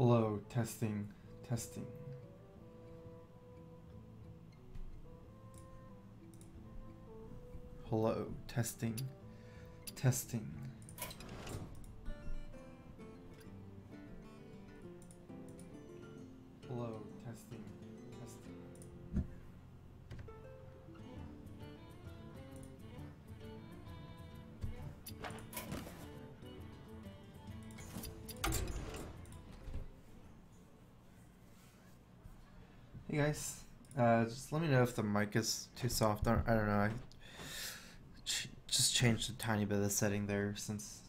Hello, testing, testing. Hello, testing, testing. Hello, testing, testing. Hey guys, just let me know if the mic is too soft. I don't know. I just changed a tiny bit of the setting there since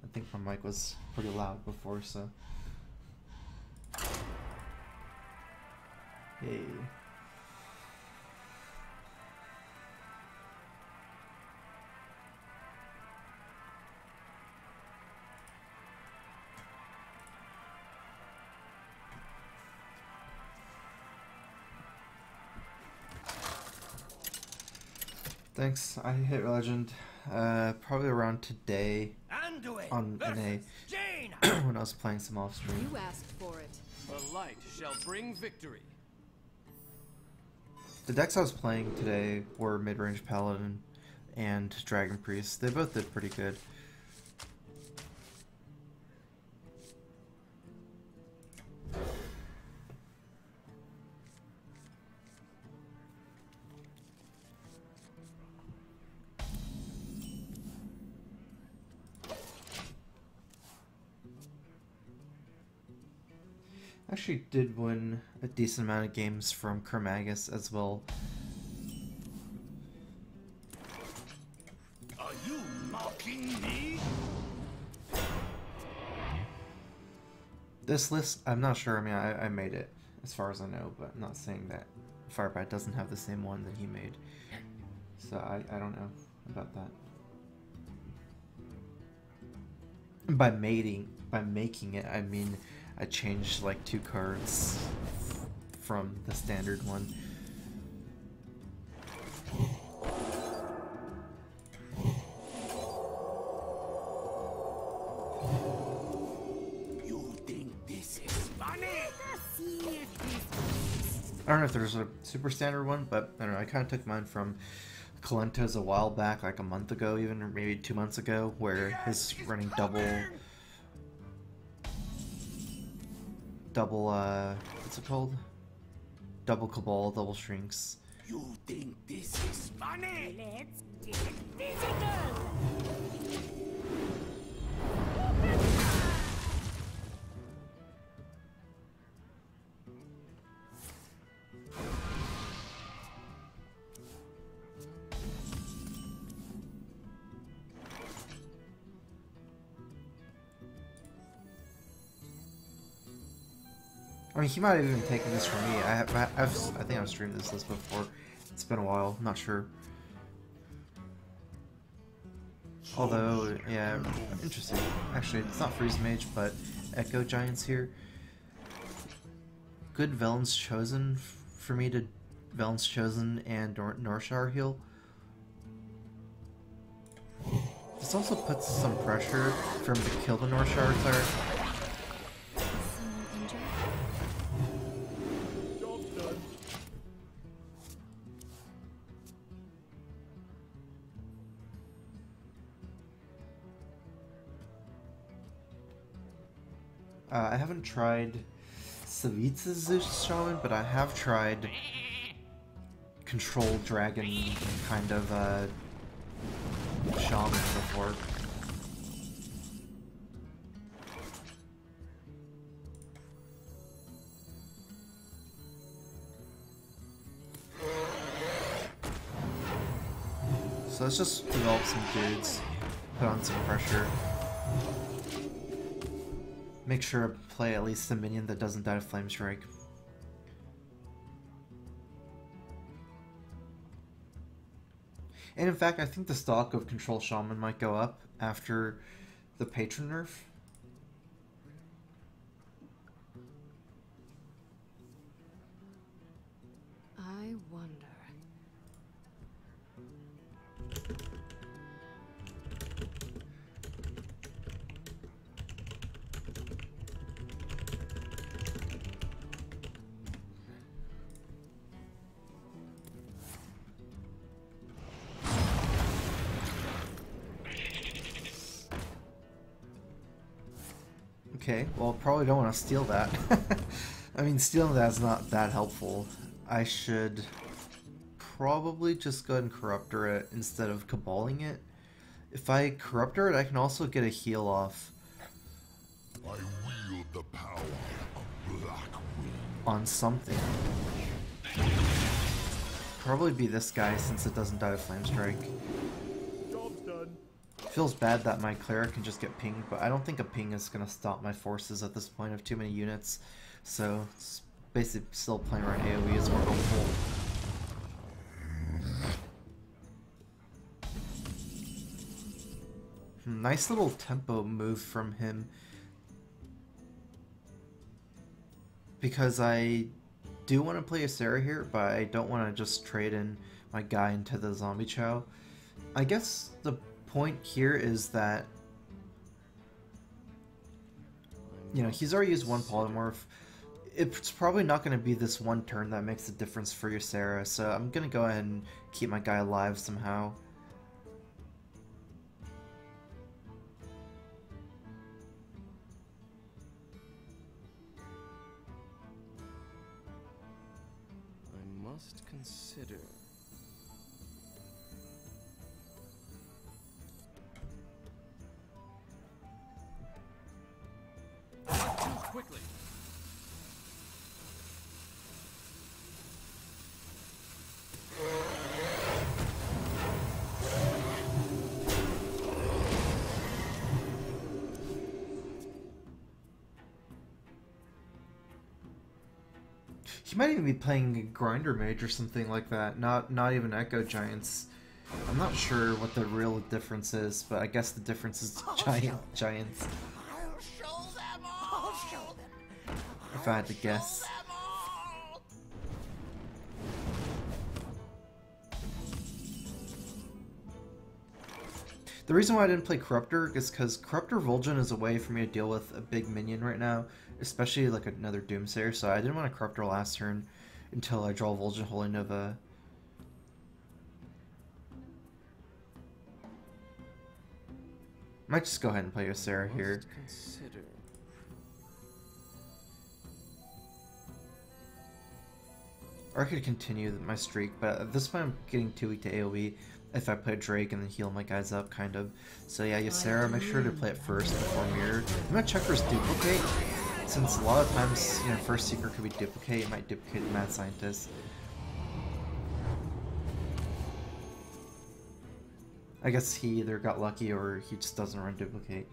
I think my mic was pretty loud before, so. Hey. Thanks. I hit legend probably around today on when I was playing some off stream. You asked for it. The light shall bring victory. The decks I was playing today were mid-range paladin and dragon priest. They both did pretty good. Actually did win a decent amount of games from Kermagus as well. Are you mocking me? This list, I'm not sure. I mean, I made it as far as I know, but I'm not saying that Firebat doesn't have the same one that he made. So I don't know about that. By making it, I mean I changed like 2 cards from the standard one. You think this is funny? I don't know if there's a super standard one, but I don't know. I kind of took mine from Kalento's a while back, like a month ago even, or maybe 2 months ago, where his running double, what's it called? Double Cabal, double Shrinks. You think this is funny? Let's get physical. I mean, he might have even taken this from me. I think I've streamed this list before. It's been a while, I'm not sure. Although, yeah, interesting. Actually, it's not Freeze Mage, but Echo Giants here. Good Velen's Chosen for me to Velen's Chosen and Norshar heal. This also puts some pressure for him to kill the Norshar turret. I haven't tried Savitsa's Zeus Shaman, but I have tried Control Dragon kind of Shaman before. So let's just develop some dudes, put on some pressure. Make sure to play at least a minion that doesn't die to Flame Strike. And in fact, I think the stock of Control Shaman might go up after the Patron nerf. I wonder. Okay, well, probably don't want to steal that. I mean, stealing that's not that helpful. I should probably just go ahead and Corruptor it instead of Caballing it. If I Corruptor it, I can also get a heal off. I wield the power of Black Wind. On something. Probably be this guy since it doesn't die to Flame Strike. Job's done. Feels bad that my cleric can just get pinged, but I don't think a ping is going to stop my forces at this point of too many units. So it's basically still playing around AoE is more hopeful. Nice little tempo move from him. Because I do want to play a Sarah here, but I don't want to just trade in my guy into the zombie chow. I guess the point here is that, you know, he's already used one polymorph. It's probably not going to be this one turn that makes a difference for your Sarah, so I'm going to go ahead and keep my guy alive somehow. I must consider. Choose quickly. He might even be playing Grinder Mage or something like that, not even Echo Giants. I'm not sure what the real difference is, but I guess the difference is Giants. I'll show them all. I'll show them. If I had to guess. The reason why I didn't play Corruptor is because Corruptor Vol'jin is a way for me to deal with a big minion right now, especially like another Doomsayer, so I didn't want to Corruptor last turn until I draw Vol'jin Holy Nova. Might just go ahead and play Ysera here. Consider. Or I could continue my streak, but at this point I'm getting too weak to AoE if I play Drake and then heal my guys up, kind of. So yeah, Ysera, make sure to play it first before Mirror. I'm gonna check for his Duplicate, since a lot of times, you know, first secret could be Duplicate, it might duplicate the Mad Scientist. I guess he either got lucky or he just doesn't run Duplicate.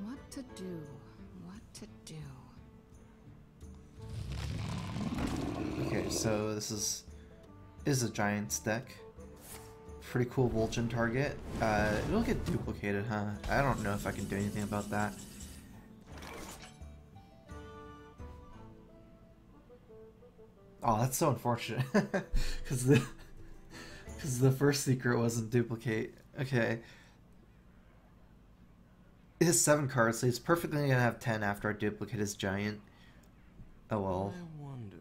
What to do? What to do? Okay, so this is a Giants deck. Pretty cool Vol'jin target. It'll get duplicated, huh? I don't know if I can do anything about that. Oh, that's so unfortunate. Because the first secret wasn't duplicate. Okay. It has 7 cards, so he's perfectly gonna have 10 after I duplicate his giant. Oh well. I wonder.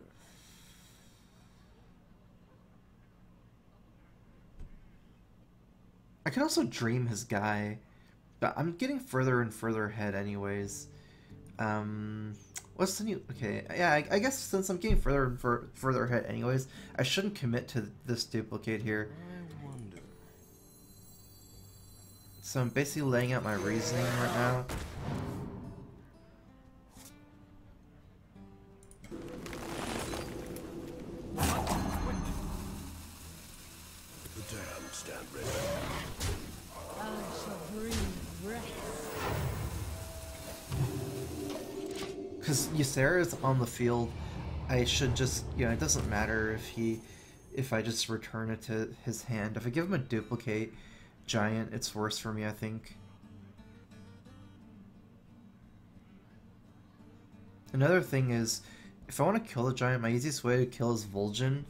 I could also dream his guy, but I'm getting further and further ahead anyways. What's the new... Okay, yeah, I guess since I'm getting further and further ahead anyways, I shouldn't commit to this duplicate here. I wonder. So I'm basically laying out my reasoning right now. The damned stand ready. I shall breathe rest. Because Ysera is on the field, I should just, you know, it doesn't matter if I just return it to his hand. If I give him a duplicate giant, it's worse for me, I think. Another thing is, if I want to kill the giant, my easiest way to kill is Vol'jin.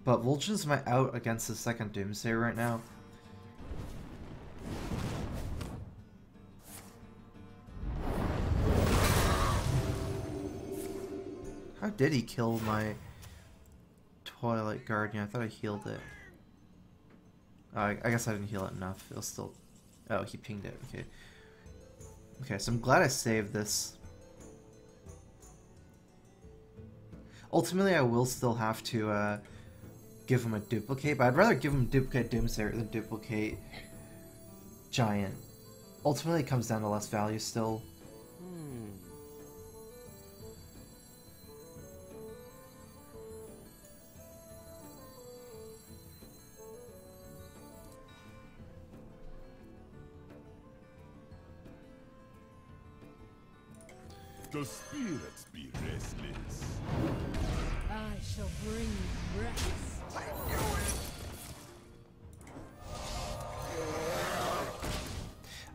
But Vol'jin's my out against the second Doomsayer right now. How did he kill my Twilight Guardian? I thought I healed it. I guess I didn't heal it enough. It'll still... Oh, he pinged it. Okay. Okay, so I'm glad I saved this. Ultimately, I will still have to give him a duplicate, but I'd rather give him duplicate Doomsayer than duplicate Giant. Ultimately, it comes down to less value still. The spirits be restless. I shall bring you rest.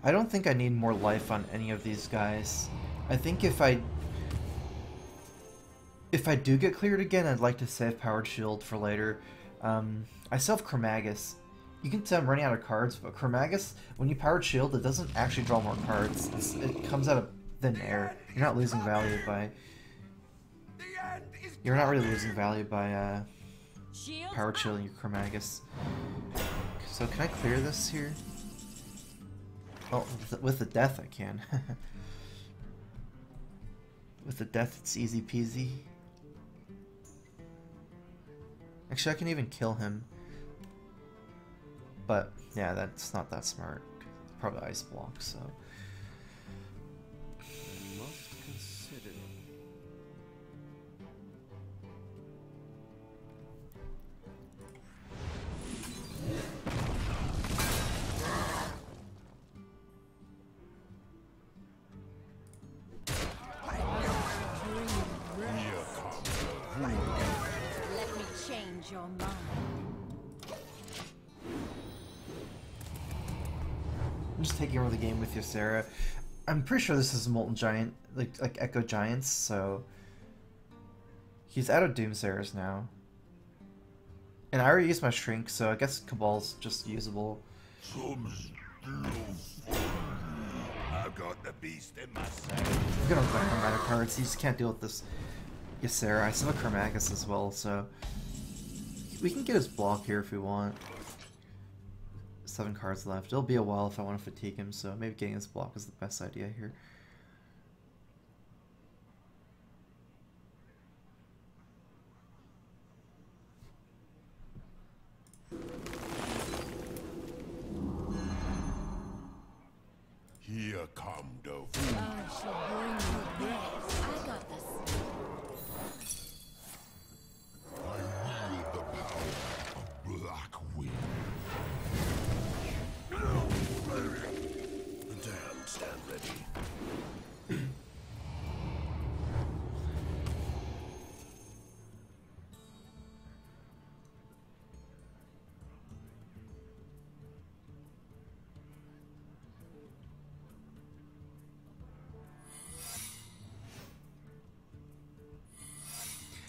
I don't think I need more life on any of these guys. I think if I do get cleared again, I'd like to save Powered Shield for later. I still have Chromagus. You can tell I'm running out of cards, but Chromagus, when you Powered Shield, it doesn't actually draw more cards. It comes out of thin air. You're not losing value by... You're not really losing value by Powered Shield and your Chromagus. So can I clear this here? Oh, with the death I can. With the death it's easy peasy. Actually, I can even kill him. But, yeah, that's not that smart. Probably Ice Block, so... Must consider. Let me change your mind. I'm just taking over the game with you, Sarah. I'm pretty sure this is a Molten Giant, like Echo Giants, so... He's out of Doomsayers now. And I already used my Shrink, so I guess Cabal's just usable. I've got the beast in my sack. I'm gonna run out of cards, you just can't deal with this Ysera. I still have Chromagus as well, so... We can get his block here if we want. 7 cards left. It'll be a while if I want to fatigue him, so maybe getting his block is the best idea here. Here come Dove. I shall bring you rest. I got this. I wield the power of Black Wind. The damned stand ready.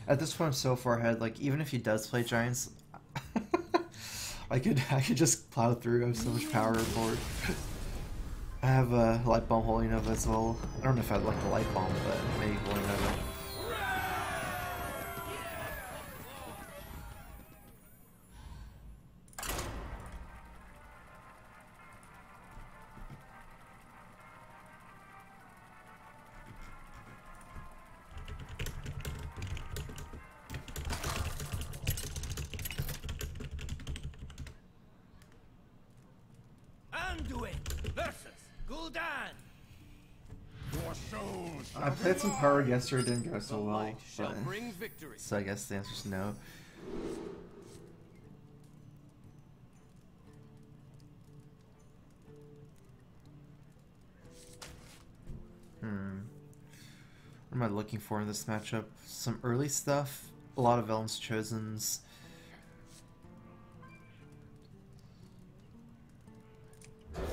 At this point, I'm so far ahead. Like, even if he does play Giants, I could just plow through. I have so much power forward. I have a Light Bomb Holy Nova as well. I don't know if I'd like the Light Bomb, but maybe Holy Nova. Anduin versus Gul'dan. Your souls. I played some power yesterday, didn't go so well. Light shall But, bring victory. so I guess the answer's no. What am I looking for in this matchup? Some early stuff, a lot of Ellen's Chosens. I'm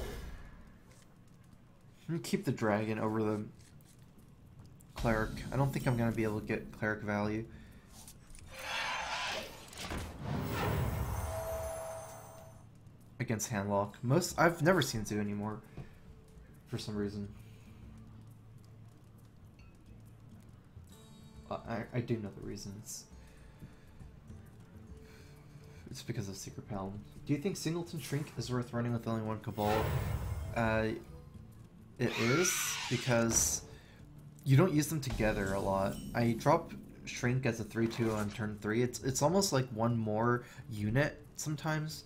gonna keep the dragon over the cleric. I don't think I'm gonna be able to get cleric value. Against Handlock. I've never seen Zoo anymore for some reason. I do know the reasons. It's because of Secret Paladin. Do you think Singleton Shrink is worth running with only one Cabal? It is, because you don't use them together a lot. I drop Shrink as a 3/2 on turn 3. It's almost like one more unit sometimes.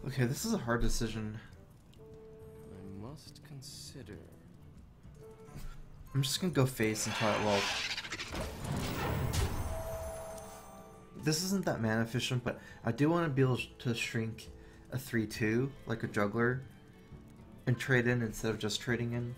Okay, this is a hard decision. I must consider. I'm just gonna go face until well. This isn't that mana efficient, but I do want to be able to shrink a 3/2 like a juggler and trade in instead of just trading in.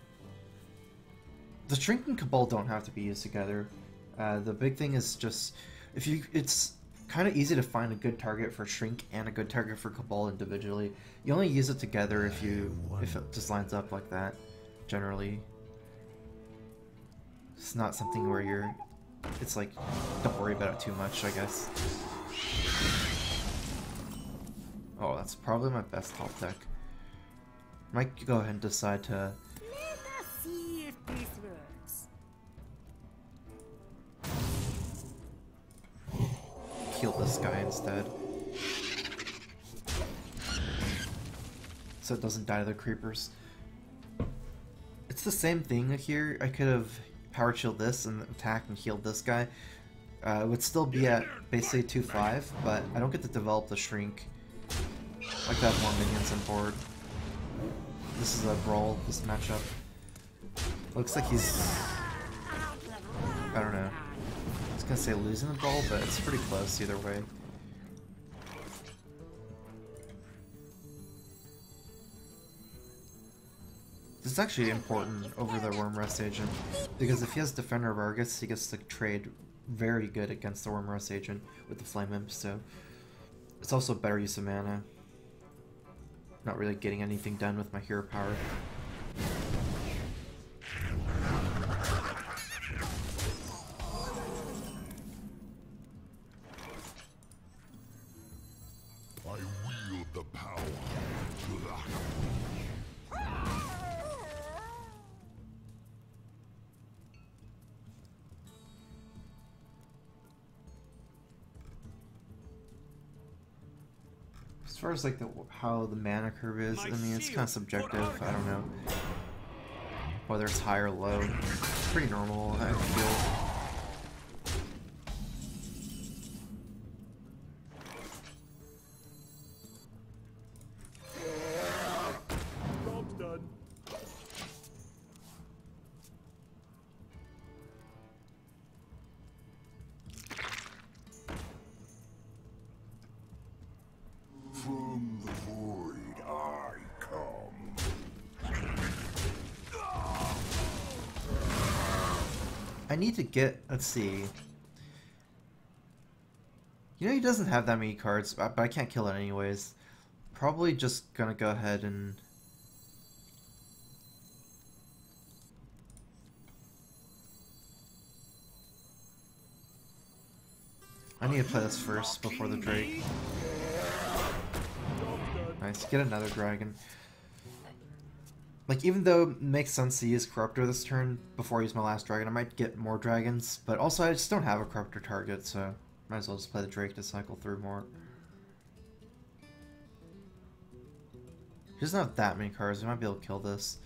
The shrink and Cabal don't have to be used together. The big thing is just if you it's kind of easy to find a good target for Shrink and a good target for Cabal individually. You only use it together if it just lines up like that, generally. It's not something where it's like, don't worry about it too much, I guess. Oh, that's probably my best top deck. Might go ahead and decide to... Let us see if this works. Kill this guy instead. So it doesn't die to the creepers. It's the same thing here. I could have power shield this and attack and healed this guy. It would still be at basically 2/5, but I don't get to develop the shrink. Like to have more minions on board. This is a brawl, this matchup. Looks like he's... I don't know. I was gonna say losing the brawl, but it's pretty close either way. This is actually important over the Worm Rust Agent, because if he has Defender of Argus, he gets to trade very good against the Worm Rust Agent with the Flame Imp, so it's also a better use of mana. Not really getting anything done with my hero power. I wield the power of black. As far as like how the mana curve is, I mean it's kind of subjective. I don't know whether it's high or low. It's pretty normal, I feel. Job's done. From the void I come. I need to get, let's see. You know, he doesn't have that many cards, but I can't kill it anyways. Probably just gonna go ahead and... I need to play this first before the Drake. Nice, get another dragon. Like, even though it makes sense to use Corruptor this turn before I use my last dragon, I might get more dragons, but also I just don't have a Corruptor target, so might as well just play the Drake to cycle through more. He doesn't have that many cards, we might be able to kill this.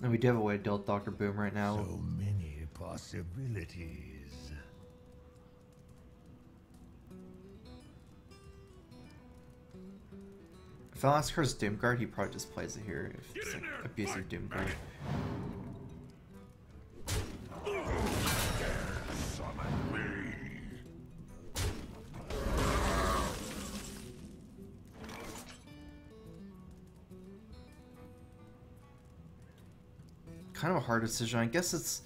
And we do have a way to deal with Dr. Boom right now. So many possibilities. If I'll ask her his Doomguard, he probably just plays it here if it's like abusive Doomguard. kind of a hard decision. I guess it's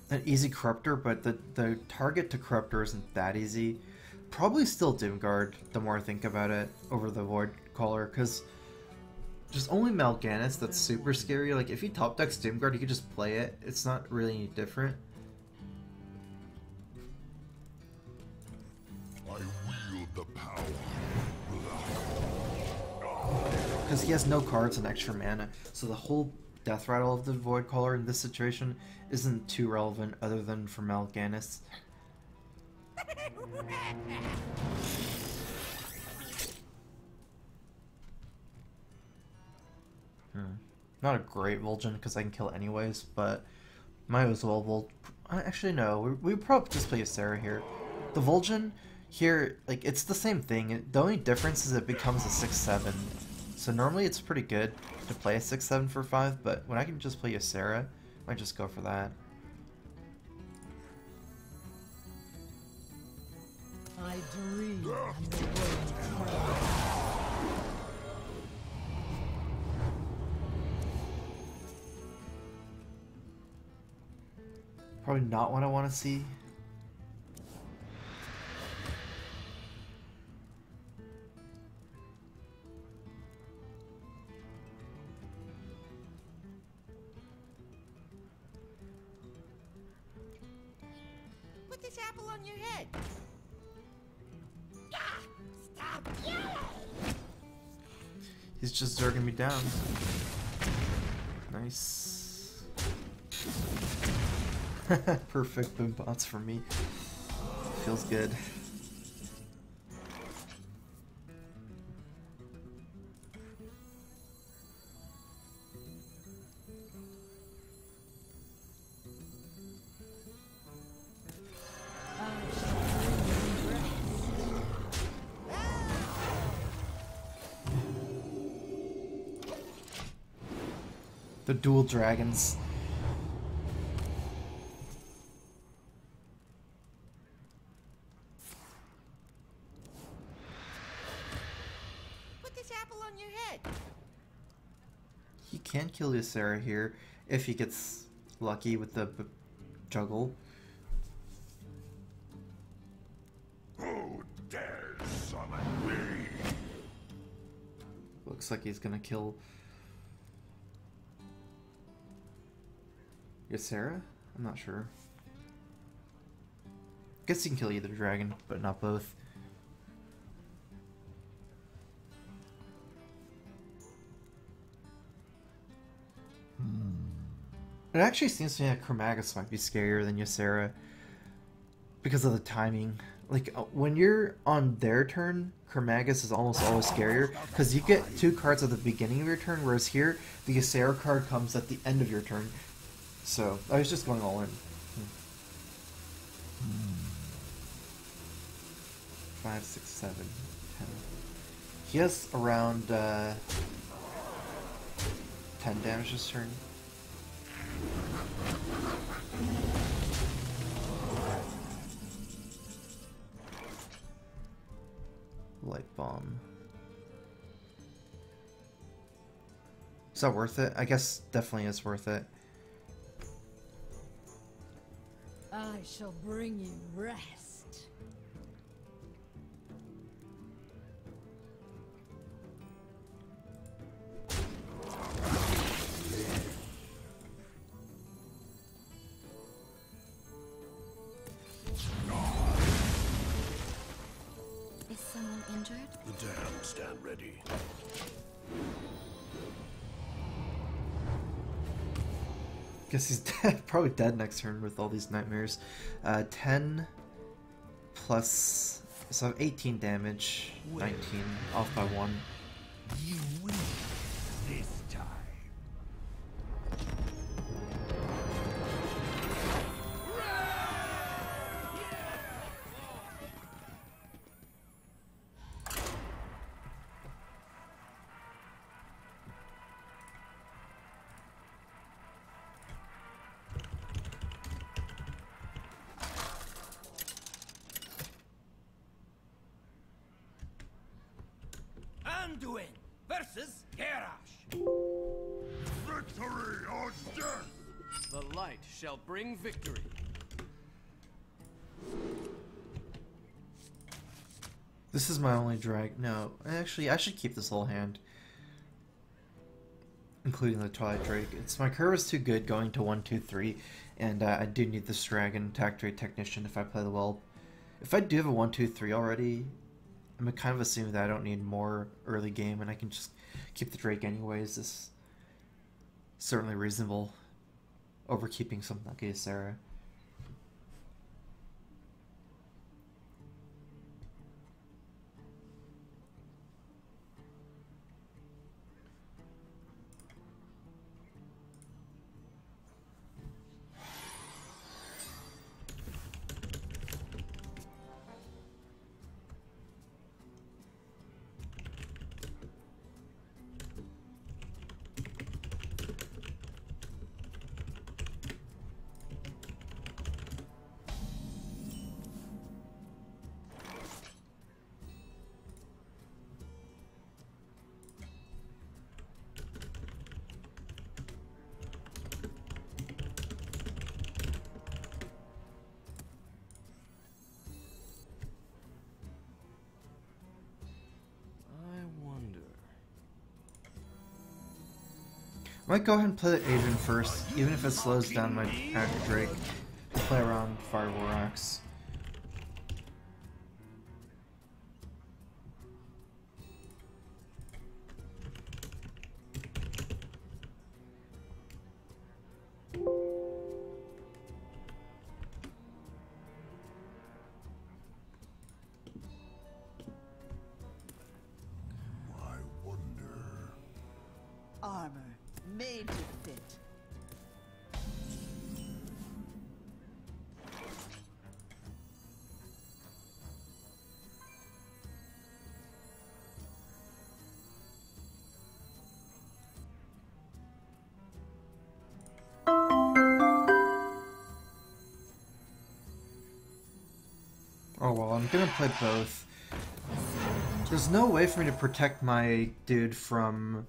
an easy corruptor, but the target to corruptor isn't that easy. Probably still Doomguard, the more I think about it, over the Void Caller, because there's only Mal'Ganis that's super scary. Like, if he top decks Doomguard, you could just play it. It's not really any different. I wield the power. Because he has no cards and extra mana, so the whole death rattle of the Void Caller in this situation isn't too relevant other than for Mal'Ganis. Not a great Vol'jin because I can kill anyways, but might as well actually no, we probably just play a Sarah here. The Vol'jin here, like, it's the same thing. The only difference is it becomes a 6/7. So normally it's pretty good to play a 6/7 for 5, but when I can just play a Sarah, I might just go for that. I dream and the world. Probably not what I want to see. Put this apple on your head. Ah, stop yelling! He's just zerging me down. Nice. Perfect boom bots for me. Feels good. The dual dragons. Put this apple on your head. He can kill Ysera here if he gets lucky with the juggle. Who dares summon me? Looks like he's gonna kill Ysera? I'm not sure. Guess he can kill either dragon, but not both. It actually seems to me that Chromagus might be scarier than Ysera because of the timing. Like, when you're on their turn, Chromagus is almost always scarier because you get 2 cards at the beginning of your turn, whereas here, the Ysera card comes at the end of your turn. So, I was just going all in. 5, 6, 7, 10. He has around 10 damage this turn. Light bomb. Is that worth it? I guess definitely is worth it. I shall bring you rest. Is someone injured? The damned stand ready. Guess he's dead, probably dead next turn with all these nightmares. 10 plus, so 18 damage, 19, off by 1. You win this time. Anduin versus Garrosh. Victory or death! The light shall bring victory. This is my only drag. No, actually, I should keep this whole hand, including the Twilight Drake. It's my curve is too good going to 1, 2, 3, and I do need this dragon to activate Technician if I play the Whelp. If I do have a 1, 2, 3 already, I'm kind of assuming that I don't need more early game, and I can just keep the Drake anyways. This is certainly reasonable over keeping something like Sarah. I might go ahead and play the Adrian first, even if it slows down my active Drake. Play around Fire Warrax. I wonder. Armor made to fit. Oh well, I'm gonna play both. There's no way for me to protect my dude from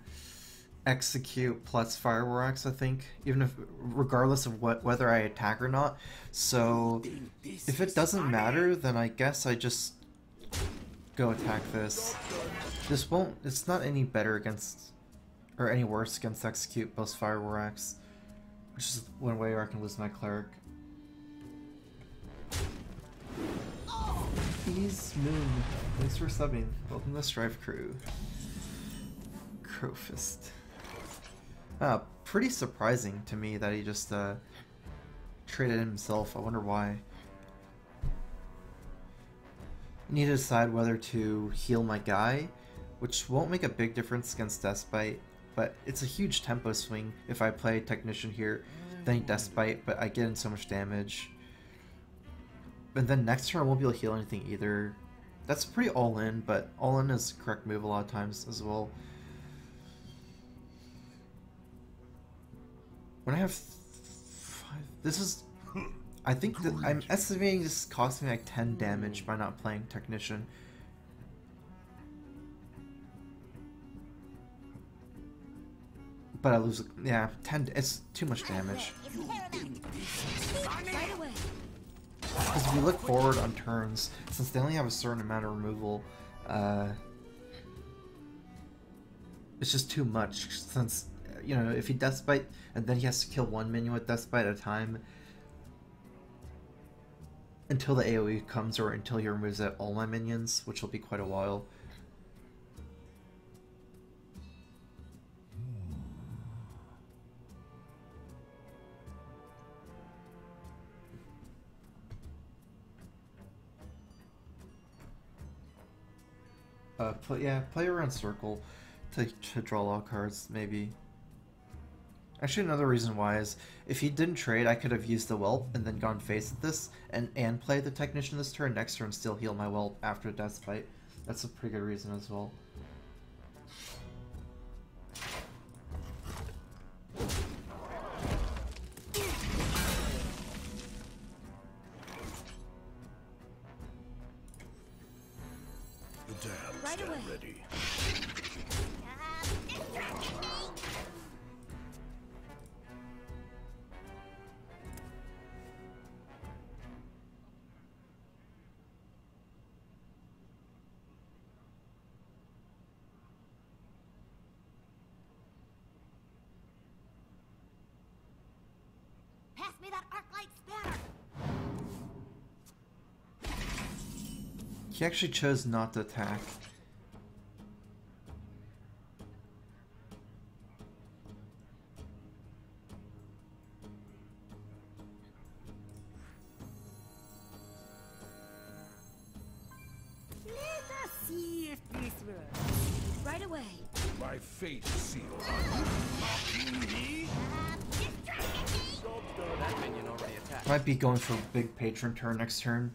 execute plus Fire Warrax, I think, even if regardless of whether I attack or not. So if it doesn't matter, then I guess I just go attack this. This won't, it's not any better against, or any worse against execute plus Fire Warrax, which is one way where I can lose my cleric. Ease Moon, thanks for subbing. Welcome to StrifeCro. Crowfist. Pretty surprising to me that he just traded himself. I wonder why. I need to decide whether to heal my guy, which won't make a big difference against Deathbite, but it's a huge tempo swing if I play Technician here, then he Deathbite, but I get in so much damage. And then next turn I won't be able to heal anything either. That's pretty all-in, but all-in is the correct move a lot of times as well. When I have 5, this is, I think that I'm estimating this cost me like 10 damage by not playing Technician. But I lose, yeah, 10, it's too much damage. Right away. Because if you look forward on turns, since they only have a certain amount of removal, it's just too much, since, you know, if he Deathbite, and then he has to kill one minion with Deathbite at a time, until the AoE comes, or until he removes all my minions, which will be quite a while. Play around circle to draw a lot of cards, maybe. Actually, another reason why is, if he didn't trade, I could have used the Whelp and then gone face at this, and play the Technician this turn, next turn still heal my Whelp after Deathbite. That's a pretty good reason as well. Right away. Ready. He actually chose not to attack. Let us see if this works. Right away. My fate is sealed. That minion already attacked. Might be going for a big patron turn next turn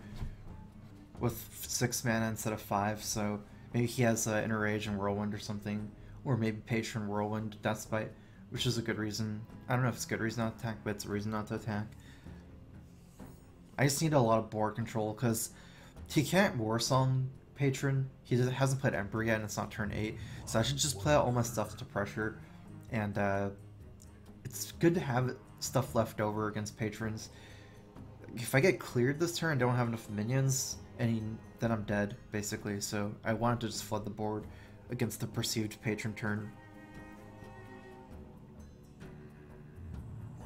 with 6 mana instead of 5, so maybe he has Inner Rage and Whirlwind or something, or maybe Patron Whirlwind Death Bite, which is a good reason. I don't know if it's a good reason not to attack, but it's a reason not to attack. I just need a lot of board control because he can't War Song Patron. He hasn't played Emperor yet, and it's not turn 8, so I should just play out all my stuff to pressure, and it's good to have stuff left over against patrons. If I get cleared this turn, I don't have enough minions, and then I'm dead, basically, so I wanted to just flood the board against the perceived patron turn.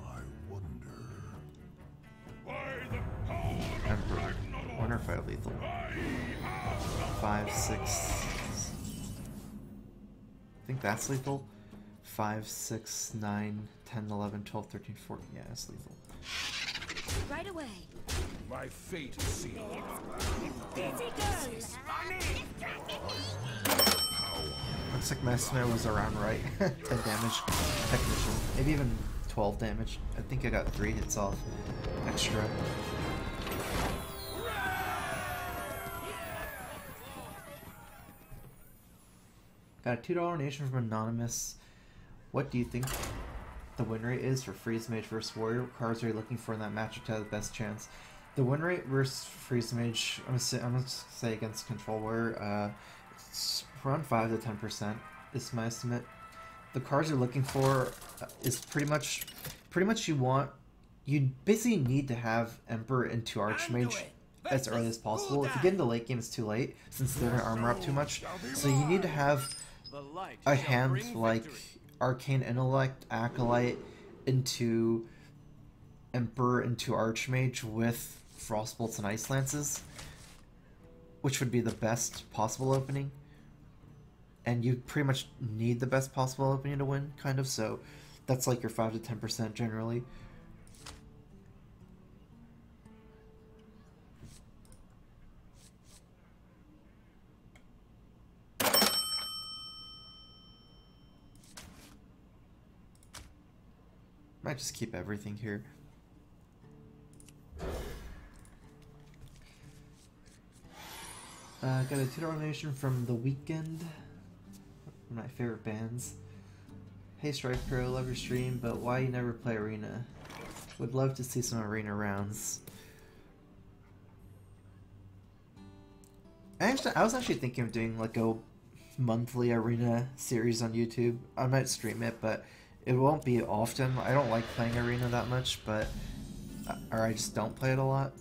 I wonder. Emperor. I wonder if I have lethal. 5, 6. I think that's lethal. 5, 6, 9, 10, 11, 12, 13, 14. Yeah, it's lethal. Right away. My fate is sealed. Busy girl. Looks like my estimate was around right. 10 damage. Technician. Maybe even 12 damage. I think I got 3 hits off extra. Got a $2 donation from Anonymous. What do you think the win rate is for Freeze Mage versus Warrior? What cards are you looking for in that matchup to have the best chance? The win rate versus Freeze Mage, I'm gonna say against Control Warrior, it's around 5 to 10% is my estimate. The cards you're looking for is pretty much you basically need to have Emperor into Archmage as early as possible. If you get into late game, it's too late since they're gonna armor up too much. So you need to have a hand like Arcane Intellect, Acolyte into Emperor into Archmage with Frostbolts and Ice Lances, which would be the best possible opening. And you pretty much need the best possible opening to win, kind of, so that's like your 5 to 10% generally. Might just keep everything here. Got a $2 donation from The Weeknd. One of my favorite bands. Hey StrifeCro, love your stream, but why you never play Arena? Would love to see some Arena rounds. I was actually thinking of doing like a monthly Arena series on YouTube. I might stream it, but it won't be often. I don't like playing Arena that much, but or I just don't play it a lot.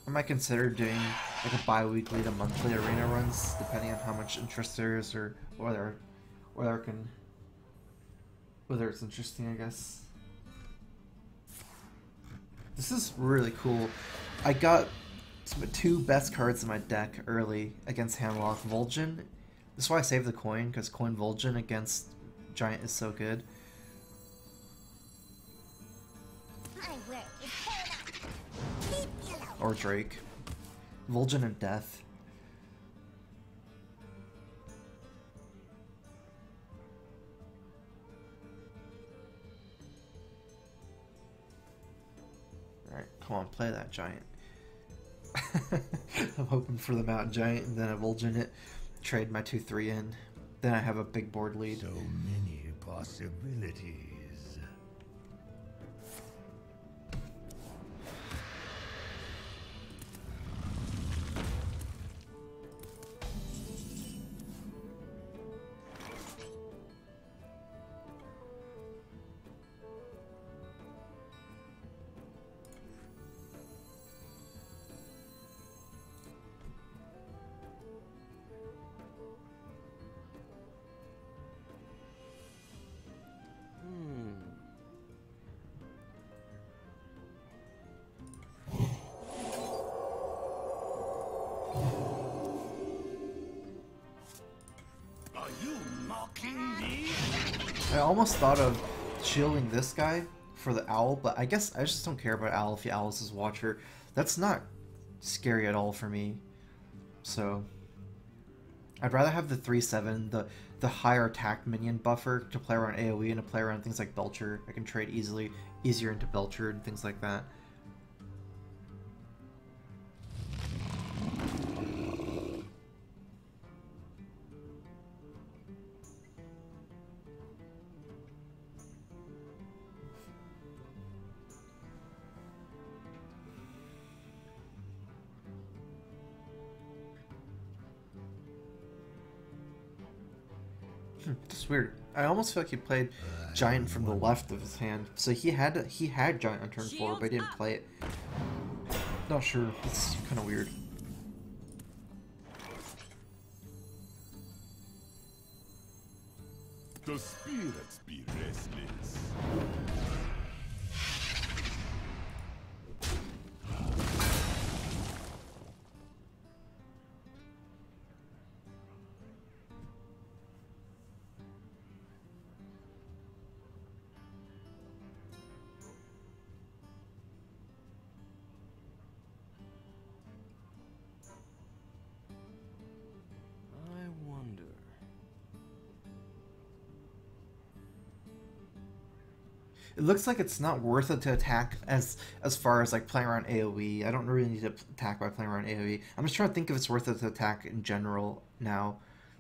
I might consider doing like a bi-weekly to monthly Arena runs, depending on how much interest there is, or whether it's interesting, I guess. This is really cool. I got 2 best cards in my deck early against Handlock. Vol'jin. This is why I saved the coin, because coin Vol'jin against Giant is so good. Or Drake. Vol'jin and Death. Alright, come on, play that Giant. I'm hoping for the Mountain Giant, and then I Vol'jin it, trade my 2-3 in. Then I have a big board lead. So many possibilities. I almost thought of shielding this guy for the owl, but I guess I just don't care about owl if the owl is his watcher. That's not scary at all for me. So I'd rather have the 3/7, the higher attack minion buffer to play around AoE and to play around things like Belcher. I can trade easier into Belcher and things like that. It's weird. I almost feel like he played Giant from the left of his hand. So he had Giant on turn 4, but he didn't play it. Not sure. It's kind of weird. The spirits be restless. I wonder. It looks like it's not worth it to attack as far as like playing around AoE. I don't really need to attack by playing around AoE. I'm just trying to think if it's worth it to attack in general now.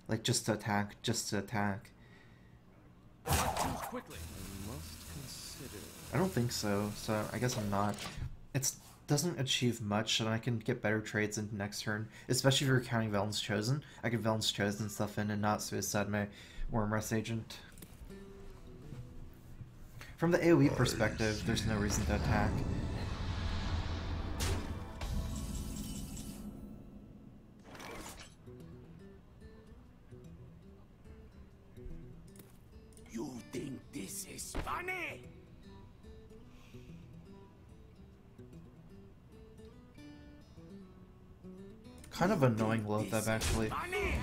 Like just to attack. Choose quickly. I must consider. I don't think so, so I guess I'm not. It doesn't achieve much, and I can get better trades into next turn, especially if you're counting Velen's Chosen. I can Velen's Chosen stuff in and not suicide my Wormrest Agent. From the AoE perspective, there's no reason to attack. You think this is funny? Kind of annoying low up actually. Funny?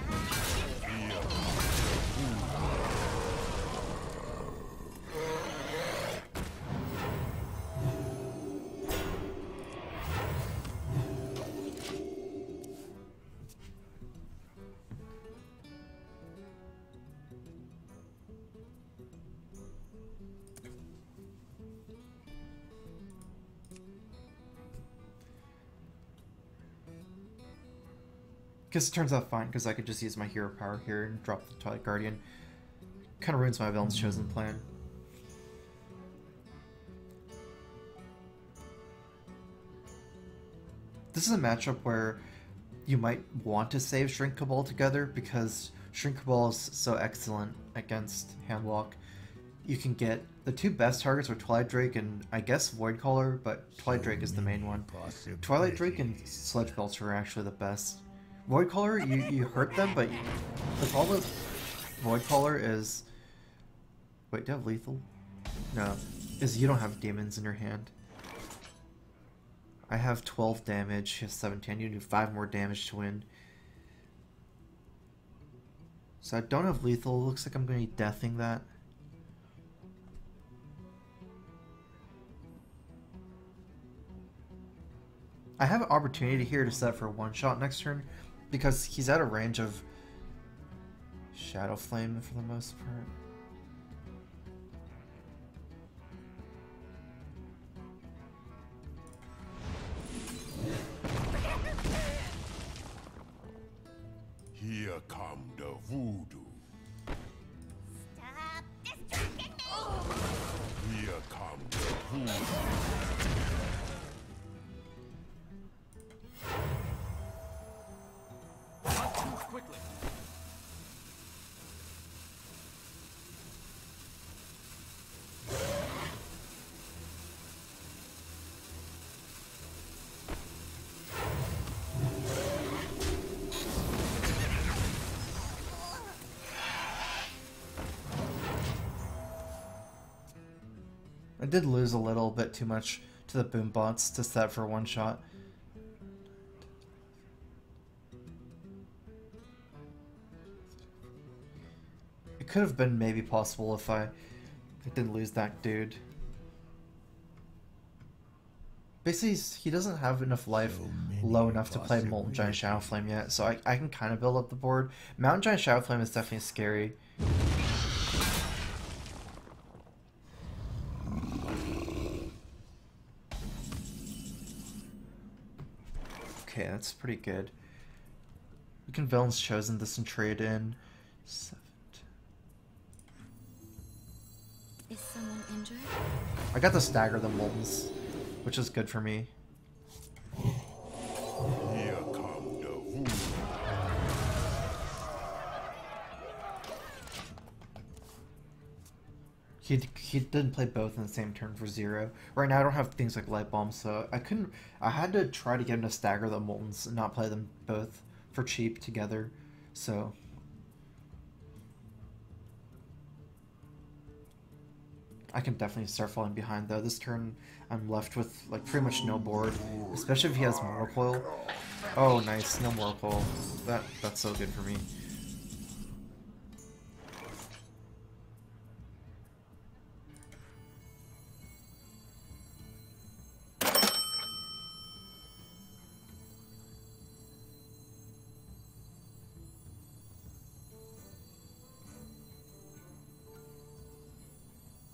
Because it turns out fine, because I could just use my hero power here and drop the Twilight Guardian. Kind of ruins my Velen's Chosen plan. This is a matchup where you might want to save Shrink Cabal together, because Shrink Cabal is so excellent against Handlock. You can get the two best targets are Twilight Drake and I guess Voidcaller, but Twilight Drake is the main one. Twilight Drake and Sledge Belcher are actually the best. Voidcaller, you hurt them, but the problem with Voidcaller is... Wait, do you have lethal? No. Is you don't have demons in your hand. I have 12 damage, he has 17. You do 5 more damage to win. So I don't have lethal. Looks like I'm going to be deathing that. I have an opportunity here to set for a one-shot next turn, because he's at a range of Shadow Flame for the most part. Here come the voodoo. Stop distracting me! Here come the voodoo. Choose quickly. I did lose a little bit too much to the boom bots to set for one shot. It could have been maybe possible if I didn't lose that dude. Basically, he doesn't have enough life low enough to play Molten Giant Shadow Flame yet, so I can kind of build up the board. Mountain Giant Shadow Flame is definitely scary. Okay, that's pretty good. We can Villain's Chosen this and trade in. 7. Is someone injured? I got to stagger the Moltens, which is good for me. Here come the voodoo. He didn't play both in the same turn for 0. Right now I don't have things like Light Bomb, so I had to try to get him to stagger the Moltens and not play them both for cheap together. So I can definitely start falling behind though. This turn I'm left with like pretty much no board, especially if he has Mortal Coil. Oh nice, no Mortal Coil. That's so good for me.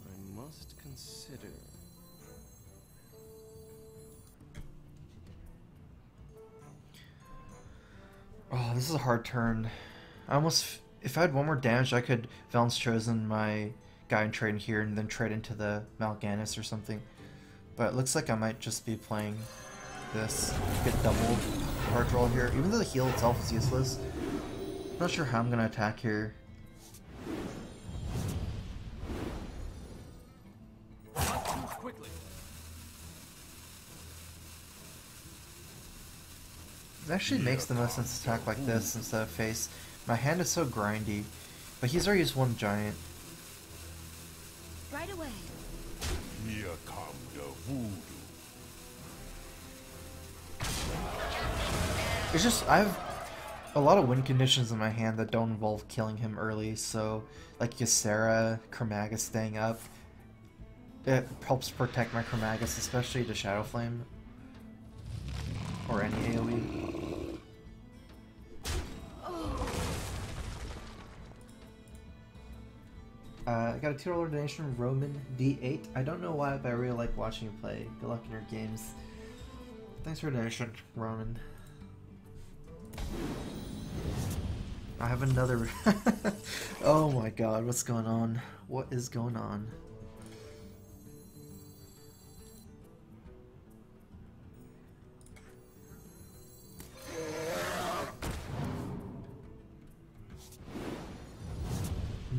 I must consider. Oh, this is a hard turn. If I had one more damage, I could Valence Chosen my guy and trade in here and then trade into the Mal'Ganis or something. But it looks like I might just be playing this. Get double card draw here. Even though the heal itself is useless. I'm not sure how I'm gonna attack here. Not too quickly. It actually makes the most sense to attack like this instead of face. My hand is so grindy. But he's already used one giant. Right away. Here come the voodoo. It's just, I have a lot of win conditions in my hand that don't involve killing him early, so like Ysera, Chromagus staying up, it helps protect my Chromagus, especially the Shadow Flame. Or any AoE. I got a $2 donation, Roman D8. I don't know why, but I really like watching you play. Good luck in your games. Thanks for the donation, Roman. I have another... Oh my god, what's going on? What is going on?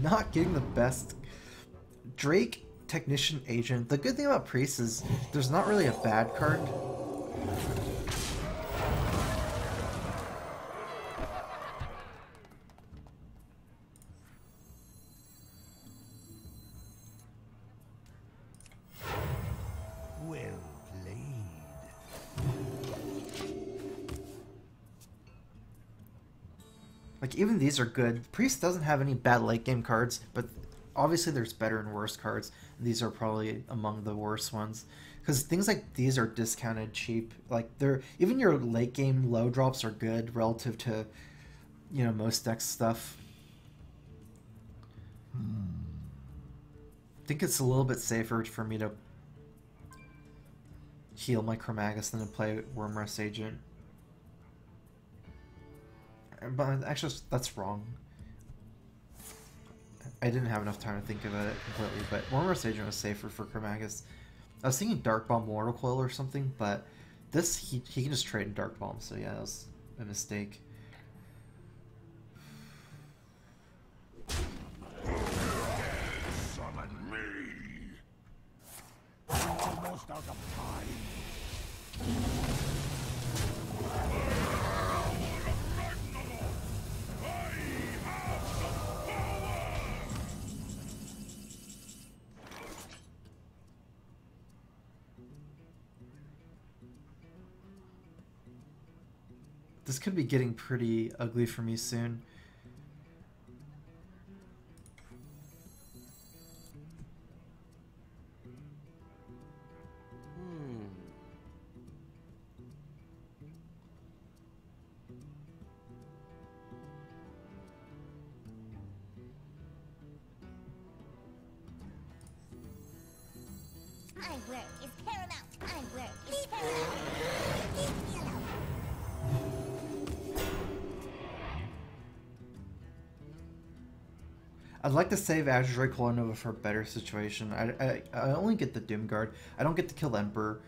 Not getting the best Drake Technician Agent. The good thing about Priest is there's not really a bad card. Well played. Like, even these are good. Priest doesn't have any bad late game cards, but obviously there's better and worse cards. These are probably among the worst ones. Because things like these are discounted cheap. Like, they're even your late game low drops are good relative to, you know, most deck stuff. I think it's a little bit safer for me to heal my Chromagus than to play Wormrest Agent. But actually, that's wrong. I didn't have enough time to think about it completely, but Wormrest Agent was safer for Chromagus. I was thinking Dark Bomb Mortal Coil or something, but this, he can just trade in Dark Bomb, so yeah, that was a mistake. Summon me. Almost out of time. This could be getting pretty ugly for me soon. My work is paramount. My work is paramount. Leave me alone. I'd like to save Azure Colonova for a better situation. I only get the Doom Guard. I don't get to kill the Emperor.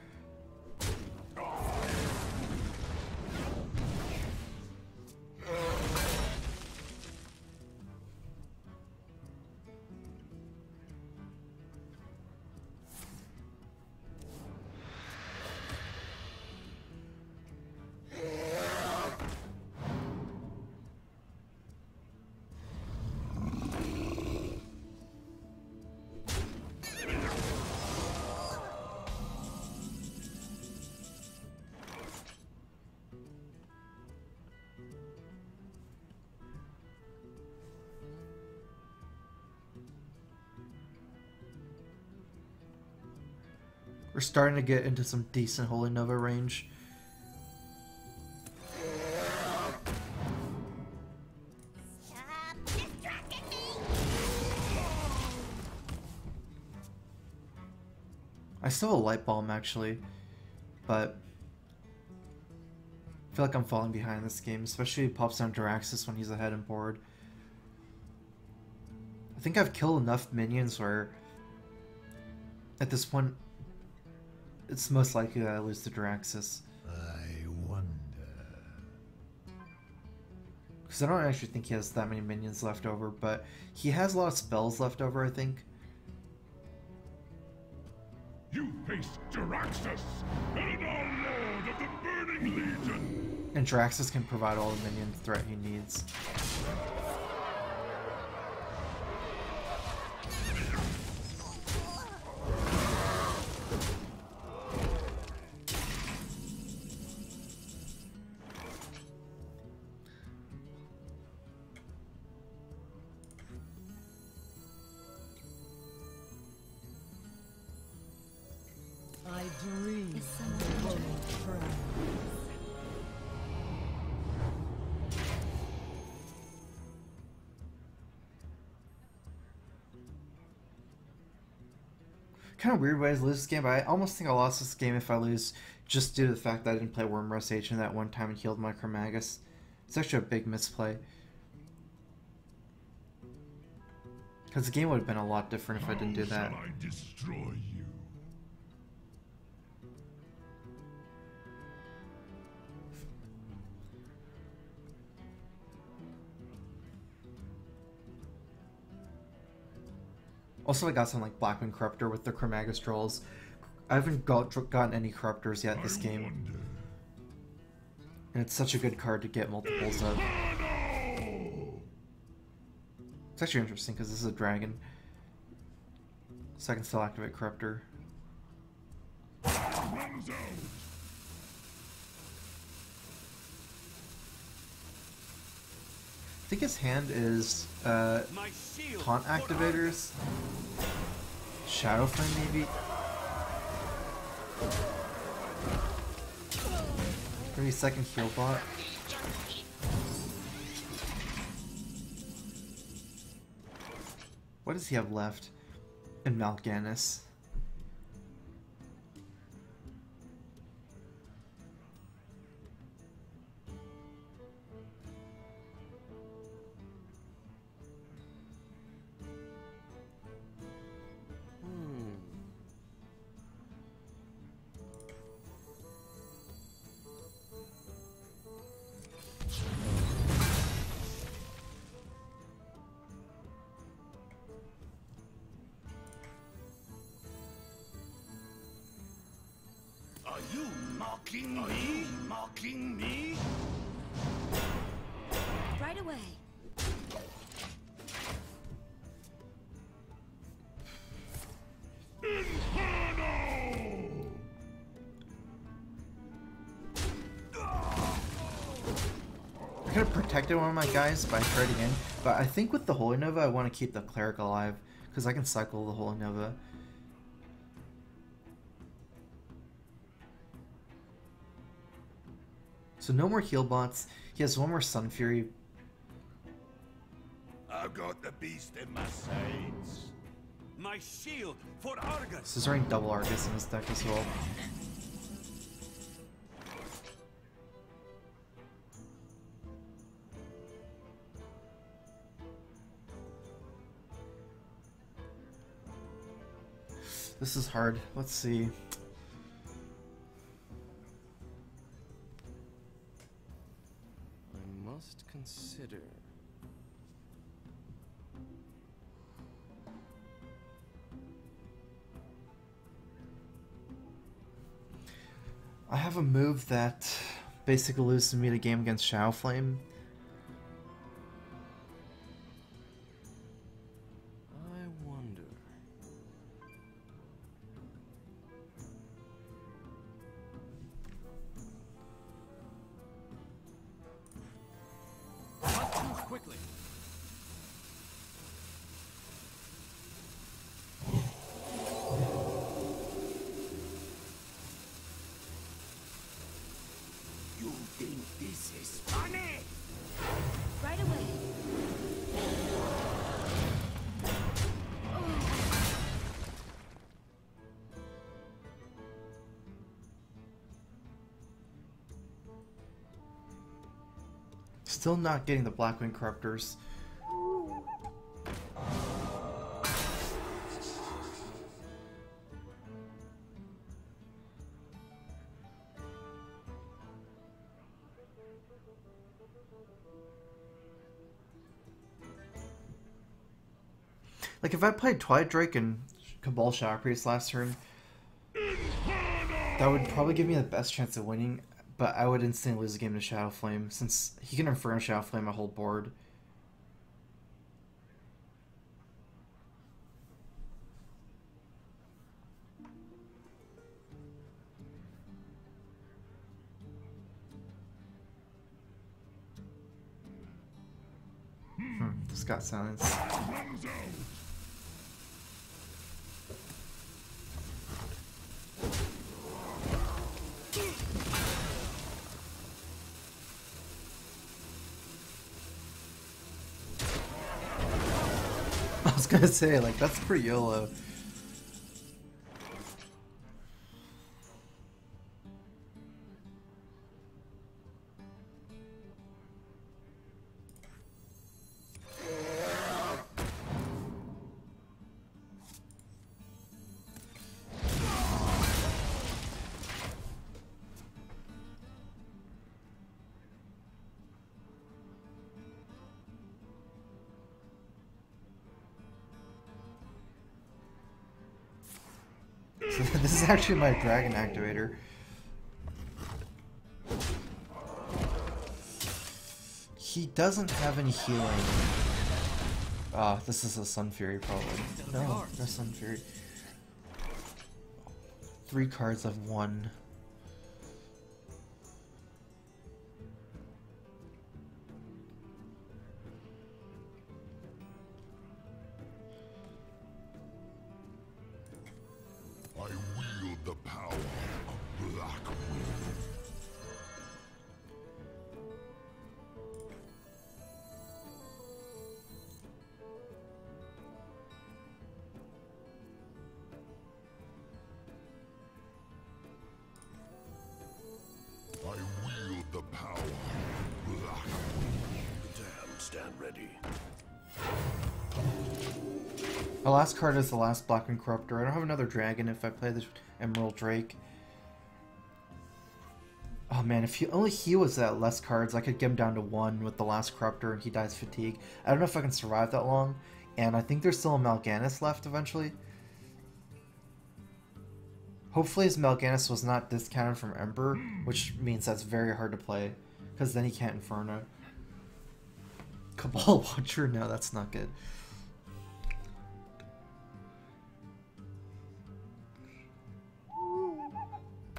We're starting to get into some decent Holy Nova range. Stop distracting me. I still have a Light Bomb actually, but I feel like I'm falling behind this game, especially if he pops down Daraxus when he's ahead in board. I think I've killed enough minions where at this point it's most likely that I lose to Daraxus. I wonder. Because I don't actually think he has that many minions left over, but he has a lot of spells left over, I think. You face Jaraxxus, Eldar Lord of the Burning Legion. And Daraxus can provide all the minion threat he needs. I dream Is someone of injured? world triumphs. Kind of weird way to lose this game, but I almost think I lost this game if I lose just due to the fact that I didn't play Wormrust Agent that one time and healed my Chromagus. It's actually a big misplay. Because the game would have been a lot different if I didn't do that. How shall I destroy you? Also, I got some like Blackman Corruptor with the Chromagus Trolls. I haven't gotten any Corruptors yet this game. Wonder. And it's such a good card to get multiples of. It's actually interesting because this is a dragon. So I can still activate Corruptor. Runs out. I think his hand is My shield. Taunt Activators. Shadow Flame maybe. Maybe second heal bot. What does he have left in Mal'Ganis? Are you mocking me? Mocking me? Right away. I could have protected one of my guys by trading in, but I think with the Holy Nova I want to keep the Cleric alive, because I can cycle the Holy Nova. So no more heal bots. He has one more Sun Fury. I've got the beast in my sights. My shield for Argus. So he's running double Argus in his deck as well. This is hard. Let's see. I must consider. I have a move that basically loses me the game against Shadow Flame. I wonder. Let's move quickly. You think this is funny? Right away. Still not getting the Blackwing Corruptors. Like, if I played Twilight Drake and Cabal Shadow Priest last turn, that would probably give me the best chance of winning, but I would instantly lose the game to Shadow Flame, since he can Inferno Shadow Flame my whole board. Just got silence. I was gonna say, like, that's pretty YOLO. This is actually my dragon activator. He doesn't have any healing. Ah, this is a Sun Fury probably. No, no Sun Fury. 3 cards of 1. I wield the power of Black Wind. I wield the power of Black Wind. Damn, stand ready. My last card is the last Blackwing Corruptor. I don't have another dragon if I play the Emerald Drake. Oh man, if only he was at less cards, I could get him down to 1 with the last Corruptor and he dies fatigue. I don't know if I can survive that long, and I think there's still a Mal'Ganis left eventually. Hopefully his Mal'Ganis was not discounted from Ember, which means that's very hard to play, because then he can't Inferno. Cabal Watcher? No, that's not good.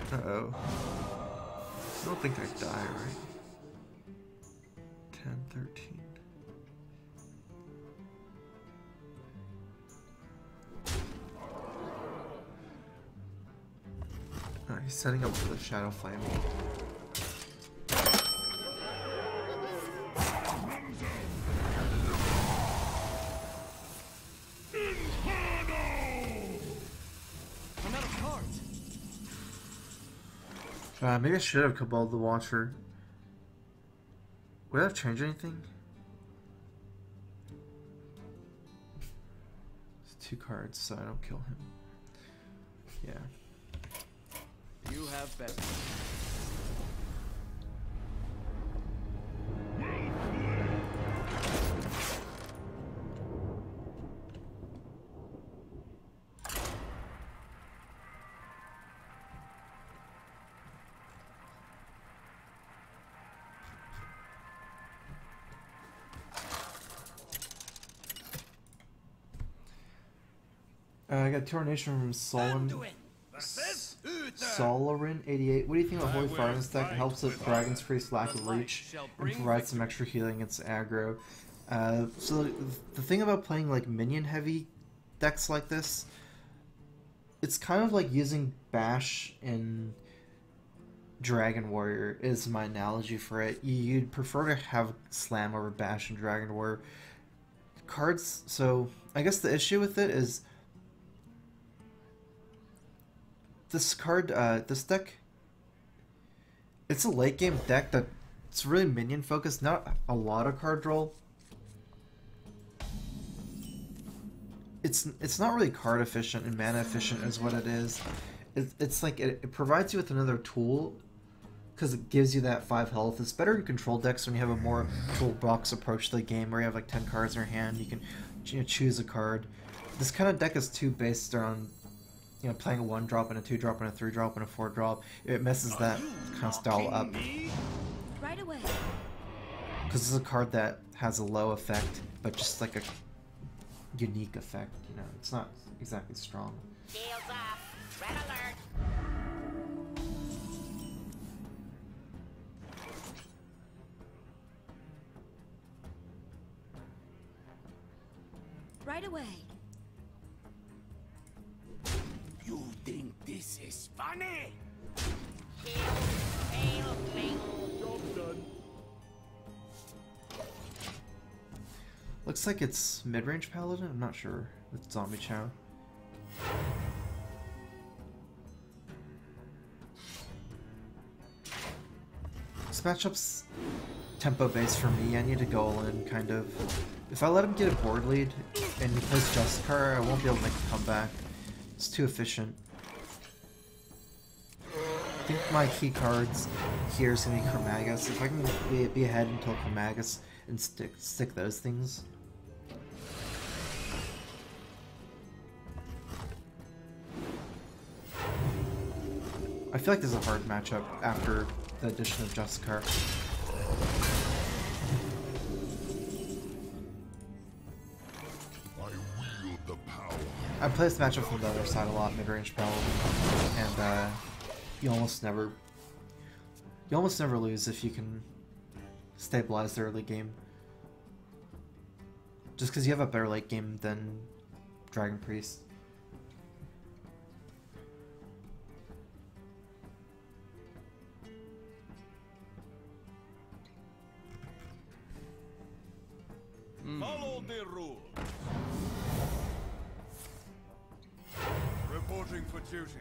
Uh-oh. I don't think I die, right? 10, 13. Oh, he's setting up for the Shadow Flame. Maybe I should have caballed the Watcher. Would that have changed anything? It's 2 cards, so I don't kill him. Yeah. You have better. I got Tornation from Solarin88. What do you think about Holy Fire in this deck? It helps with Dragon's Priest lack of reach and provides some extra healing against aggro. So the thing about playing like minion heavy decks like this, it's kind of like using Bash in Dragon Warrior is my analogy for it. You'd prefer to have Slam over Bash in Dragon Warrior. Cards, so I guess the issue with it is this card, this deck, it's a late game deck that it's really minion focused, not a lot of card draw. It's not really card efficient and mana efficient is what it is. It's like it provides you with another tool because it gives you that 5 health. It's better in control decks when you have a more toolbox approach to the game where you have like 10 cards in your hand. You can choose a card. This kind of deck is too based around playing a 1-drop and a 2-drop and a 3-drop and a 4-drop. It messes that kind of style up. Right away. Because it's a card that has a low effect, but just like a unique effect. It's not exactly strong. Shields off. Red alert. Right away. You think this is funny? Shield. Hail. Bling. Job done. Looks like it's mid-range paladin. I'm not sure with zombie chow. This matchup's tempo based for me. I need to go all in, kind of. If I let him get a board lead and he plays Justicar, I won't be able to make a comeback. It's too efficient. I think my key cards here is going to be Chromagus. If I can be ahead until Chromagus and stick those things. I feel like this is a hard matchup after the addition of Justicar. I play this matchup from the other side a lot, mid-range paladin, and you almost never lose if you can stabilize the early game. Just because you have a better late game than Dragon Priest. Follow the rules. Reporting for duty.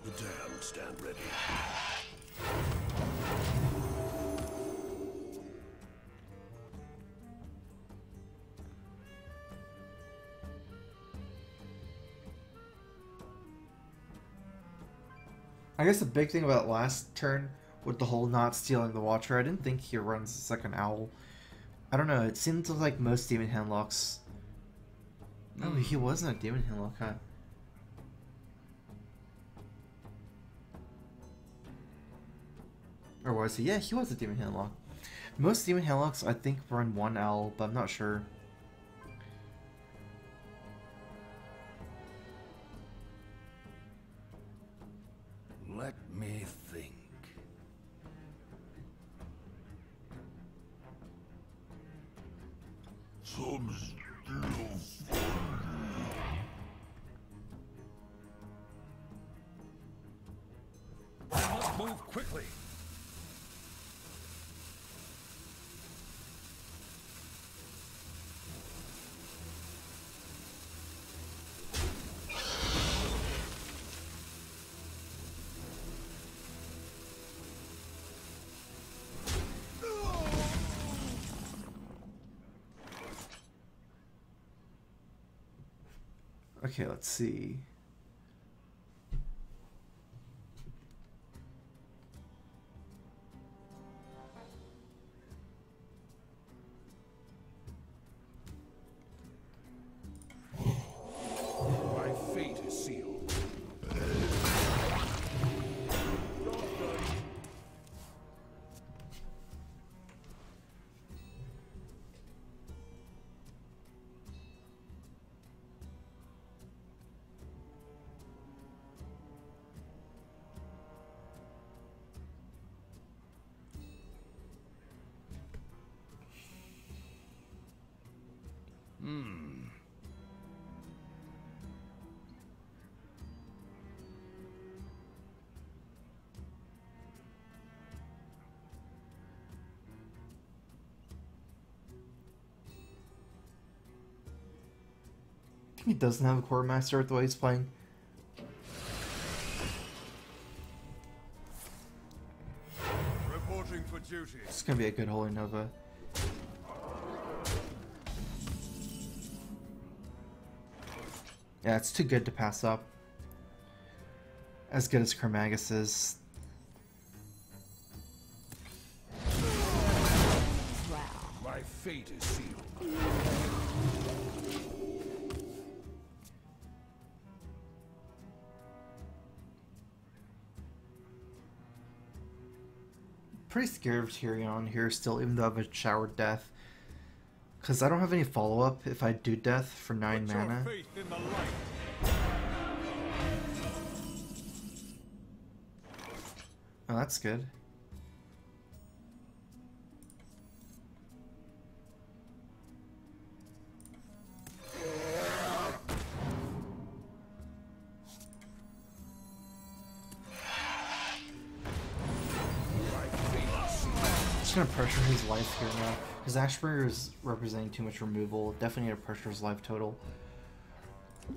The damned stand ready. I guess the big thing about last turn with the whole not stealing the Watcher, I didn't think he runs the second Owl. I don't know, it seemed like most Demon Handlocks... No, he wasn't a Demon Handlock, huh? Or was he? Yeah, he was a Demon Handlock. Most Demon Handlocks, I think, run 1 Owl, but I'm not sure. Let me think. Some still Move quickly. Okay, let's see. My fate is sealed. He doesn't have a quartermaster with the way he's playing. Reporting for duty. It's gonna be a good Holy Nova. Yeah, it's too good to pass up. As good as Kermagus is. My fate is sealed. Pretty scared of Tyrion here still, even though I have a showered death. Because I don't have any follow-up if I do death for 9 Put your mana. faith in the light. Oh, that's good. Just gonna pressure his life here now. Because Ashburger is representing too much removal. Definitely need to pressure his life total.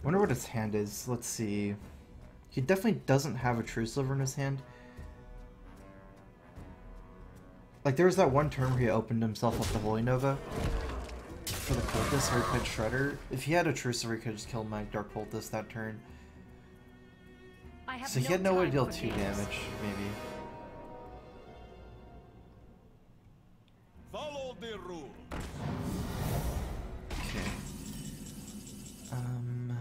Wonder what his hand is. Let's see. He definitely doesn't have a True Silver in his hand. Like, there was that one turn where he opened himself up the Holy Nova for the Cultist, where he played Shredder. If he had a True Silver, he could just kill my Dark Cultist that turn. So he had no way to deal 2 damage, maybe. Follow the rule. Okay. I wonder.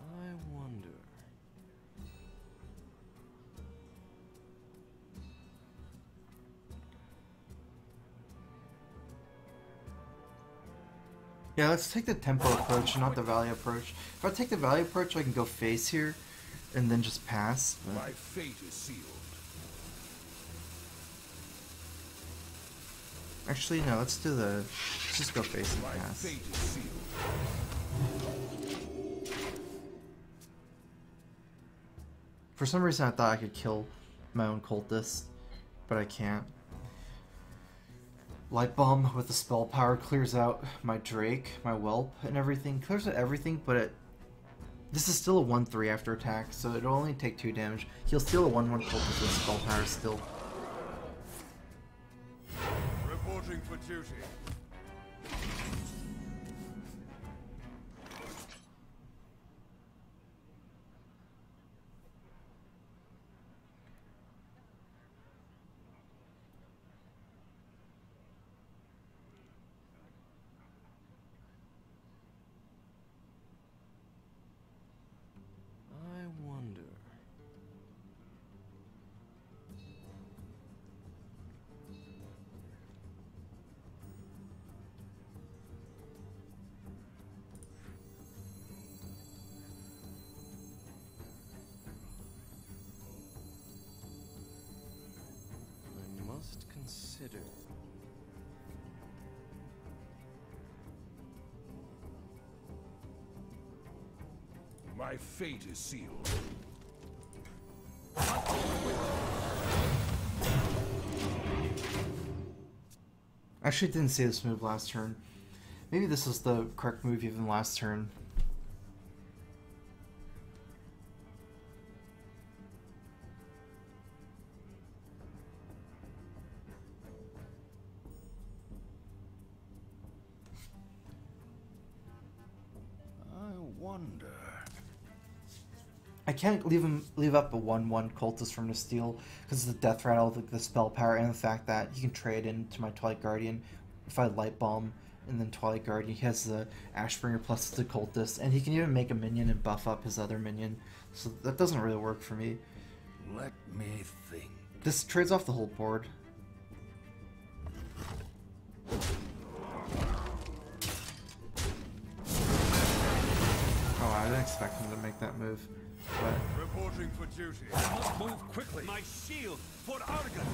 I wonder. Yeah, let's take the tempo approach, not the value approach. If I take the value approach, I can go face here, and then just pass. But My fate is sealed. actually, no, let's do the... Let's just go face and My pass. fate is sealed. For some reason, I thought I could kill my own cultist, but I can't. Light Bomb with the spell power clears out my Drake, my Whelp, and everything. Clears out everything, but this is still a 1-3 after attack, so it'll only take 2 damage. He'll steal a 1-1 cultist with spell power still. Reporting for duty. consider. My fate is sealed. I actually didn't see this move last turn. Maybe this is the correct move even last turn. I wonder. I can't leave up a 1/1 cultist from the steal because of the death rattle, the spell power, and the fact that he can trade into my Twilight Guardian if I Light Bomb and then Twilight Guardian. He has the Ashbringer plus the cultist, and he can even make a minion and buff up his other minion. So that doesn't really work for me. Let me think. This trades off the whole board. Oh, I didn't expect him to make that move. But Reporting for duty. I must move quickly. My shield for Argon.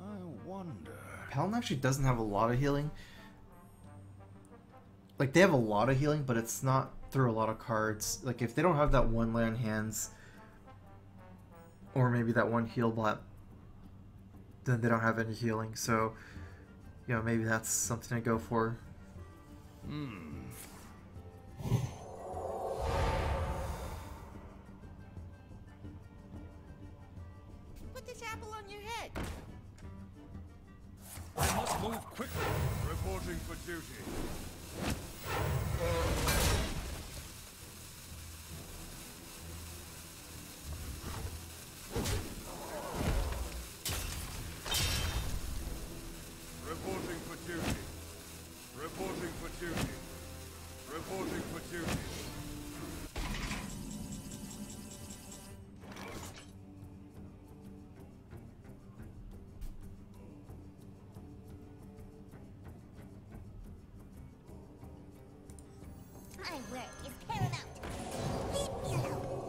I wonder. Paladin actually doesn't have a lot of healing. Like, they have a lot of healing, but it's not through a lot of cards. Like, if they don't have that one land hands, or maybe that one heal bot, then they don't have any healing. So, you know, maybe that's something to go for. Put this apple on your head. I must move quickly. Reporting for duty. Reporting for duty. Reporting for duty. Reporting for duty. My work is paramount. Leave me alone.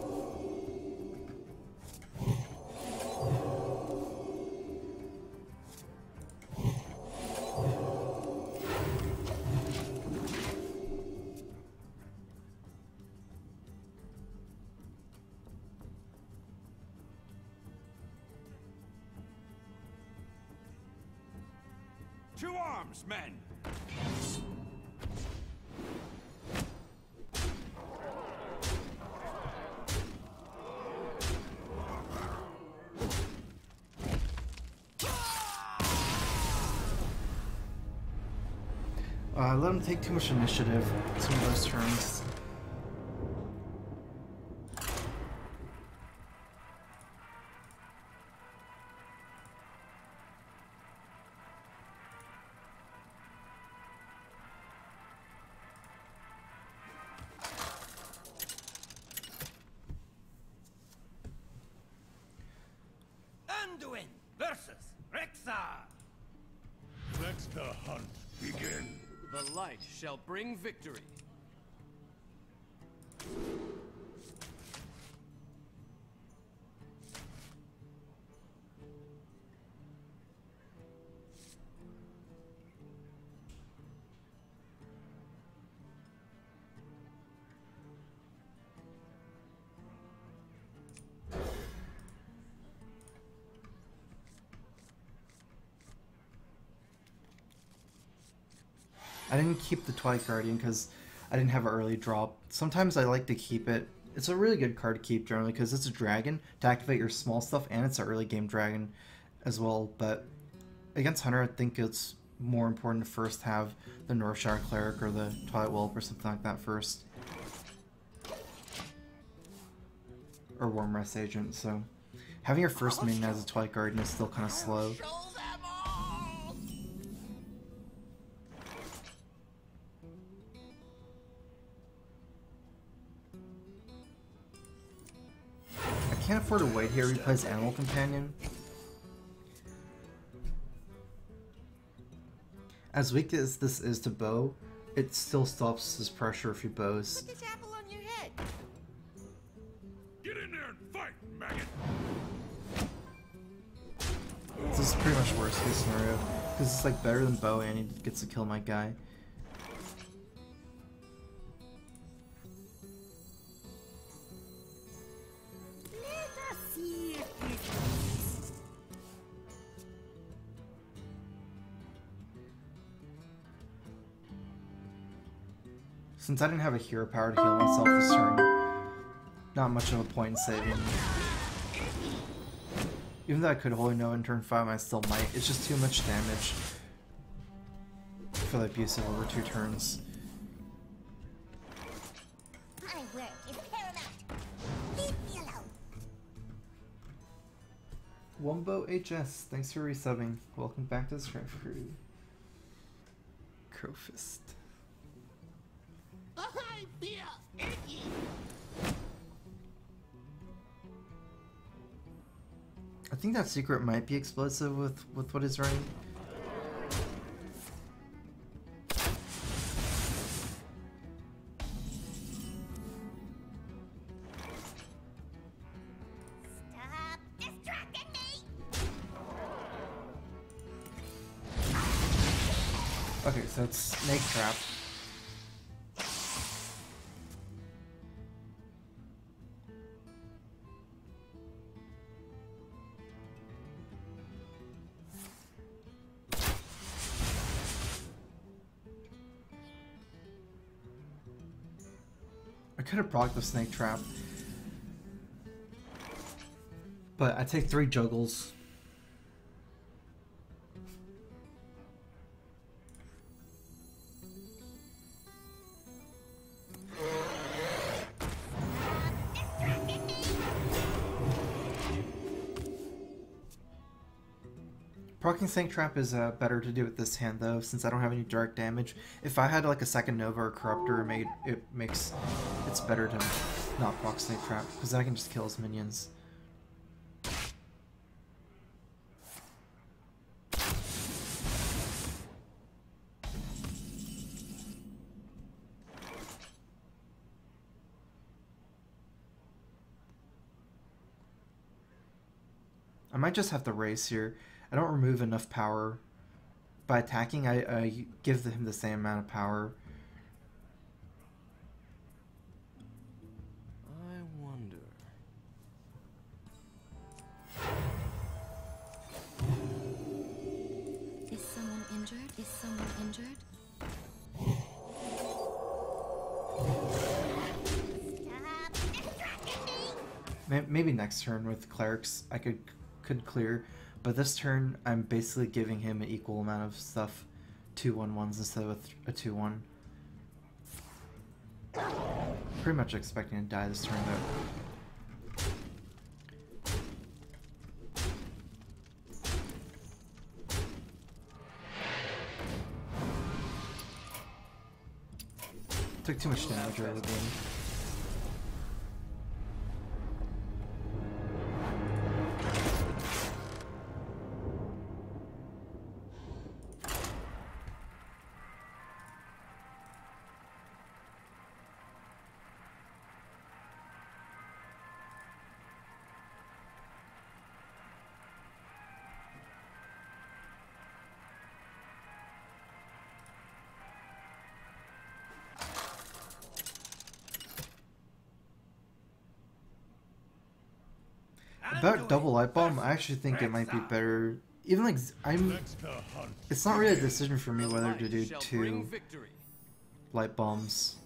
To arms, men. Let him take too much initiative some of those turns. Anduin versus Rexar. Let the hunt begin. The light shall bring victory. I didn't keep the Twilight Guardian because I didn't have an early drop. Sometimes I like to keep it. It's a really good card to keep generally because it's a dragon to activate your small stuff, and it's an early game dragon as well. But against Hunter, I think it's more important to first have the Northshire Cleric or the Twilight Whelp or something like that first. Or Wormrest Agent, so having your first minion as a Twilight Guardian is still kind of slow. Show them all. I can't afford to wait here. He plays Animal Companion. As weak as this is to bow, it still stops his pressure if he bows. Put this apple on your head. Get in there and fight, maggot! This is pretty much worst case scenario, because it's like better than bow and he gets to kill my guy. Let us see if this Since I didn't have a hero power to heal myself this turn, not much of a point in saving. Even though I could Holy Nova in turn 5, I still might. It's just too much damage for the abusive over 2 turns. My work is paramount. Leave me alone. Wumbo HS, thanks for resubbing. Welcome back to the StrifeCro. Crowfist. I feel icky. I think that secret might be explosive with what is running. Stop distracting me. Okay, so it's Snake Trap. I could have procced the Snake Trap, but I take 3 juggles. Proccing Snake Trap is better to do with this hand though, since I don't have any direct damage. If I had like a second Nova or Corruptor, it's better to not proc Snake Trap, because then I can just kill his minions. I might just have to race here. I don't remove enough power. By attacking, I give him the same amount of power. I wonder. Is someone injured? Is someone injured? Stop distracting me. Maybe next turn with clerics I could clear, but this turn I'm basically giving him an equal amount of stuff, 2/1/1s instead of a 2/1. Pretty much expecting to die this turn though. Took too much damage early game. About double light bomb, I actually think it might be better. Even like it's not really a decision for me whether to do 2 light bombs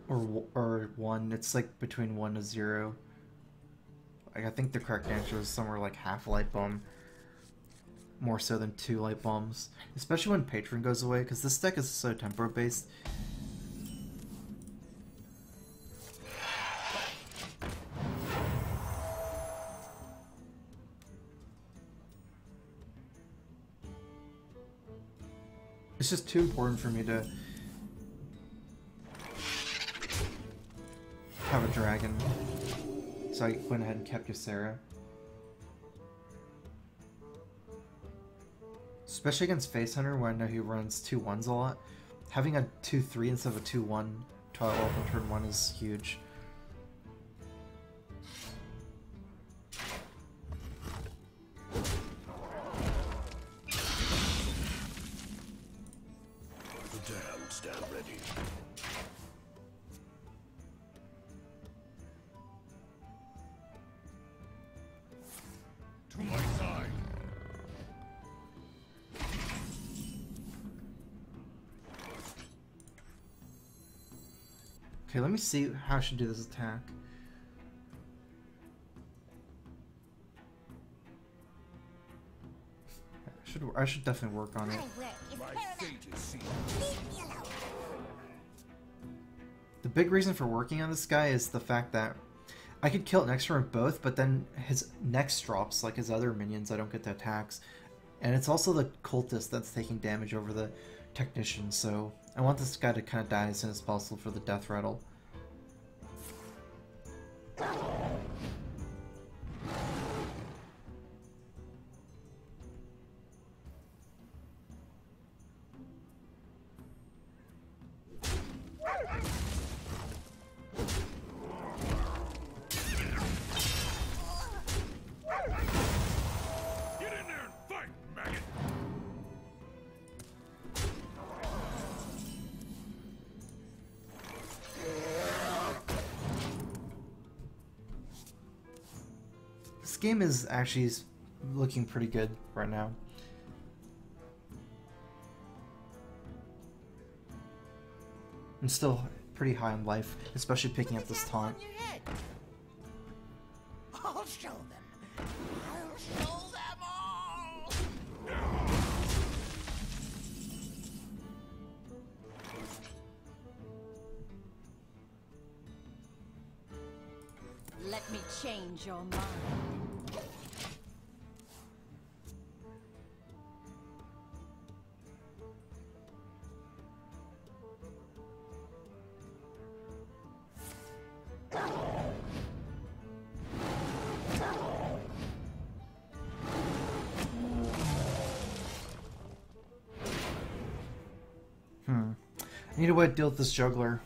or 1. It's like between 1 to 0. Like I think the correct answer is somewhere like half light bomb. more so than 2 light bombs, especially when Patron goes away, because this deck is so tempo based. It's just too important for me to have a dragon, so I went ahead and kept Ysera. Especially against Face Hunter, where I know he runs 2-1s a lot. Having a 2-3 instead of a 2-1 Twilight Wolf on turn 1 is huge. The damned stand ready. To my side. Okay, let me see how I should do this attack. I should definitely work on it. My work is My paramount. fate is sealed. Leave me alone. The big reason for working on this guy is the fact that I could kill it next turn both, but then his next drops, like his other minions, I don't get the attacks. And it's also the cultist that's taking damage over the technician, so I want this guy to kind of die as soon as possible for the death rattle. Get in there and fight, maggot! This game is actually looking pretty good right now. I'm still pretty high on life, especially picking up this taunt. On your head. I'll show them. I'll show them all. Let me change your mind. I need a way to deal with this juggler.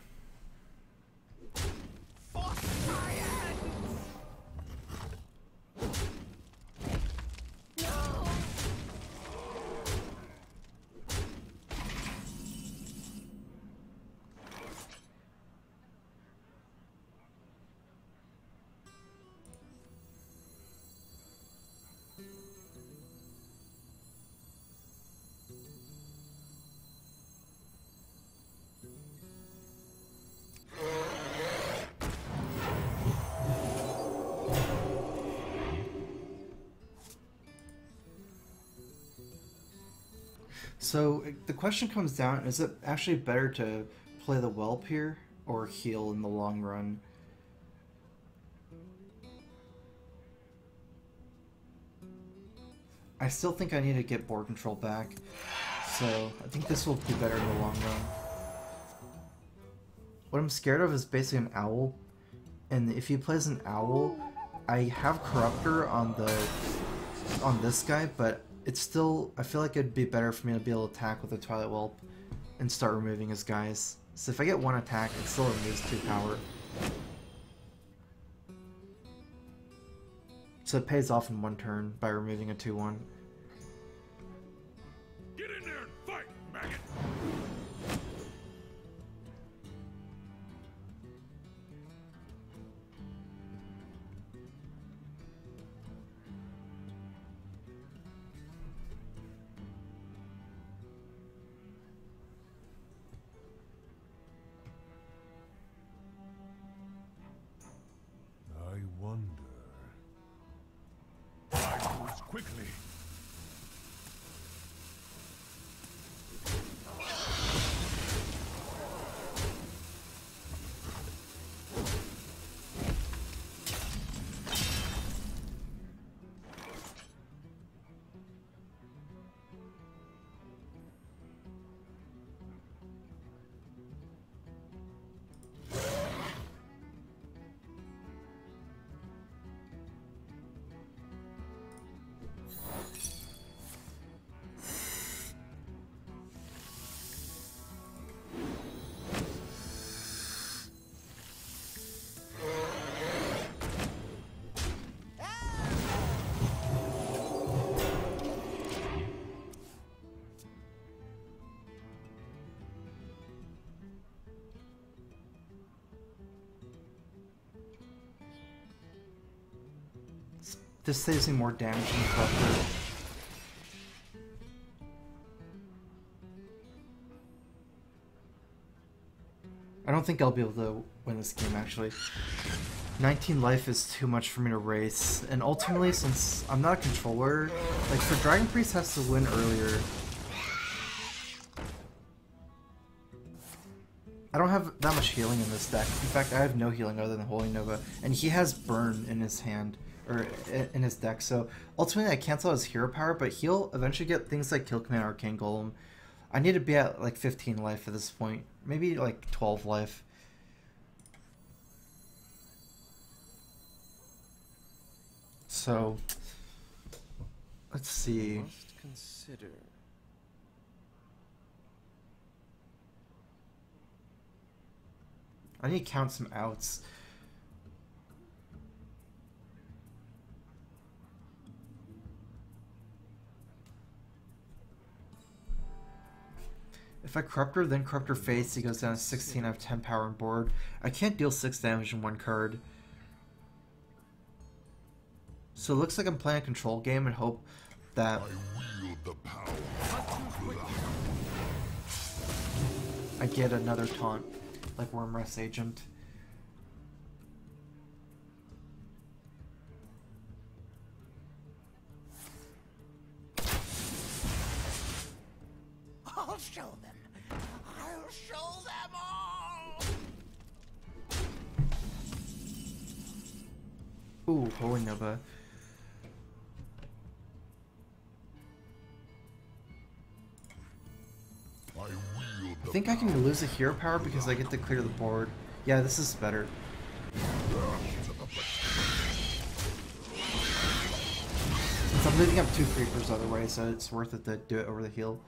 So the question comes down, is it actually better to play the whelp here or heal in the long run? I still think I need to get board control back, so I think this will be better in the long run. What I'm scared of is basically an owl, and if he plays an owl, I have Corruptor on this guy, but it's still, I feel like it'd be better for me to be able to attack with a Twilight Whelp and start removing his guys. So if I get one attack, it still removes 2 power. So it pays off in 1 turn by removing a 2-1. Get in there and fight, maggot! I wonder. I moves quickly. This saves me more damage than Corruptor. I don't think I'll be able to win this game, actually. 19 life is too much for me to race, and ultimately, since I'm not a controller, like, for Dragon Priest has to win earlier. I don't have that much healing in this deck. In fact, I have no healing other than Holy Nova, and he has Burn in his hand, or in his deck, so ultimately I cancel his hero power, but he'll eventually get things like Kill Command, Arcane Golem. I need to be at like 15 life at this point, maybe like 12 life. So, let's see. Must consider. I need to count some outs. If I Corruptor, then Corruptor Face, he goes down to 16, I have 10 power on board. I can't deal 6 damage in one card. So it looks like I'm playing a control game and hope that I wield the power. I get another taunt, like Wormrest Agent. I'll show them. I'll show them all. Ooh, Holy Nova. I think I can lose a hero power because I get to clear the board. Yeah, this is better. Since I'm leaving up 2 creepers otherwise, so it's worth it to do it over the heal.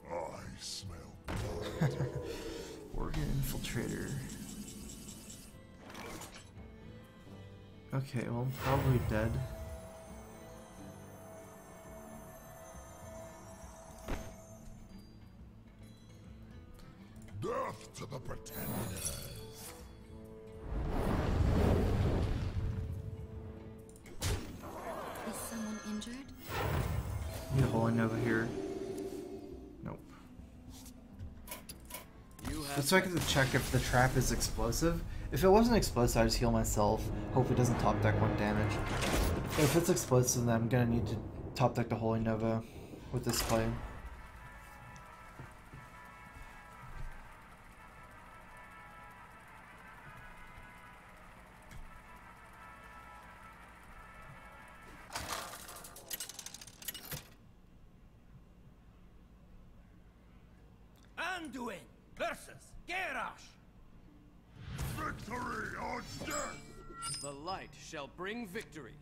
I smell blood. Organ Infiltrator. Okay, well, I'm probably dead. Death to the pretenders. Is someone injured? Need a Holy Nova here. Nope. Just so I can check if the trap is explosive. If it wasn't explosive, I just heal myself. Hope it doesn't top deck 1 damage. If it's explosive, then I'm gonna need to top deck the Holy Nova with this play. Anduin versus Garrosh. Victory or death! The light shall bring victory.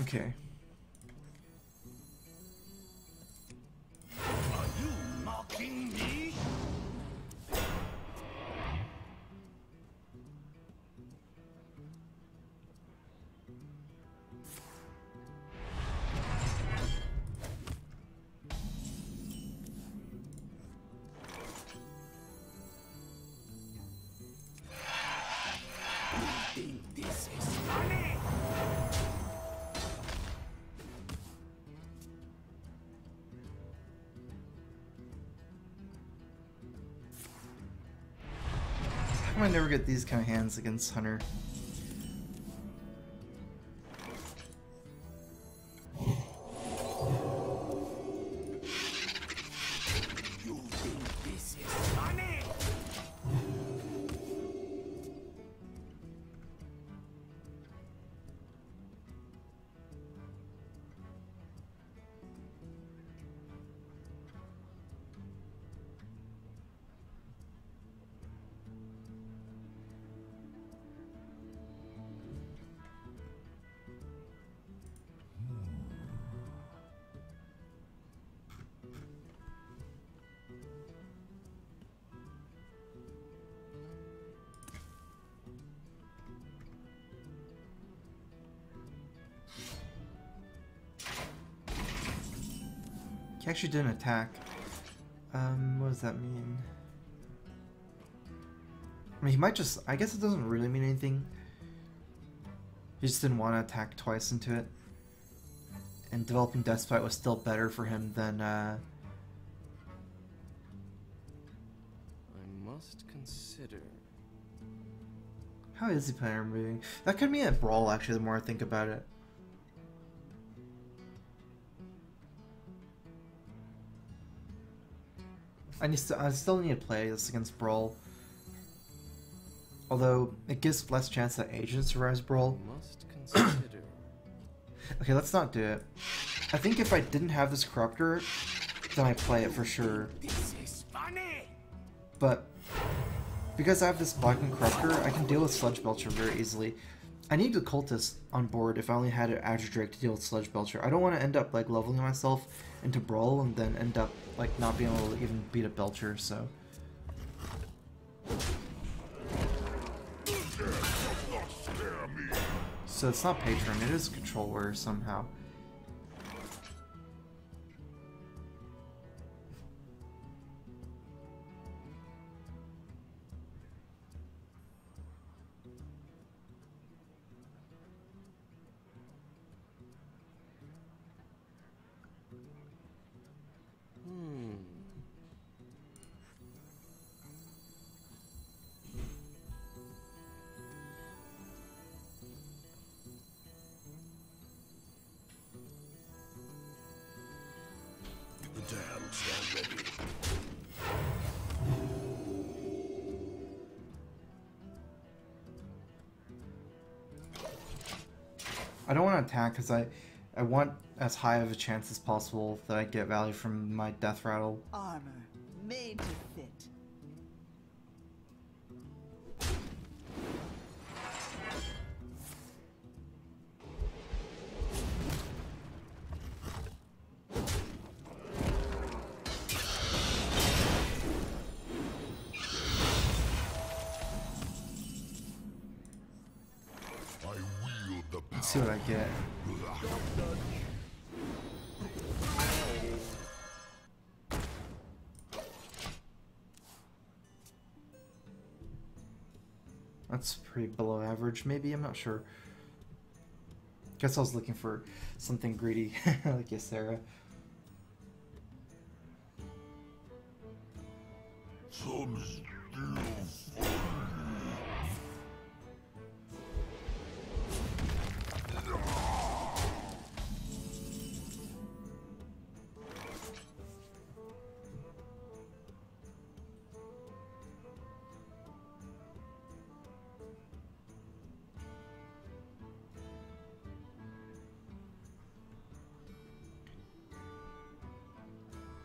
Okay. Are you mocking me? You think this is funny? How come I never get these kind of hands against Hunter? You think this is funny? He actually didn't attack. What does that mean? I mean, he might just... I guess it doesn't really mean anything. He just didn't want to attack twice into it. And developing Deathspite was still better for him than, I must consider. How is he planning on moving? That could mean a brawl, actually, the more I think about it. I still need to play this against Brawl. Although, it gives less chance that Agent survives Brawl. Must consider. Okay, let's not do it. I think if I didn't have this Corruptor, then I play it for sure. This is funny. But, because I have this Blackened Corruptor, I can deal with Sludge Belcher very easily. I need the Cultist on board if I only had an Azure Drake to deal with Sludge Belcher. I don't want to end up like leveling myself into Brawl and then end up like not being able to even beat a Belcher, so... So it's not Patron, it is Control Warrior somehow. The dam stand ready. I don't want to attack because I want as high of a chance as possible that I get value from my Death Rattle. Armor made to fit. I wield the power. Let's see what I get. That's pretty below average, maybe, I'm not sure. Guess I was looking for something greedy, like you, Sarah. Some still funny.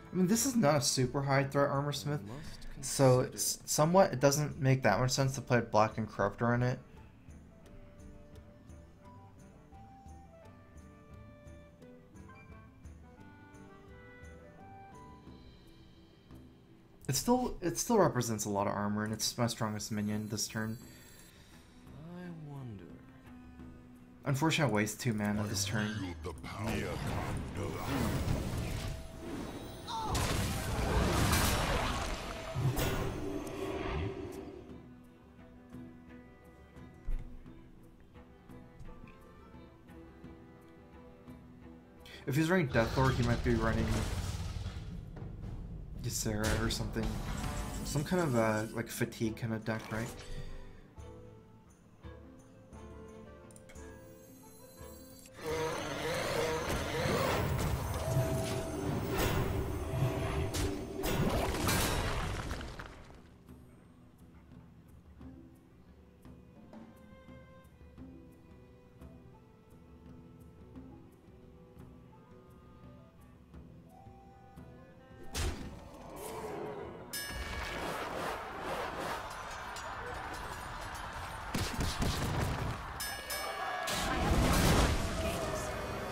I mean, this is not a super high threat armor smith, Must so consider. somewhat it doesn't make that much sense to play Black and Corruptor in it. It still represents a lot of armor, and it's my strongest minion this turn. I wonder. Unfortunately, I waste 2 mana this turn. Wield the power. If he's running Deathlord, he might be running Ysera or something. Some kind of like fatigue kind of deck, right?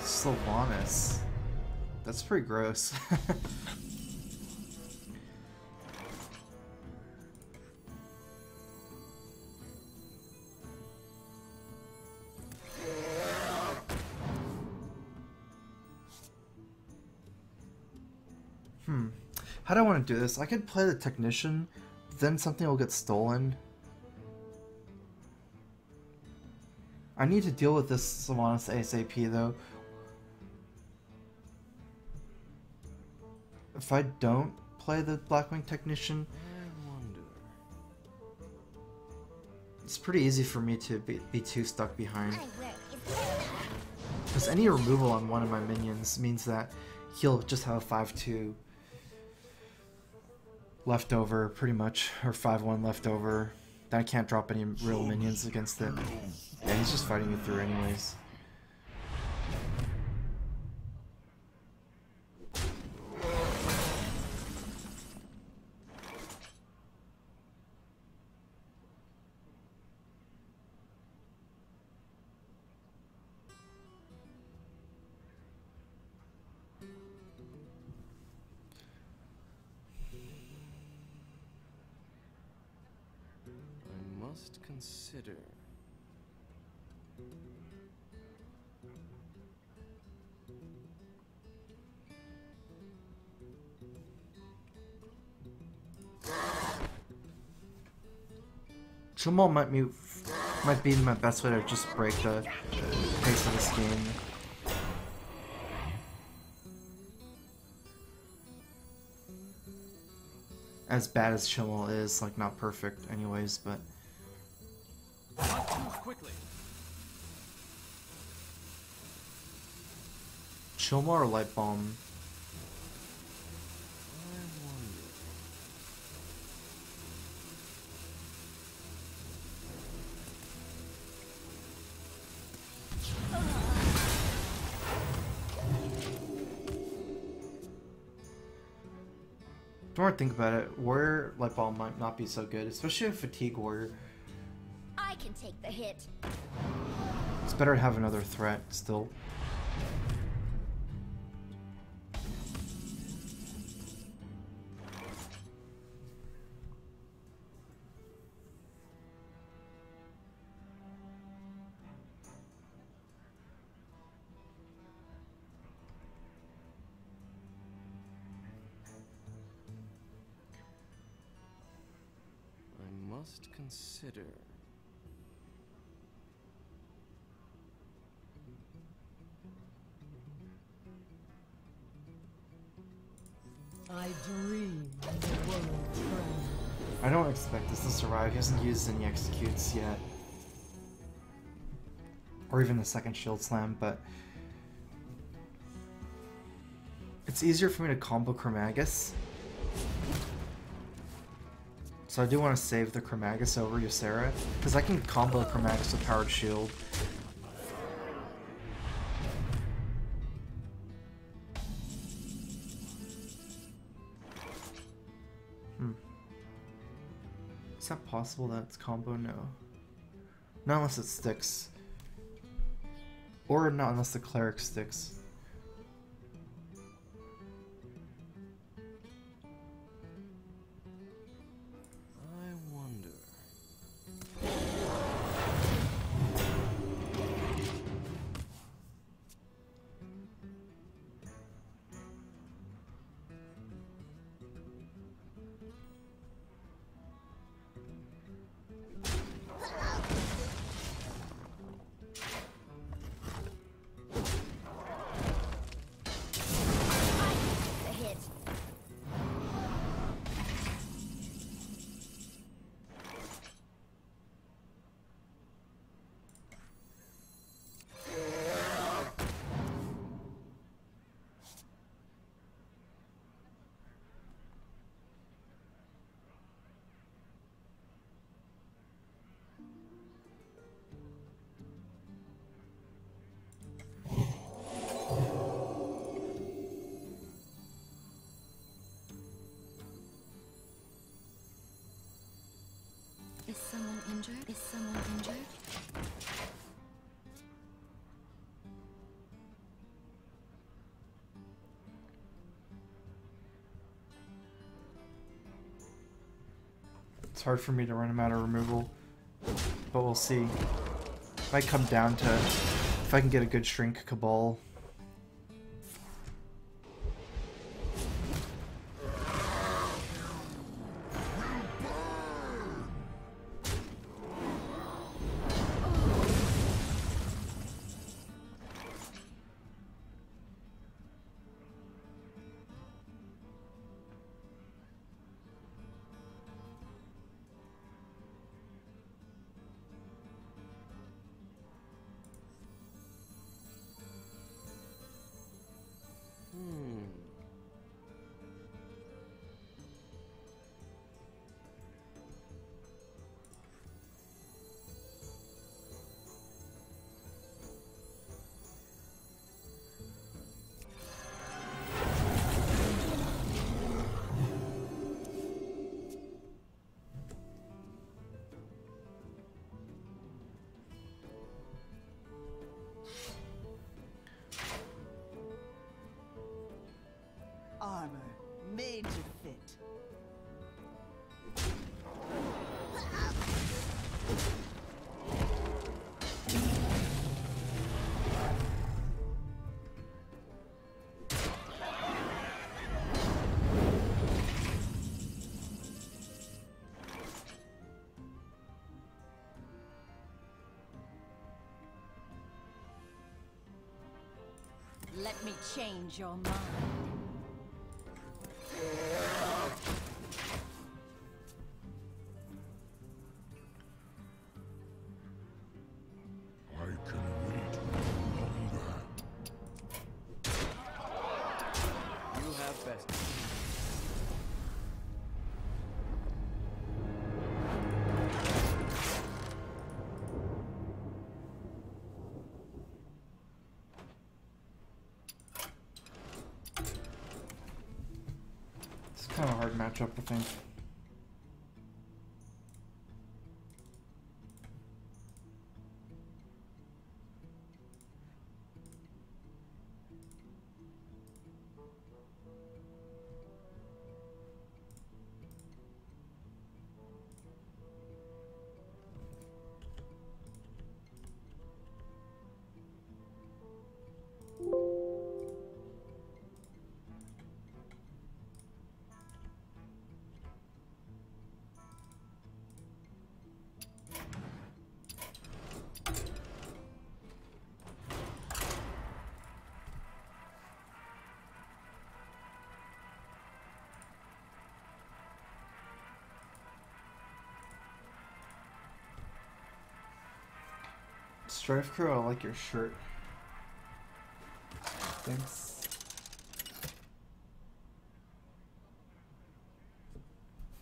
Sylvanas. That's pretty gross. How do I want to do this? I could play the Technician, then something will get stolen. I need to deal with this Sylvanas ASAP though. If I don't play the Blackwing Technician, I wonder. it's pretty easy for me to be too stuck behind. My work is done. Because any removal on one of my minions means that he'll just have a 5-2 left over, pretty much, or 5-1 left over. Then I can't drop any real minions against it. Yeah, he's just fighting me through anyways. I must consider. Chumel might be my best way to just break the pace of this game. As bad as Chumel is, like not perfect anyways, but Not too quickly. Chumel or Light Bomb? I wonder. The more I think about it, Warrior Light Bomb might not be so good, especially a Fatigue Warrior. I can take the hit. It's better to have another threat still. I must consider. I dream of the world trend. I don't expect this to survive. He hasn't used any executes yet. Or even the second shield slam, but it's easier for me to combo Chromagus. So I do want to save the Chromagus over Ysera, because I can combo Chromagus with Powered Shield. Is that possible that it's combo? No. Not unless it sticks. Or not unless the Cleric sticks. I wonder. The hit. Is someone injured? Is someone injured? It's hard for me to run him out of removal, but we'll see. Might come down to if I can get a good Shrink Cabal. Let me change your mind. I can wait no longer. You have best. It's kind of a hard matchup, I think. StrifeCro, I like your shirt. Thanks.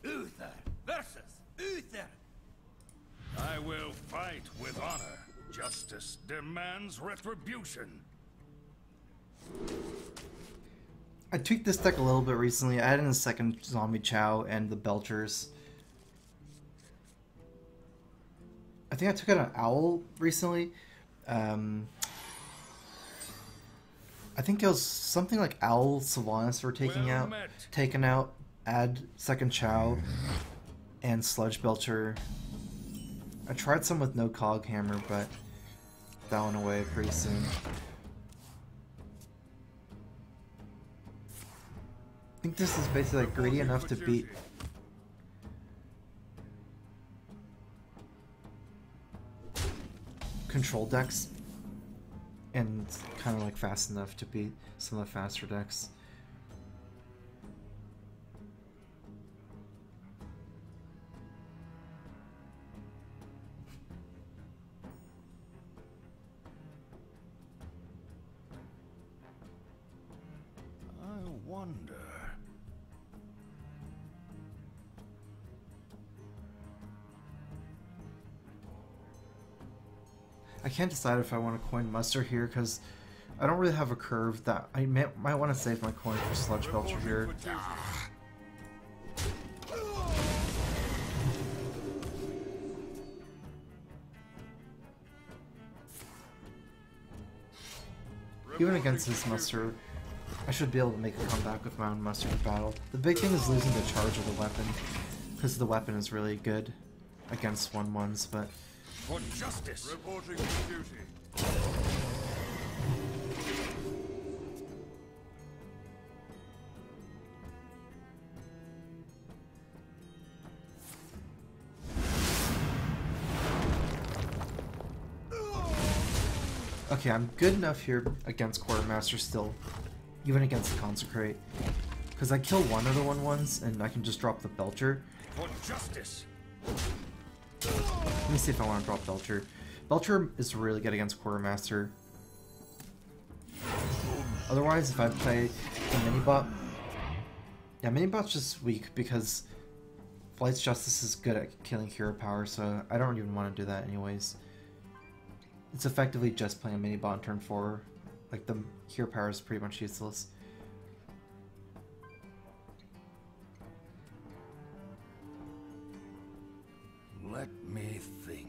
Uther versus Uther. I will fight with honor. Justice demands retribution. I tweaked this deck a little bit recently. I added in a second Zombie Chow and the Belchers. I think I took out an Owl recently. I think it was something like Owl Sylvanas were taking Well out. met. Taken out, add second Chow, and Sludge Belcher. I tried some with no Cog Hammer, but that went away pretty soon. I think this is basically like greedy enough to beat control decks, and kind of like fast enough to beat some of the faster decks. I wonder. I can't decide if I want to coin Muster here because I don't really have a curve that I might want to save my coin for Sludge Belcher here. Even against this Muster, I should be able to make a comeback with my own Muster battle. The big thing is losing the charge of the weapon, because the weapon is really good against 1/1s, but For justice. Reporting for duty. okay, I'm good enough here against Quartermaster still, even against the Consecrate, because I kill one of the 1/1s and I can just drop the Belcher. For justice. Let me see if I want to drop Belcher. Belcher is really good against Quartermaster. Otherwise, if I play the Minibot... Yeah, Minibot's just weak because Flight's Justice is good at killing hero power, so I don't even want to do that anyways. It's effectively just playing a Minibot on turn 4. Like, the hero power is pretty much useless. Let me think.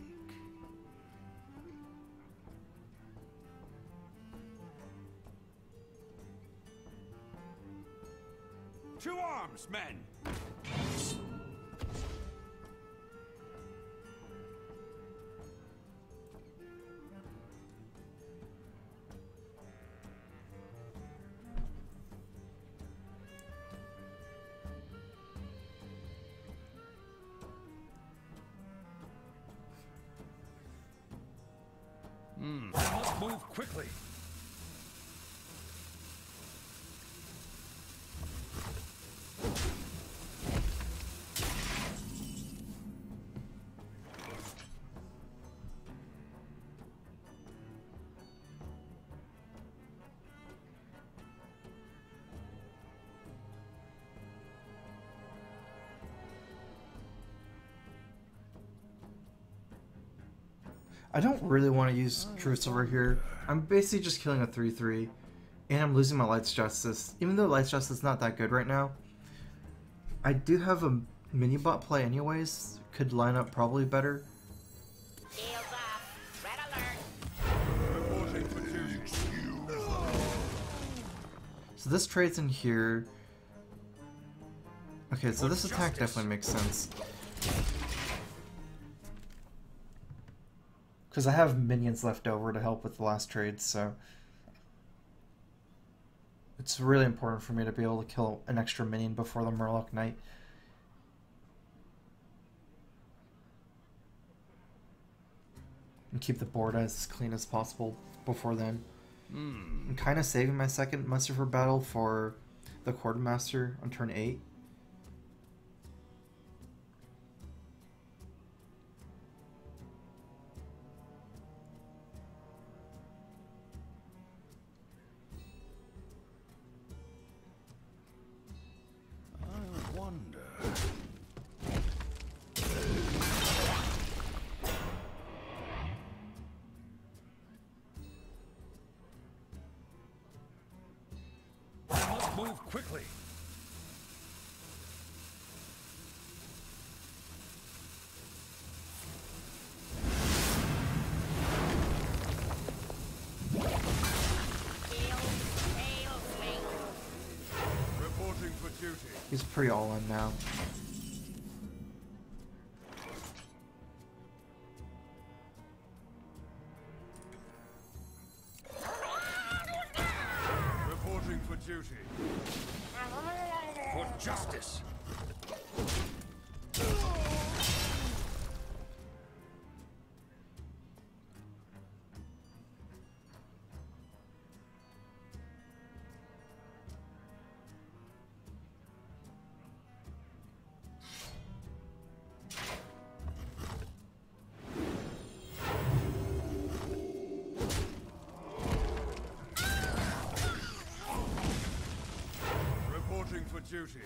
To arms, men! I must move quickly. I don't really want to use Truce over here. I'm basically just killing a 3-3. And I'm losing my Light's Justice. Even though Light's Justice is not that good right now. I do have a mini-bot play anyways. Could line up probably better. Shields off. Red alert. Reporting for duty. So this trade's in here. Okay, so this attack definitely makes sense. Because I have minions left over to help with the last trade, so it's really important for me to be able to kill an extra minion before the Murloc Knight. And keep the board as clean as possible before then. I'm kind of saving my second muster for battle for the Quartermaster on turn 8. I wonder. I must move quickly. Tail swing. Reporting for duty. He's pretty all in now. Reporting for duty. For justice. Reporting for duty.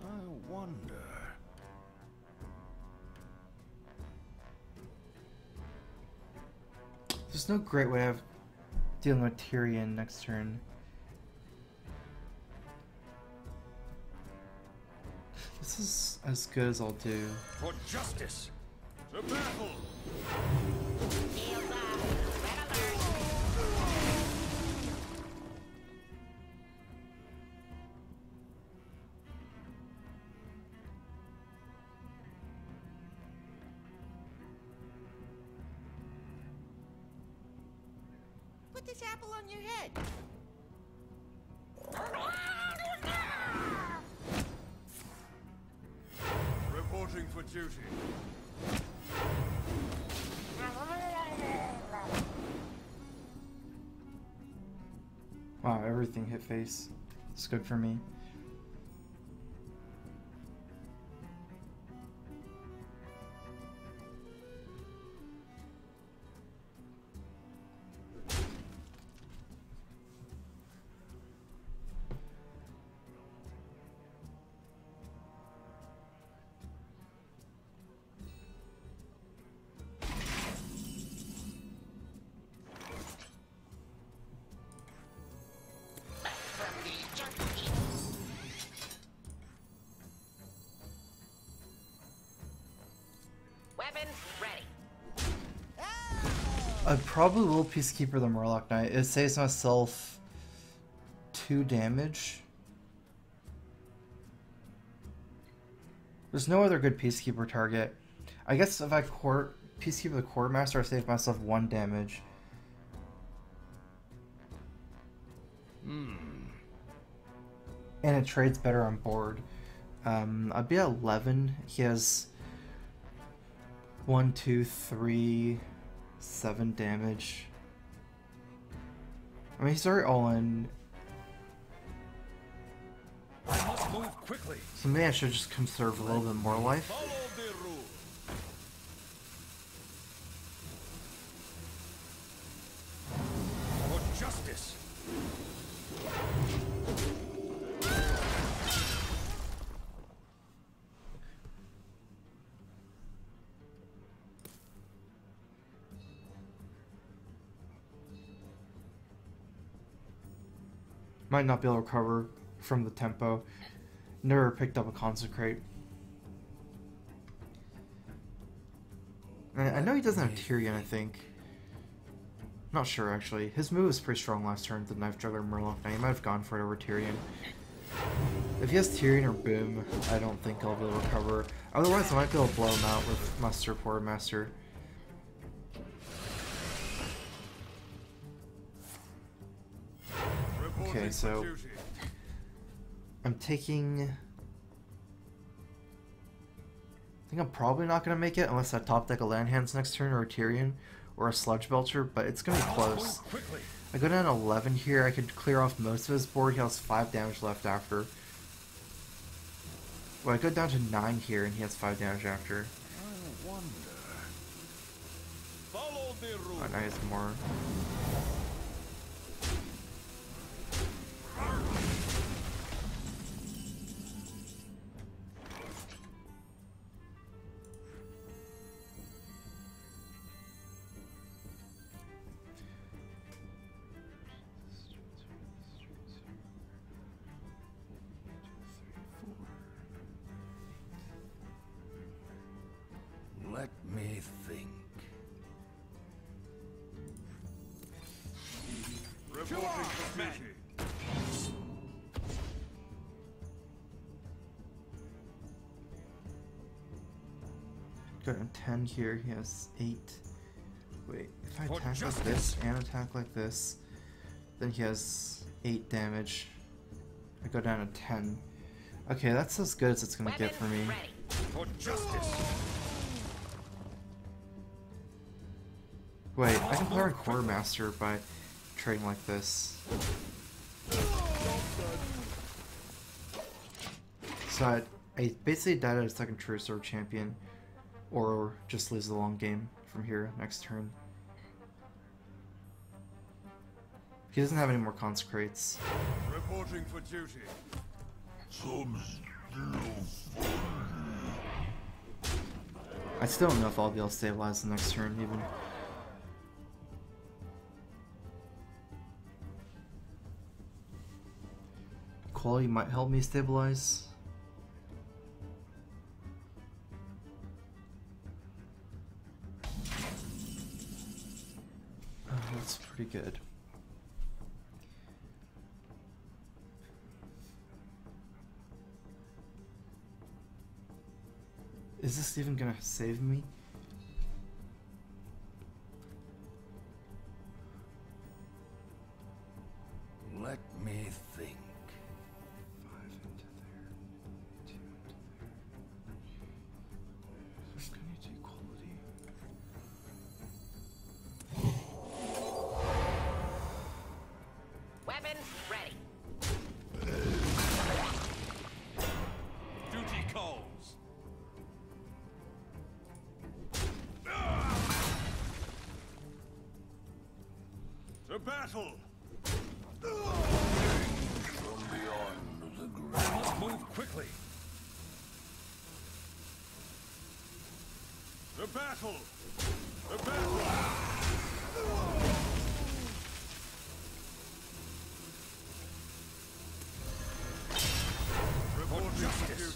I wonder. There's no great way of dealing with Tyrion next turn. This is as good as I'll do. For justice. To battle! Shields off. Red alert. Put this apple on your head. Reporting for duty. Wow, everything hit face. It's good for me. Weapons ready. I probably will Peacekeeper the Murloc Knight. It saves myself 2 damage. There's no other good Peacekeeper target. I guess if I Peacekeeper the Quartermaster, I save myself 1 damage. And it trades better on board. I'd be at 11. He has 1, 2, 3, 7 damage. I mean, he's already all in. I must move quickly. So maybe I should just conserve a little bit more life. Follow the rule. For justice. Might not be able to recover from the tempo. Never picked up a Consecrate. I know he doesn't have Tyrion, I think. Not sure, actually. His move was pretty strong last turn, the Knife Juggler Murloc. Now, he might have gone for it over Tyrion. If he has Tyrion or Boom, I don't think I'll be able to recover. Otherwise, I might be able to blow him out with Muster Quartermaster. Okay, so I'm taking... I think I'm probably not going to make it unless I top deck a Land Hands next turn or a Tyrion or a Sludge Belcher, but it's going to be close. I go down to 11 here, I could clear off most of his board, he has 5 damage left after. Well, I go down to 9 here and he has 5 damage after. I wonder. Follow the rule. Oh, now he has more. Let me think. Reporting for duty. Go to 10 here, he has 8. Wait, if I attack like this and attack like this, then he has 8 damage. I go down to 10. Okay, that's as good as it's gonna get for me. For justice. Wait, I can play on Quartermaster by trading like this. So I basically died at a second True Sword Champion, or just lose the long game from here next turn. He doesn't have any more Consecrates. Reporting for duty. Some still I still don't know if I'll be able to stabilize the next turn even. Quality might help me stabilize. Oh, that's pretty good. Is this even gonna save me? Let me think. 5 into there, 2 into there. I'm gonna need equality. Weapons ready. Duty calls. To battle. From beyond the grave. I must move quickly. To battle. To battle. For justice.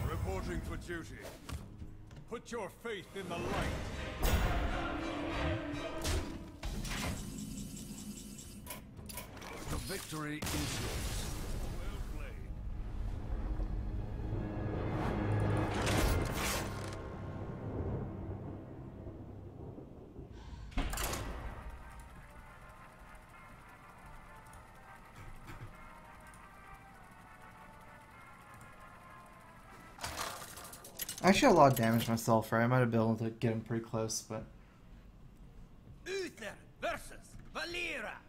Reporting Reporting for duty. Put your faith in the light. The victory is yours. Well played. I actually had a lot of damage myself, right? I might have been able to get him pretty close, but Uther versus Valera.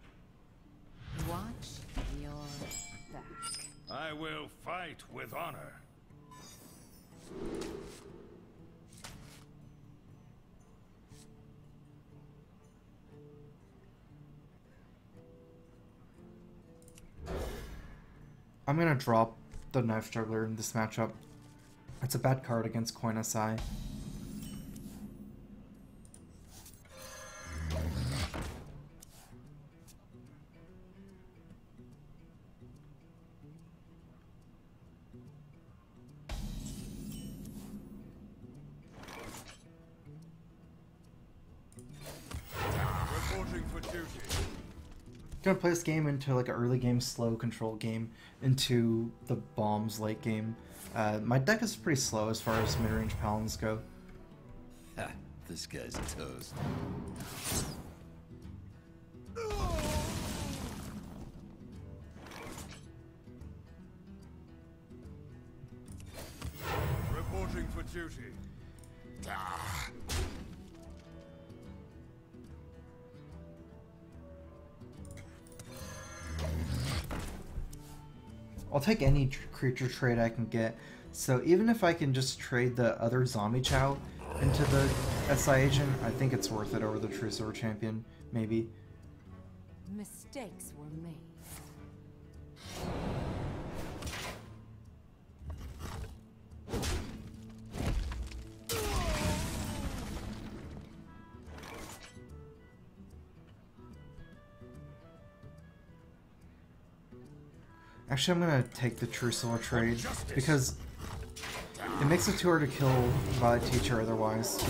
Watch your back. I will fight with honor. I'm gonna drop the Knife Juggler in this matchup. It's a bad card against Coin SI. Reporting for duty. Gonna play this game into like an early game slow control game into the bombs late game. My deck is pretty slow as far as mid-range paladins go. Ha, this guy's toast. Reporting for duty. I'll take any creature trade I can get. So even if I can just trade the other zombie chow into the SI agent, I think it's worth it over the True Silver Champion, maybe. Mistakes were made. Actually, I'm gonna take the True Silver trade because it makes it too hard to kill Violet Teacher otherwise.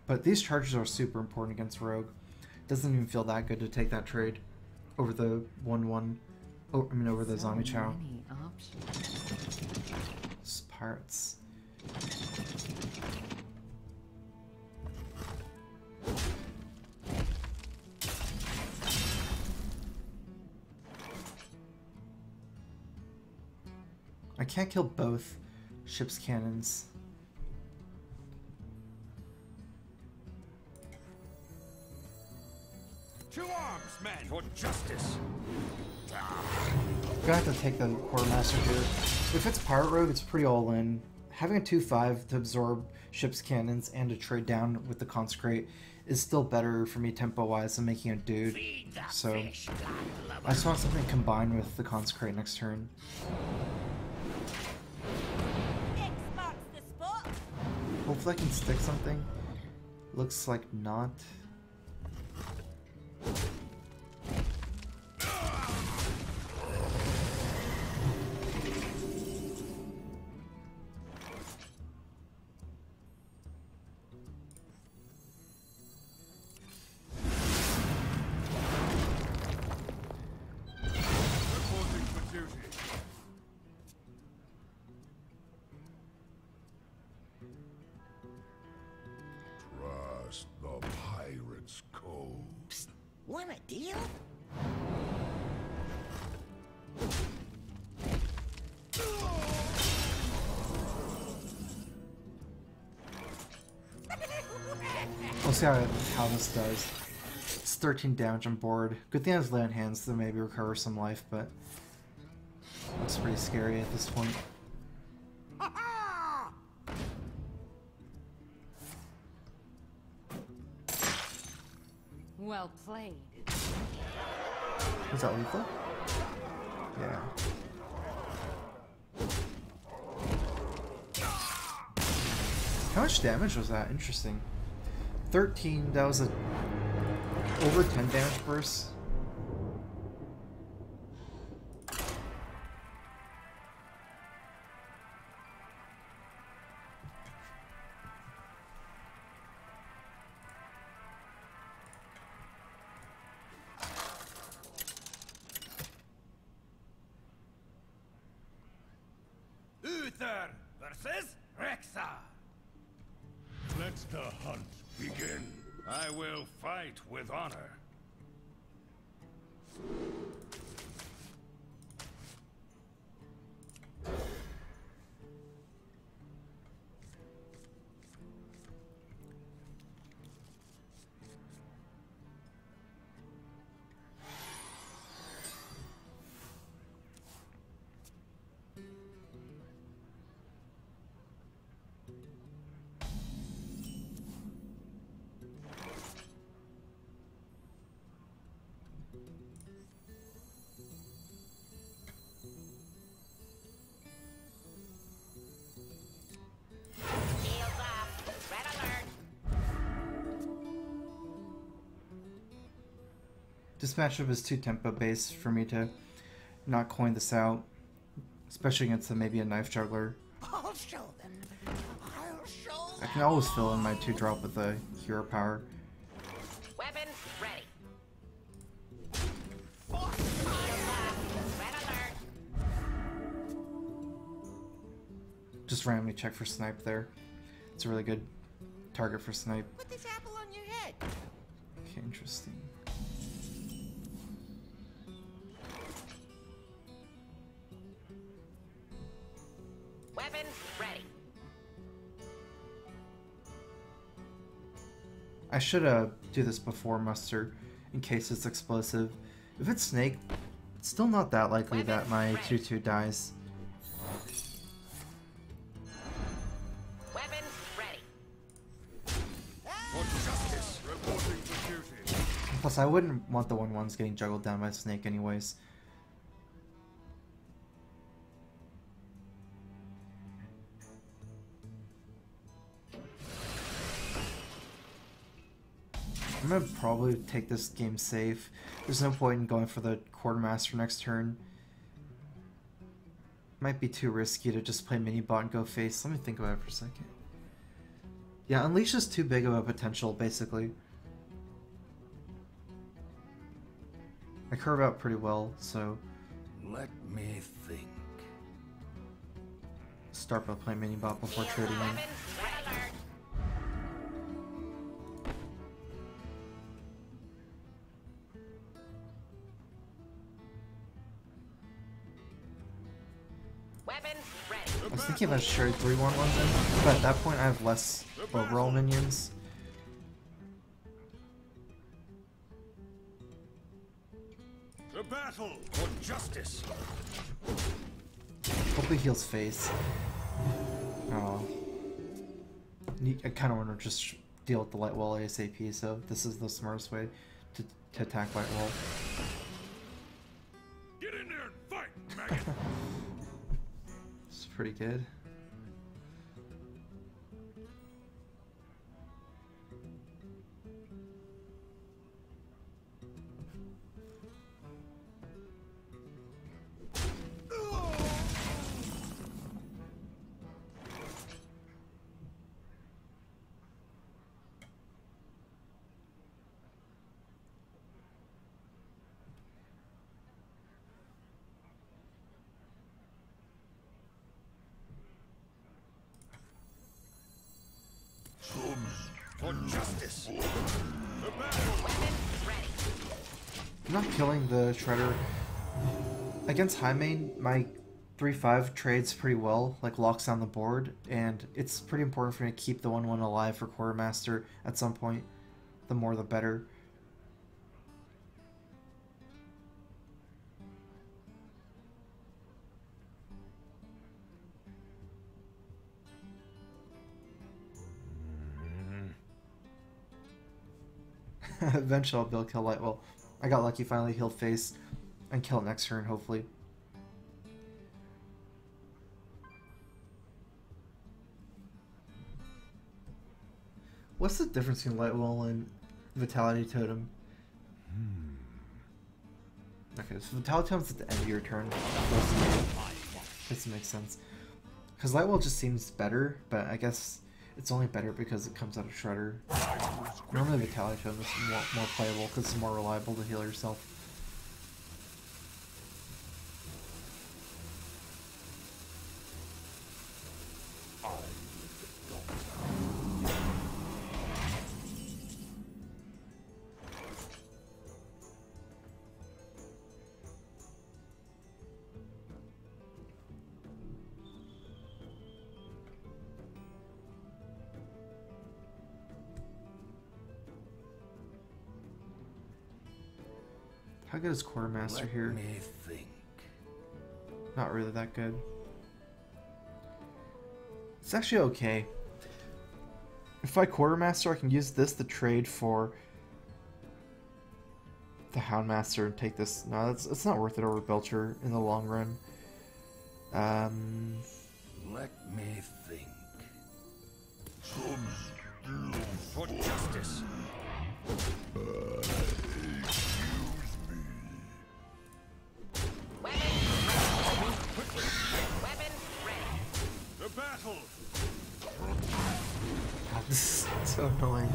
But these charges are super important against Rogue. Doesn't even feel that good to take that trade over the 1/1. Oh, I mean over the zombie chow. Many options. Pirates. I can't kill both ship's cannons. To arms, men! For justice! I'm gonna have to take the Quartermaster here. If it's Pirate Rogue, it's pretty all in. Having a 2/5 to absorb ship's cannons and to trade down with the Consecrate is still better for me tempo-wise than making a dude. So I just want something combined with the Consecrate next turn. X marks the spot. Hopefully I can stick something. Looks like not. Reporting for duty. Trust the pirate's code. Psst, want a deal? We'll see how this does. It's 13 damage on board. Good thing I has land hands to maybe recover some life, but looks pretty scary at this point. Well played. Is that lethal? Yeah. How much damage was that? Interesting. 13, that was a over 10 damage burst. Uther versus Rexa. Let the hunt begin. I will fight with honor. Shields up. Red alert. This matchup is too tempo based for me to not coin this out, especially against maybe a knife juggler. I'll show them. I'll show I them. can always fill in my 2-drop with a hero power. Weapons ready. Shields up. Red alert. Just randomly check for snipe there. It's a really good target for snipe. Put this apple on your head. Okay, interesting. Weapons ready. I should do this before muster in case it's explosive. If it's snake, it's still not that likely that my 2-2 dies. Weapons ready. For justice, reporting for duty. Plus, I wouldn't want the 1-1s getting juggled down by snake anyways. I'm gonna probably take this game safe. There's no point in going for the quartermaster next turn. Might be too risky to just play mini bot and go face. Let me think about it for a second. Yeah, Unleash is too big of a potential, basically. I curve out pretty well, so Let me think. start by playing mini bot before trading in. Weapons red alert. Weapons ready. I was thinking about sharing 3-1-1s in, but at that point I have less overall minions. The battle for justice. Hope he heals face. Oh. I kind of want to just deal with the light wall ASAP, so this is the smartest way to attack light wall. Get in there and fight, maggot. It's pretty good. For justice. The battle. Weapons ready. I'm not killing the Shredder. Against high main, my 3-5 trades pretty well, like locks down the board, and it's pretty important for me to keep the 1-1 alive for Quartermaster at some point. The more the better. Eventually I'll be able to kill Lightwell. I got lucky, finally healed face and kill it next turn, hopefully. What's the difference between Light Wall and Vitality Totem? Okay, so Vitality Totem's at the end of your turn. This makes sense. Because Light Wall just seems better, but I guess it's only better because it comes out of Shredder. Normally Vitality Totem is more playable because it's more reliable to heal yourself. How good is Quartermaster here? Let me think. Not really that good. It's actually okay. If I Quartermaster, I can use this to trade for the Houndmaster and take this. No, it's not worth it over Belcher in the long run. Let me think. For justice. The battle! God, this is so annoying.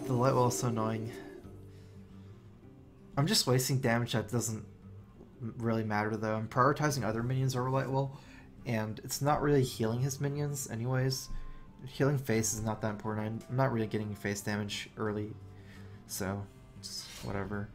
The light wall is so annoying. I'm just wasting damage that doesn't really matter though. I'm prioritizing other minions over light wall, and it's not really healing his minions anyways. Healing face is not that important. I'm not really getting face damage early, so it's whatever.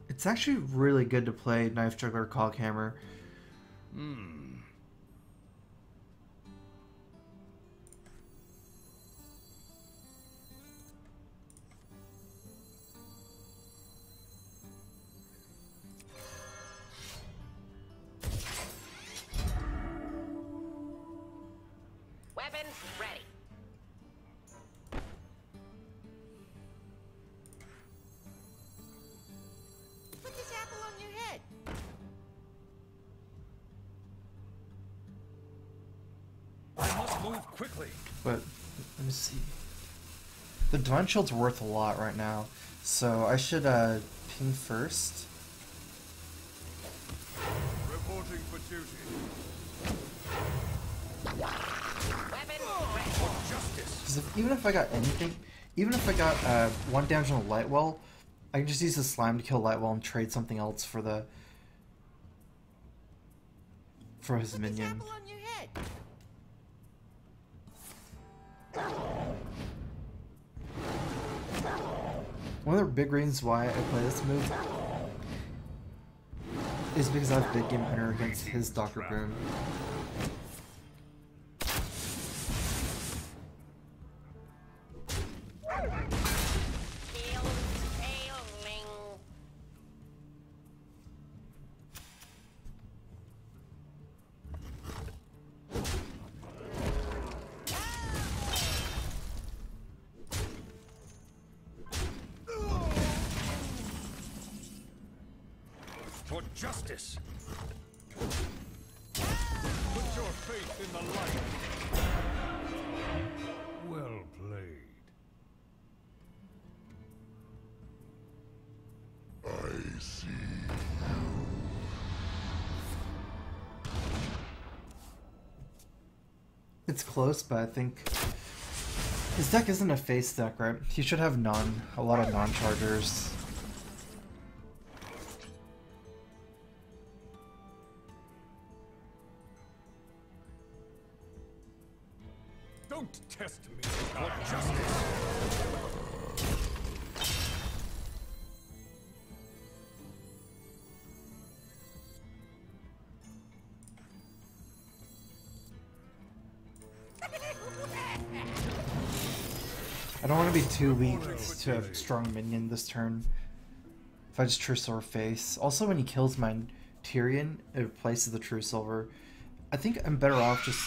It's actually really good to play Knife Juggler Coghammer. Weapons ready. Put this apple on your head. I must move quickly. But let me see. The Divine Shield's worth a lot right now, so I should ping first. Reporting for duty. Weapons ready. For justice. Because even if I got anything, even if I got 1 damage on a light wall, I can just use the slime to kill light wall and trade something else for the his Put this minion. apple on your head. One of the big reasons why I play this move is because I have Big Game Hunter against his Dr. Boom. Kill ailing. For justice. Put your faith in the light. Well played. I see. It's close, but I think his deck isn't a face deck, right? He should have a lot of non-chargers. Don't test me. For justice. I don't want to be too weak to a strong minion this turn. If I just True Silver face. Also, when he kills my Tyrion, it replaces the True Silver. I think I'm better off just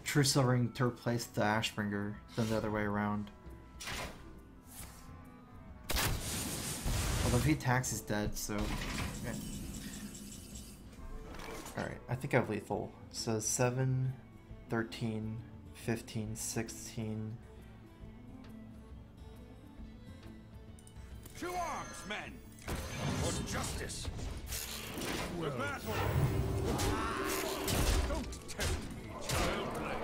True Silvering to replace the Ashbringer than the other way around. Although if he attacks, he's dead, so... Yeah. Alright, I think I have lethal. So 7, 13, 15, 16... To arms, men! For justice! The battle! Don't tempt me, childlike!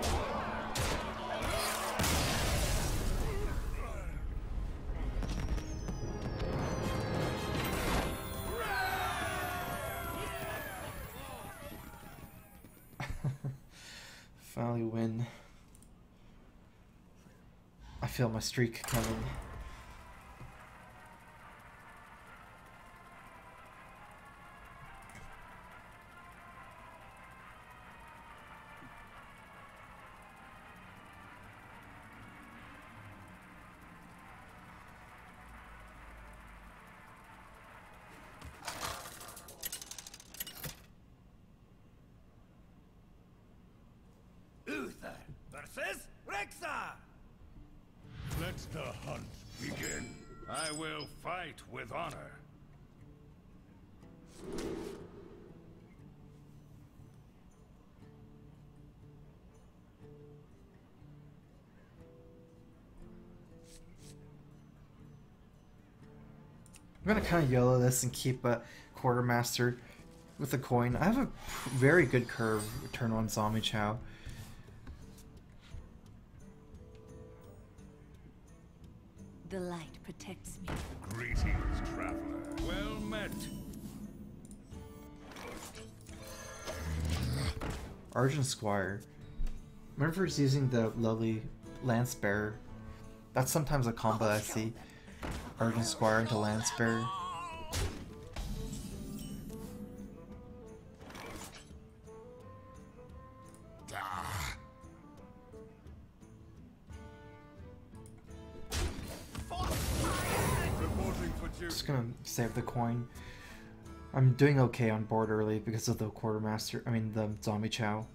Finally win. I feel my streak coming. Uther versus Rexa! Let the hunt begin. I will fight with honor. I'm gonna kind of YOLO this and keep a Quartermaster with a coin. I have a very good curve turn 1 Zombie Chow. The light protects me. Greetings, traveler. Well met. Argent Squire. Whenever he's using the lovely Lance Bearer, that's sometimes a combo I see. Argent Squire into Lance Bearer. Reporting for duty. Just gonna save the coin. I'm doing okay on board early because of the Quartermaster, I mean the Zombie Chow.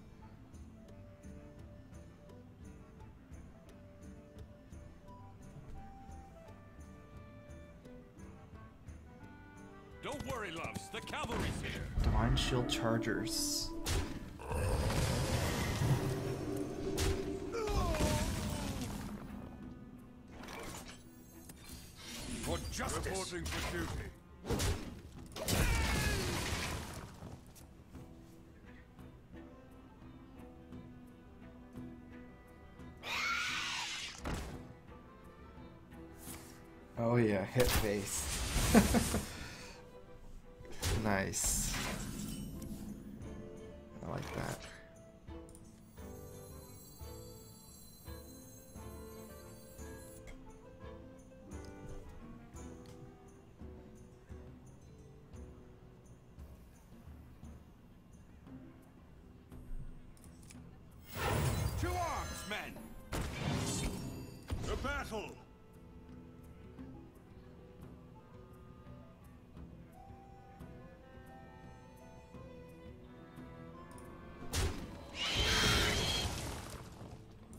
Don't worry, loves. The cavalry's here. Divine Shield Chargers. For justice. Reporting for duty. Oh yeah, hit face. Nice. I like that. To arms, men! The battle!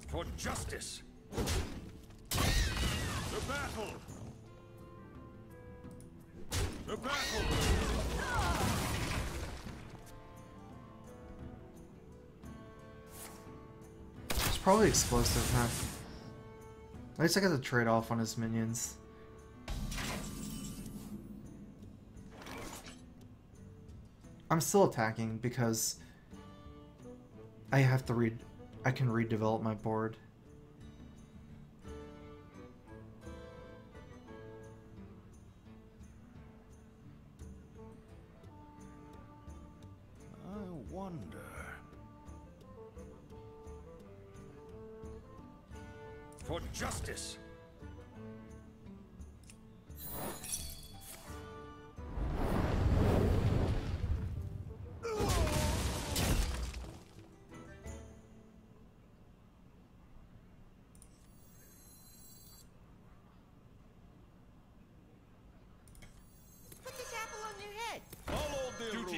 For justice! The battle! The battle! It's probably explosive, huh? At least I got to trade off on his minions. I'm still attacking because I have to I can redevelop my board. I wonder... For justice!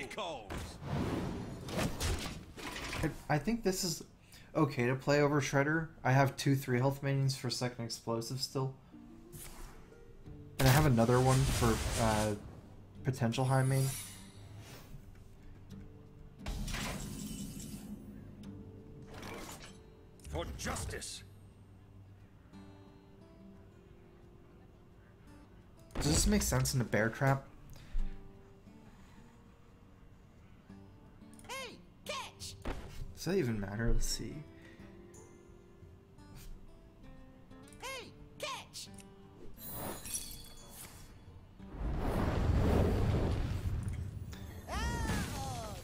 Booty calls. I think this is okay to play over Shredder. I have 2 3 health minions for second explosive still. And I have another one for potential high main. For justice. Does this make sense in a bear trap? Hey, catch! Does that even matter? Let's see. Hey, catch! Oh,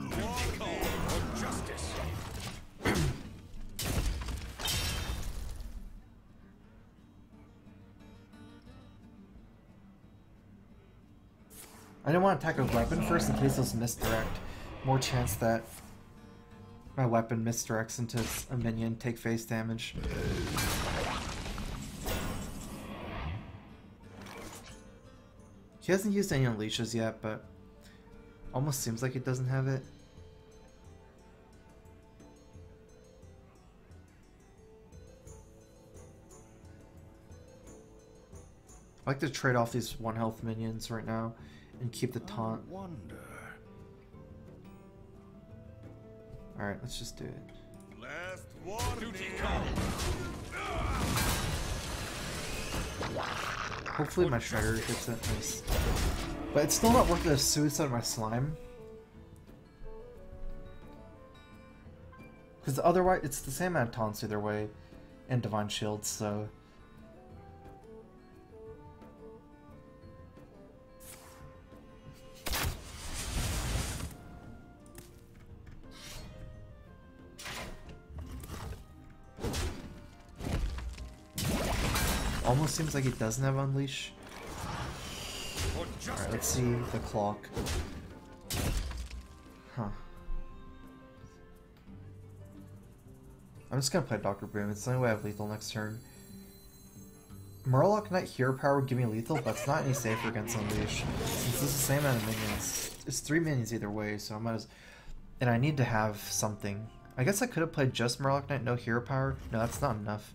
Booty call. For justice. I didn't want to attack a weapon first in case those misdirect. More chance that my weapon misdirects into a minion, take face damage. He hasn't used any unleashes yet, but almost seems like he doesn't have it. I like to trade off these 1 health minions right now and keep the taunt. Wonder. Alright, let's just do it. Last one. Duty call. Hopefully my Shredder gets it nice. But it's still not worth the suicide of my slime. Because otherwise, it's the same amount of taunts either way. And Divine Shields, so... Almost seems like he doesn't have Unleash. Alright, let's see the clock. Huh. I'm just gonna play Dr. Boom. It's the only way I have lethal next turn. Murloc Knight Hero Power would give me lethal, but it's not any safer against Unleash. Since this is the same amount of minions. It's 3 minions either way, so I might as... And I need to have something. I guess I could have played just Murloc Knight, no Hero Power. No, that's not enough.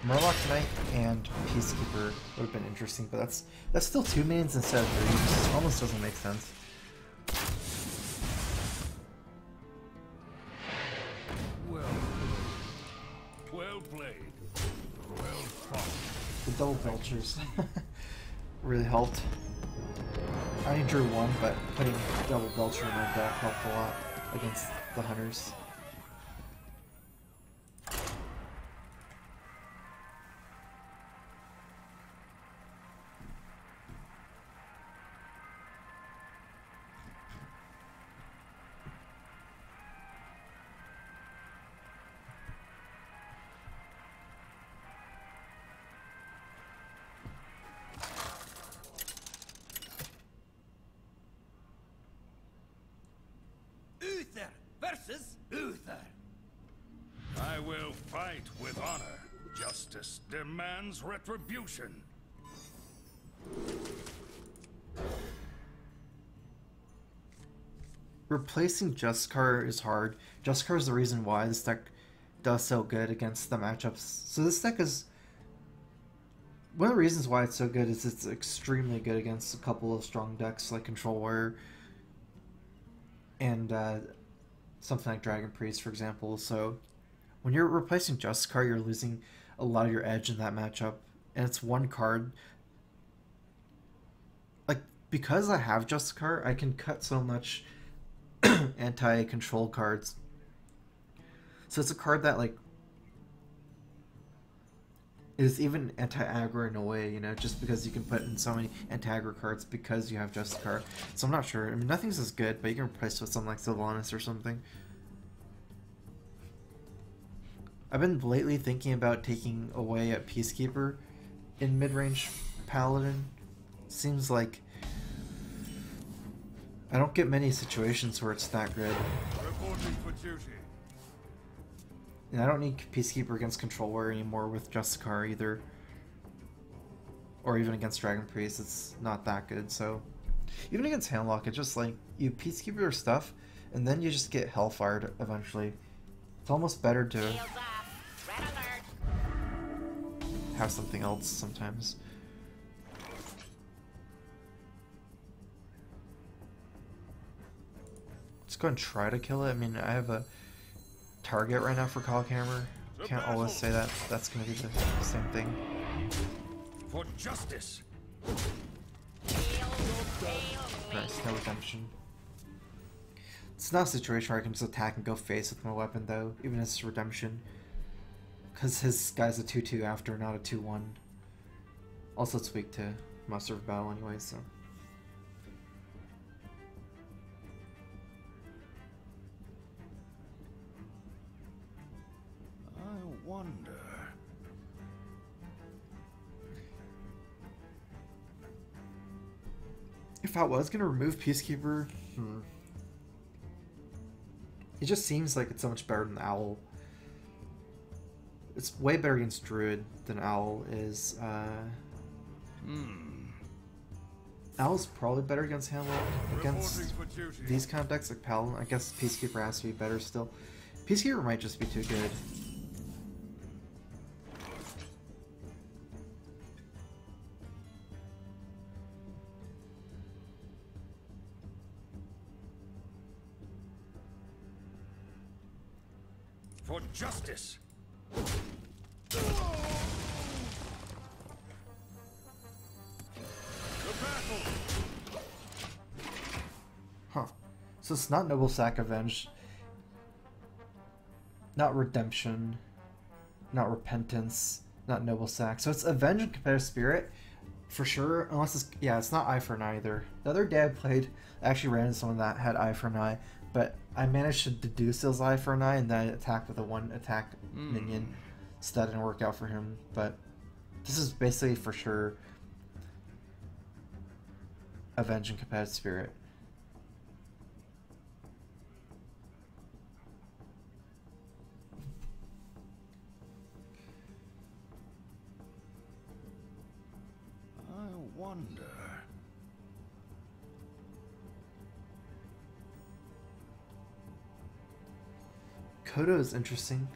Murloc Knight and Peacekeeper would have been interesting, but that's still 2 minions instead of 3. It almost doesn't make sense. Well played. Well fought. The double belchers really helped. I only drew 1, but putting double belcher in my deck helped a lot against the hunters. Uther versus Uther. I will fight with honor. Justice demands retribution. Replacing Justicar is hard. Justicar is the reason why this deck does so good against the matchups. So this deck is... One of the reasons why it's so good is it's extremely good against a couple of strong decks like Control Warrior and something like Dragon Priest, for example. So when you're replacing Justicar, you're losing a lot of your edge in that matchup. And it's 1 card. Like, because I have Justicar, I can cut so much anti-control cards. So it's a card that, like, is even anti-aggro in a way, you know, just because you can put in so many anti-aggro cards because you have Justicar. So I'm not sure. I mean, nothing's as good, but you can replace it with something like Sylvanas or something. I've been lately thinking about taking away a Peacekeeper in mid-range Paladin. Seems like I don't get many situations where it's that good. Reporting for duty. And I don't need Peacekeeper against Control Warrior anymore with Justicar either. or even against Dragon Priest, it's not that good. So even against Handlock, it's just like you Peacekeeper your stuff, and then you just get Hellfired eventually. It's almost better to have something else sometimes. Let's go and try to kill it. I mean, I have a target right now for Coghammer. Can't always say that that's going to be the same thing. For justice. Nice, no redemption. It's not a situation where I can just attack and go face with my weapon though, even as it's redemption. Because his guy's a 2-2 after, not a 2-1. Also, it's weak to Master of Battle anyway, so. I wonder. If I was gonna remove Peacekeeper, it just seems like it's so much better than Owl. It's way better against Druid than Owl is. Owl's probably better against Handlock. Against these kind of decks like Paladin, I guess Peacekeeper has to be better still. Peacekeeper might just be too good. For justice. The battle. Huh. So it's not Noble Sack Avenge, not Redemption, not Repentance, not Noble Sack. So it's Avenge and Competitive Spirit, for sure, unless it's, yeah, it's not Eye for an Eye either. The other day I played, I actually ran into someone that had Eye for an Eye, but I managed to deduce it was Eye for an Eye and then I attacked with a 1-attack minion, so that didn't work out for him. But this is basically for sure Avenge and Competitive Spirit. I wonder. Kodo is interesting.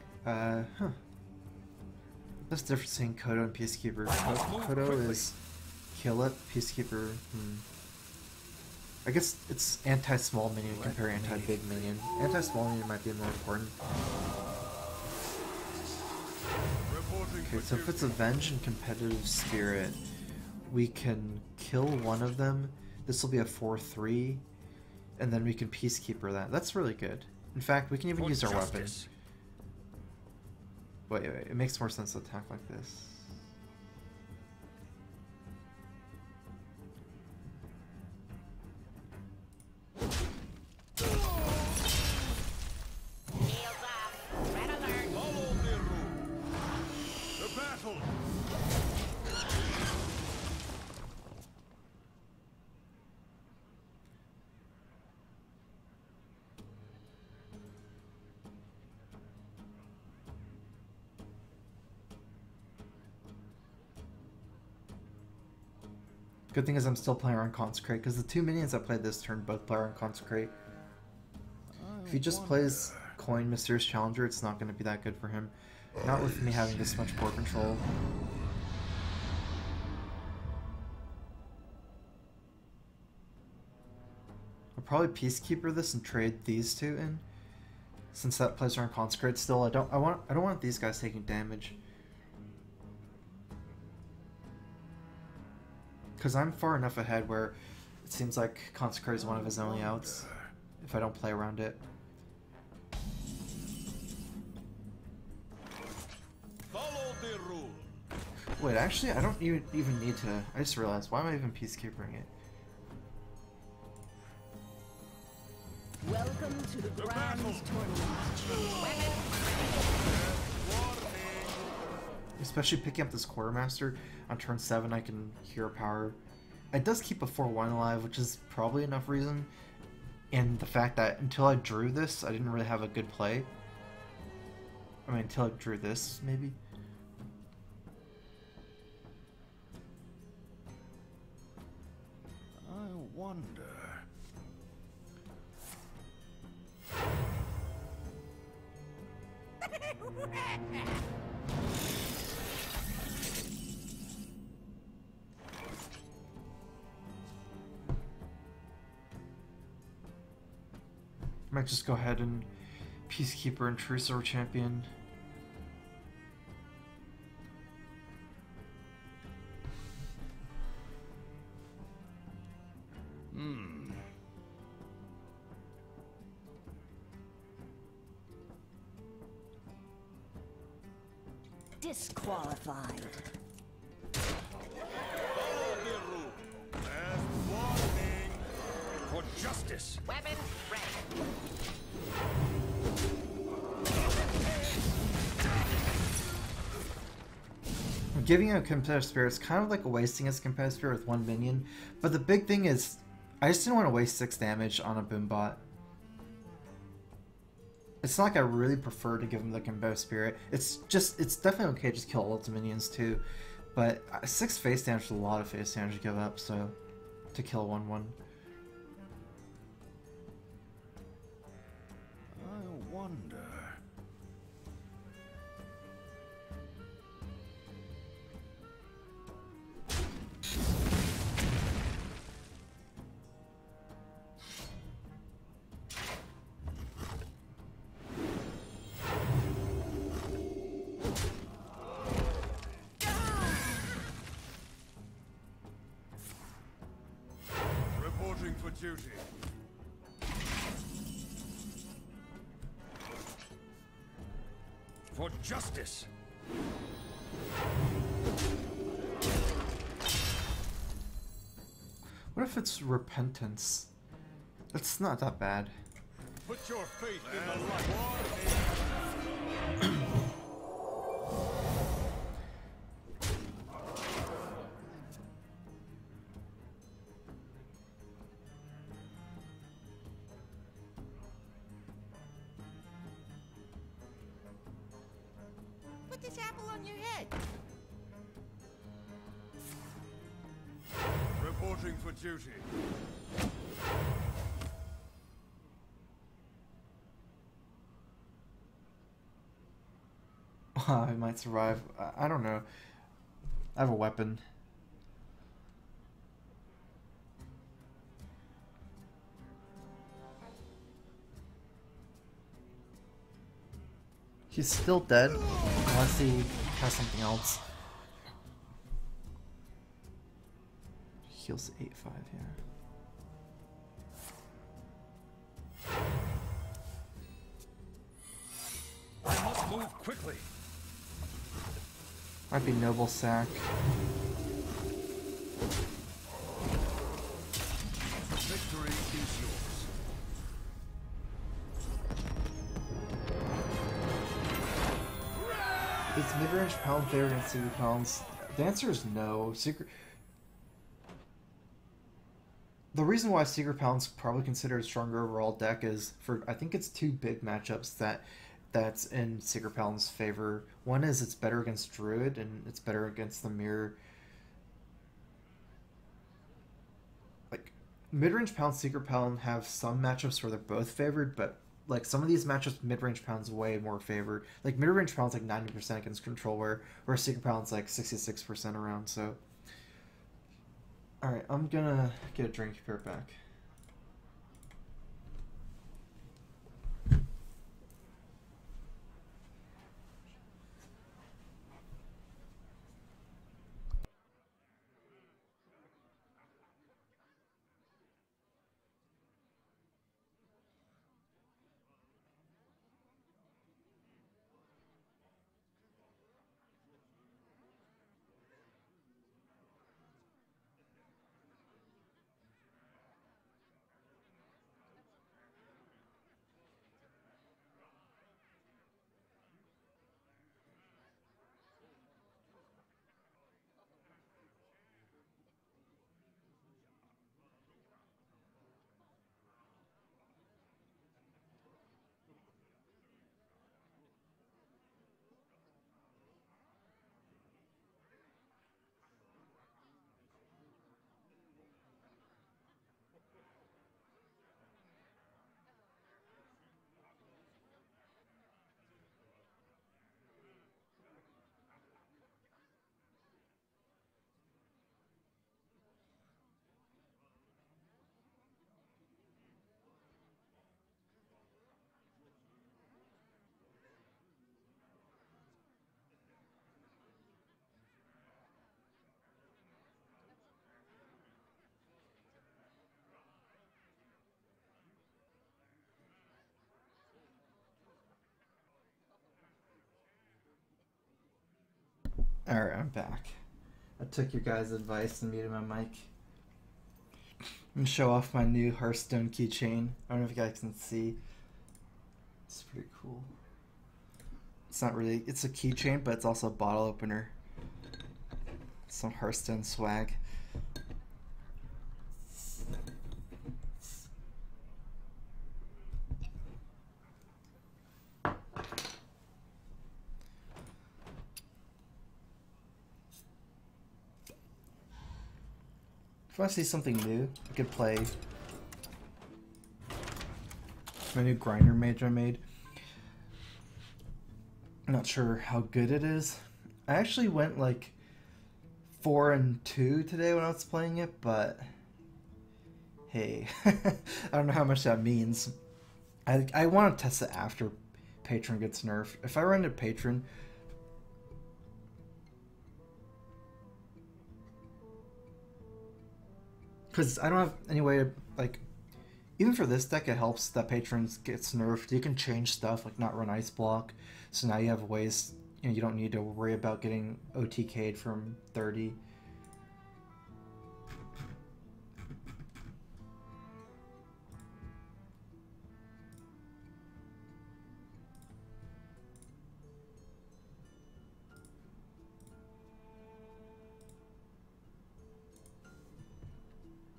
What's the difference between Kodo and Peacekeeper? Kodo is kill it, Peacekeeper, I guess it's anti-small minion compared to anti-big minion. Anti-small minion might be more important. Okay, so if it's Avenge and Competitive Spirit, we can kill one of them. This will be a 4-3, and then we can Peacekeeper that. That's really good. In fact, we can even use our weapon. Wait, it makes more sense to attack like this. Good thing is I'm still playing around Consecrate, because the two minions I played this turn both play around Consecrate. If he just plays Coin Mysterious Challenger, it's not going to be that good for him. Not with me having this much board control. I'll probably Peacekeeper this and trade these two in, since that plays around Consecrate still. I don't want these guys taking damage. Because I'm far enough ahead where it seems like Consecrate is one of his only outs if I don't play around it. Follow the rule. Wait, actually, I don't even need to. I just realized, why am I even Peacekeepering it? Welcome to the Bronze Tournament. Especially picking up this Quartermaster on turn 7, I can Hero Power. It does keep a 4-1 alive, which is probably enough reason. And the fact that until I drew this, I didn't really have a good play. I mean, until I drew this, maybe. Might just go ahead and Peacekeeper and True Silver Champion. Disqualified. For justice. Weapon ready. Giving a competitive spirit is kind of like wasting his competitive spirit with one minion, but the big thing is, I just didn't want to waste 6 damage on a Boombot. It's not like I really prefer to give him the competitive spirit. It's definitely okay to just kill all its minions too, but 6 face damage is a lot of face damage to give up, so to kill 1/1. I wonder. Reporting for duty. For justice. What if it's repentance? That's not that bad. Put your faith in the light. Put this apple on your head. Reporting for duty. I might survive. I don't know. I have a weapon. He's still dead, unless he has something else. Heals 8-5, yeah. I must move quickly. Might be Noble Sack. Victory is yours. Is mid-range Pound fair against Secret Pounds? The answer is no. The reason why Secret Pound's probably considered a stronger overall deck is for, I think it's 2 big matchups that's in Secret Pound's favor. One is it's better against Druid, and it's better against the Mirror. Like, mid-range Pound, Secret Pound have some matchups where they're both favored, but like some of these matchups, mid-range Pound's way more favored. Like mid-range Pound's like 90% against Control, where Secret Pound's like 66% around, so. Alright, I'm gonna get a drink, be right back. Alright, I'm back. I took your guys' advice and muted my mic. I'm gonna show off my new Hearthstone keychain. I don't know if you guys can see. It's pretty cool. It's not really, it's a keychain, but it's also a bottle opener. Some Hearthstone swag. If I want to see something new, I could play my new grinder mage I made. I'm not sure how good it is. I actually went like 4-2 today when I was playing it, but hey, I don't know how much that means. I want to test it after Patron gets nerfed. If I run to Patron, because I don't have any way to, like, even for this deck, it helps that Patrons gets nerfed. You can change stuff, like not run Ice Block, so now you have ways, you know, you don't need to worry about getting OTK'd from 30.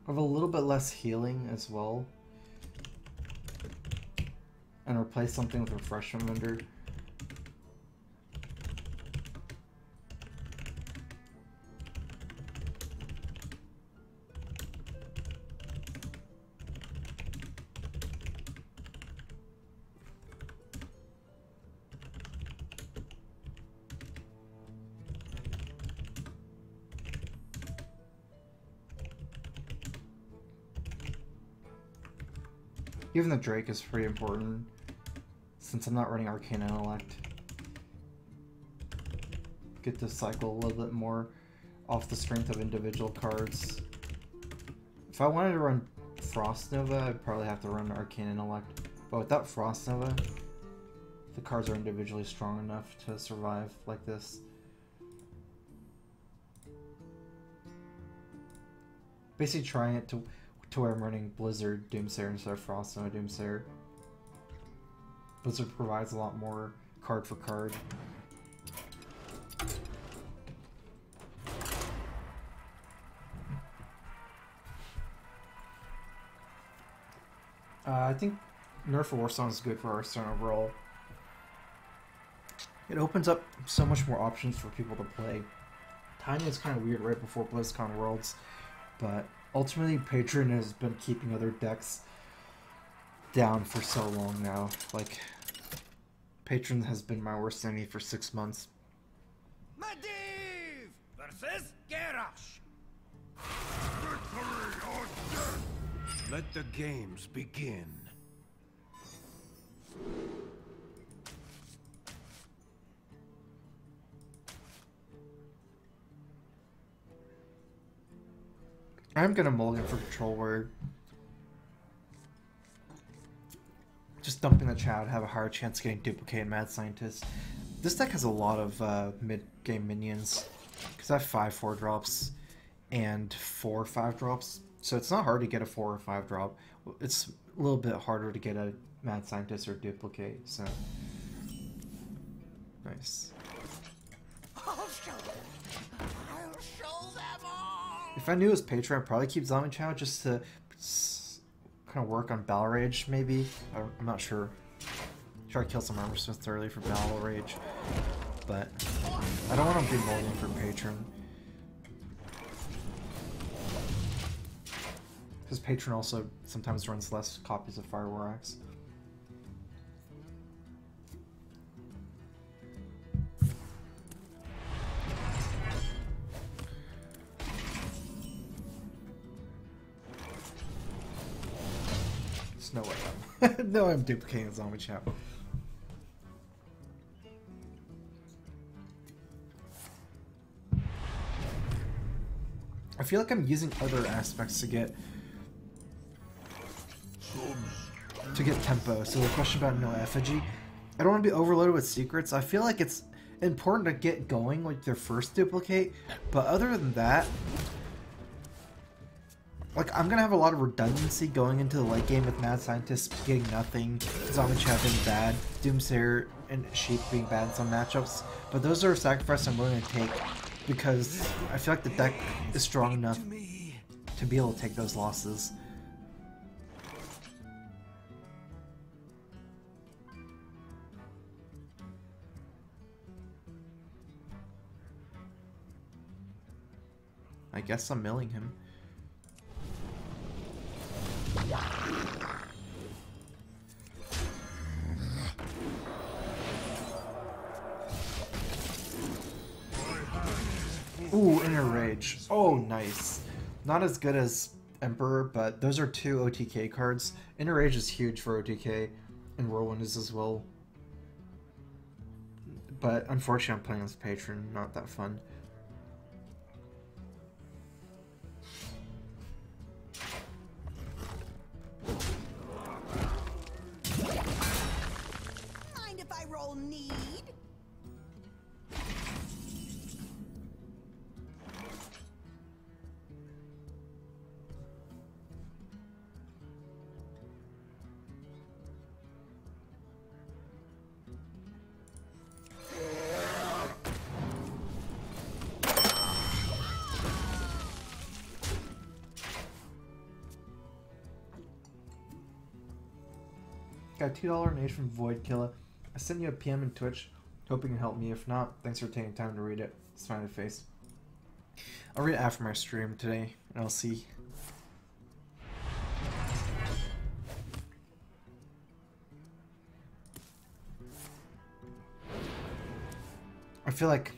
I have a little bit less healing as well. And replace something with Refreshment Vendor. Even the Drake is pretty important, since I'm not running Arcane Intellect. Get to cycle a little bit more off the strength of individual cards. If I wanted to run Frost Nova, I'd probably have to run Arcane Intellect. But without Frost Nova, the cards are individually strong enough to survive like this. Basically trying it to where I'm running Blizzard Doomsayer instead of Frost Nova Doomsayer. Blizzard provides a lot more card for card. I think Nerf Warsong is good for Hearthstone overall. It opens up so much more options for people to play. Timing is kind of weird right before BlizzCon Worlds, but ultimately Patron has been keeping other decks down for so long now. Like, Patron has been my worst enemy for 6 months. Medivh versus Garrosh. Victory or death! Let the games begin. I'm gonna mulligan for Control Word. Just dumping the chat would have a higher chance of getting duplicated Mad Scientist. This deck has a lot of mid-game minions, because I have 5 4-drops and 4 5-drops, so it's not hard to get a 4 or 5-drop. It's a little bit harder to get a Mad Scientist or duplicate, so... Nice. I'll show them all! If I knew it was Patron, I'd probably keep Zombie Chow just to kind of work on Battle Rage, maybe. I'm not sure. Try to kill some Armor Smiths early for Battle Rage, but I don't want to be mulligan for Patron. Because Patron also sometimes runs less copies of Fire War Axe. There's no way I'm... no, I'm duplicating Zombie Chow. I feel like I'm using other aspects to get tempo. So the question about no effigy, I don't want to be overloaded with secrets. I feel like it's important to get going with their first duplicate, but other than that, like, I'm gonna have a lot of redundancy going into the late game with Mad Scientist getting nothing, Zombie Chat being bad, Doomsayer and Sheep being bad in some matchups, but those are sacrifices I'm willing to take because I feel like the deck is strong enough to be able to take those losses. I guess I'm milling him. Ooh, Inner Rage. Oh, nice. Not as good as Emperor, but those are 2 OTK cards. Inner Rage is huge for OTK, and Whirlwind is as well. But unfortunately, I'm playing as Patron, not that fun. Mind if I roll need? Got a $2 donation from Void Killer. I sent you a PM in Twitch, hoping you can help me. If not, thanks for taking time to read it. Smiley face. I'll read it after my stream today, and I'll see. I feel like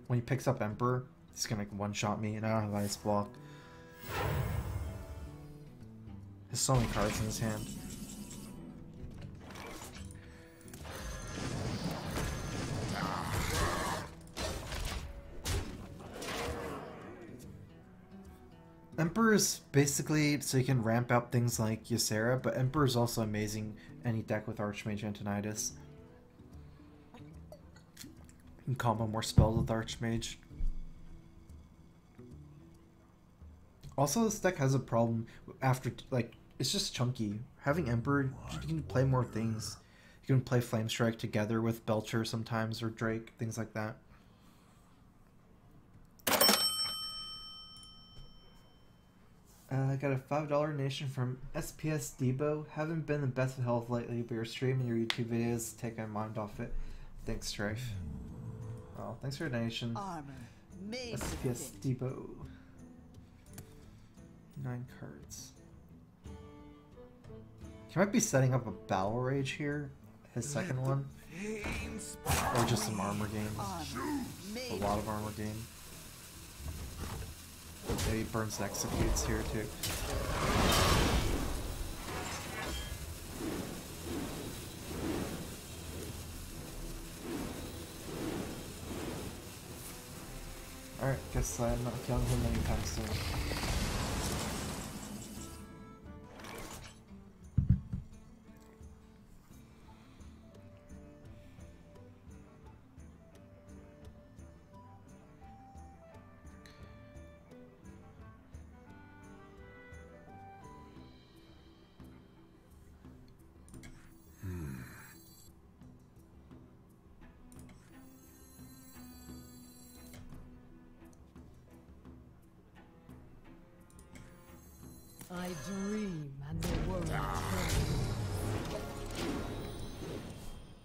when he picks up Emperor, he's gonna one-shot me, and I don't have Ice Block. There's so many cards in his hand. Emperor is basically so you can ramp up things like Ysera, but Emperor is also amazing any deck with Archmage Antonidas. You can combo more spells with Archmage. Also, this deck has a problem after, like, it's just chunky. Having Emperor, you can play more things. You can play Flame Strike together with Belcher sometimes, or Drake, things like that. I got a $5 donation from SPS Debo. Haven't been the best of health lately, but your stream and your YouTube videos take my mind off it. Thanks, Strife. Oh, thanks for your donation. Armor made SPS Debo. 9 cards. He might be setting up a Battle Rage here, his second one. Or just some armor game. A lot of armor game. Maybe Burns and Executes here too. Alright, guess I'm not killing him anytime soon. I dream and the world turns.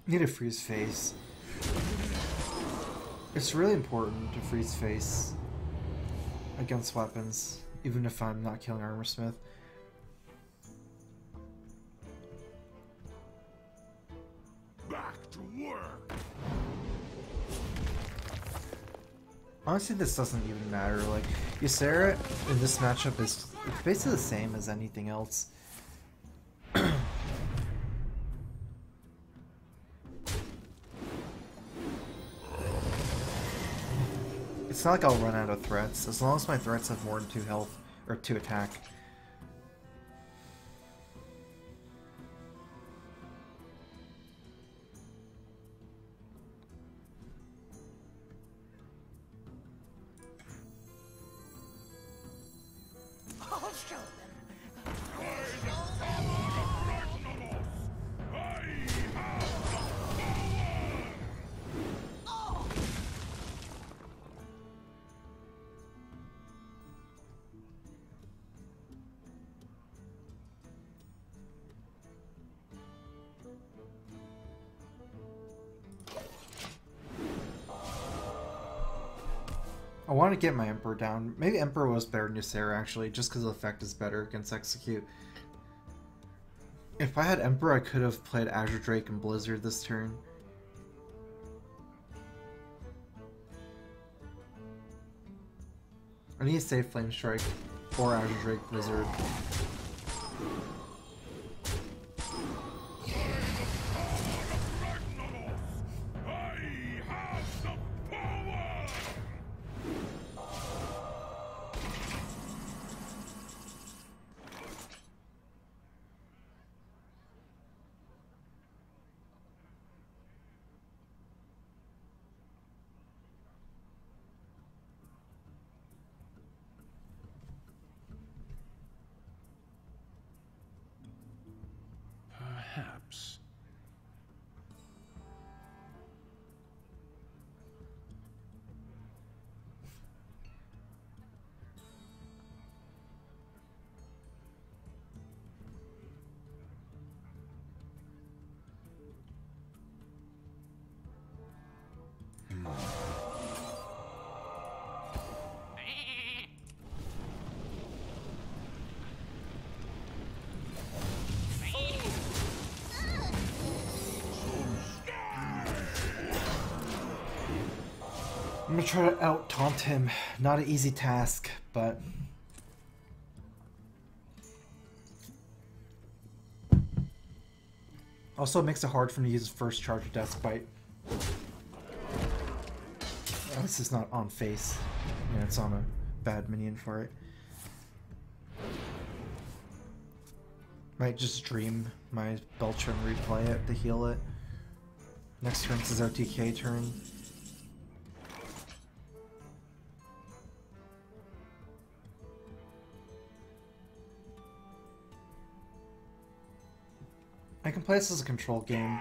Need to freeze face. It's really important to freeze face against weapons, even if I'm not killing Armor Smith. Back to work. Honestly, this doesn't even matter. Like, Ysera in this matchup is basically the same as anything else. It's not like I'll run out of threats, as long as my threats have more than 2 health, or 2 attack. show them. I'll show them all. Oh! I want to get my Emperor down. Maybe Emperor was better than Ysera, actually, just because the effect is better against Execute. If I had Emperor, I could have played Azure Drake and Blizzard this turn. I need to save Flame Strike or Azure Drake Blizzard. Perhaps. I'm gonna try to out-taunt him. Not an easy task, but... Also, it makes it hard for him to use his first charge of Death Bite. This is not on face. Yeah, it's on a bad minion for it. Might just dream my Belcher and replay it to heal it. Next turn is his OTK turn. I can play this as a control game.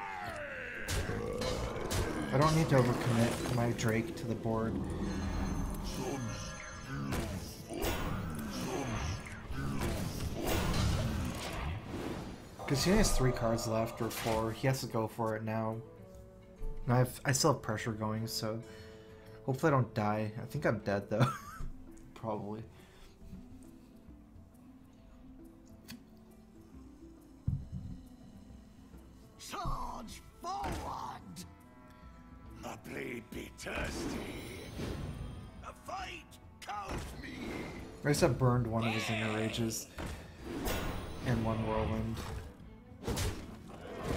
I don't need to overcommit my Drake to the board. Because he only has 3 cards left, or 4. He has to go for it now. And I still have pressure going, so hopefully I don't die. I think I'm dead though. Probably. Charge forward! A blade be thirsty. A fight count me. I just have burned one of his Inner Rages. And 1 Whirlwind.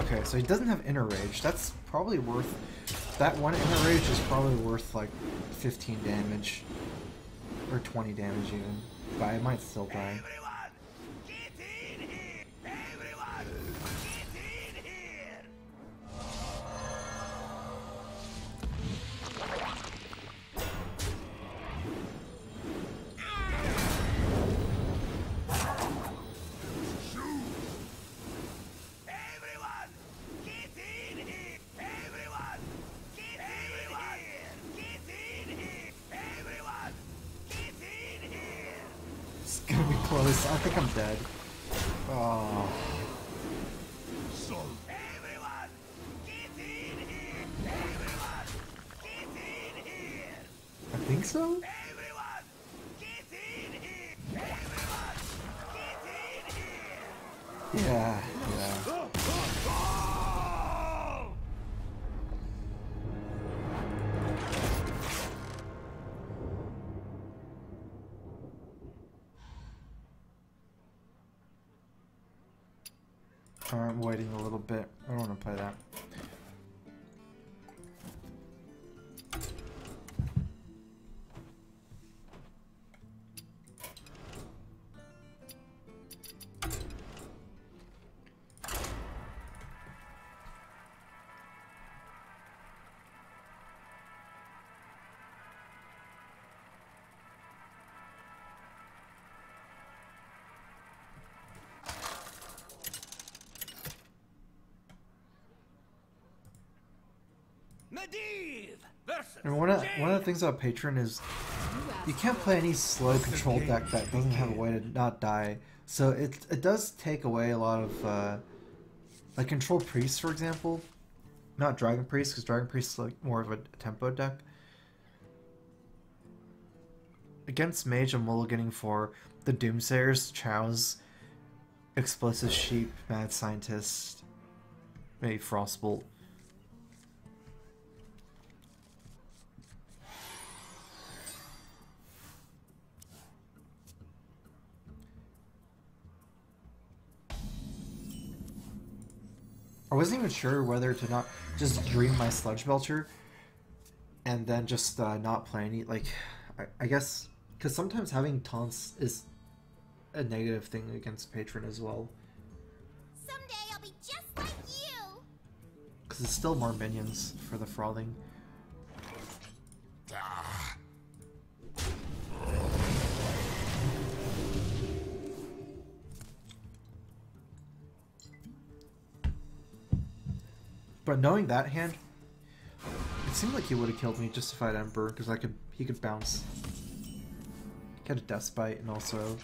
Okay, so he doesn't have Inner Rage. That's probably worth... That 1 Inner Rage is probably worth like 15 damage. Or 20 damage even. But I might still die. Everyone, get in here! Everyone, get in here! Everyone, get in here! Everyone, get in here! Get in here! Everyone, get in here! It's gonna be close. I think I'm dead. Oh. Everyone, get in here! Everyone, get in here! I think so? Everyone, get in here! Everyone, get in here! Yeah, yeah. I'm waiting a little bit. I don't want to play that. Medivh versus And one of the things about Patron is you can't play any slow control deck that doesn't have a way to not die. So it does take away a lot of like control priests, for example. Not Dragon Priest, because Dragon Priest is like more of a tempo deck. Against Mage, I'm mulliganing for the Doomsayers, Chow's, Explosive Sheep, Mad Scientist, maybe Frostbolt. I wasn't even sure whether to not just dream my Sludge Belcher and then just not play any, like, I guess, because sometimes having taunts is a negative thing against Patron as well. Someday I'll be just like you. Because it's still more minions for the frothing. But knowing that hand, it seemed like he would have killed me just if I had Emperor, because he could bounce. Get a Death Bite, and also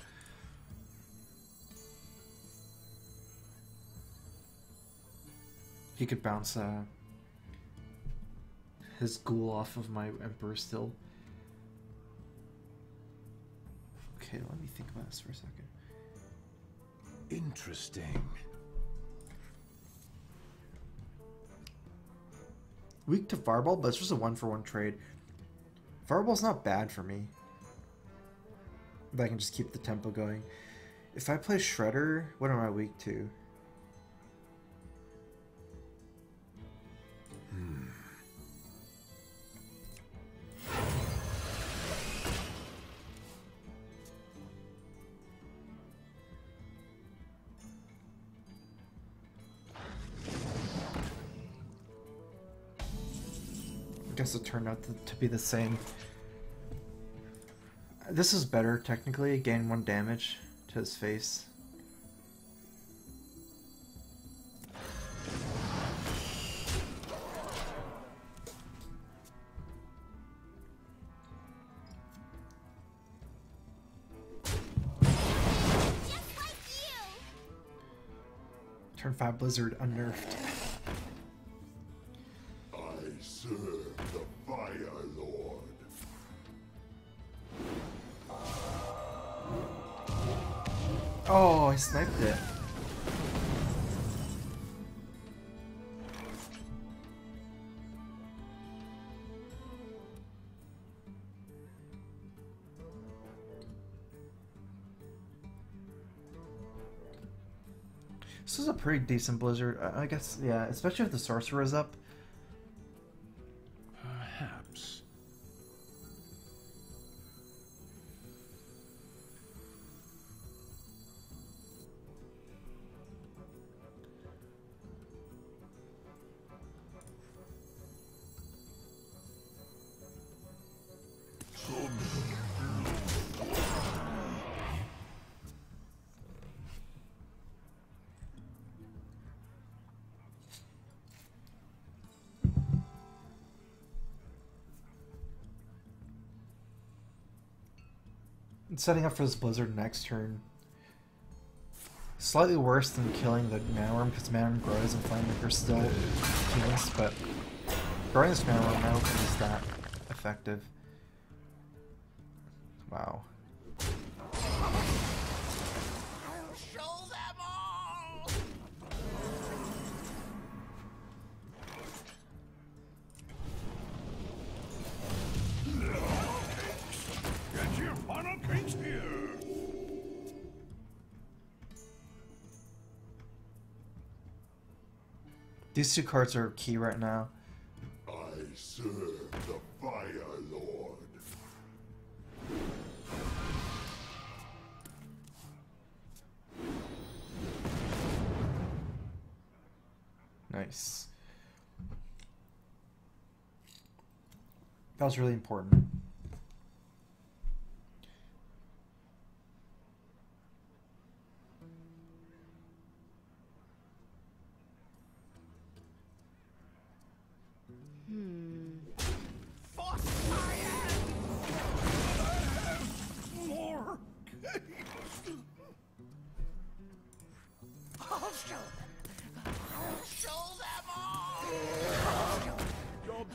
he could bounce his ghoul off of my Emperor still. Okay, let me think about this for a second. Interesting. Weak to Fireball, but it's just a 1-for-1 trade. Fireball's not bad for me. But I can just keep the tempo going. If I play Shredder, what am I weak to? I guess it turned out to be the same. This is better, technically. Gain 1 damage to his face. Just like you. Turn 5 Blizzard unnerfed. I serve the Fire Lord. Oh, I sniped it. This is a pretty decent Blizzard. I guess, yeah, especially if the Sorcerer is up. Perhaps. Setting up for this Blizzard next turn. Slightly worse than killing the Mana Worm, because Mana Worm grows and Flamemaker still heals, but growing this Mana Worm I don't think is that effective. Wow. I'll show them all. Get your funnel cakes here. These 2 cards are key right now. I serve the Fire Lord. Nice. That was really important.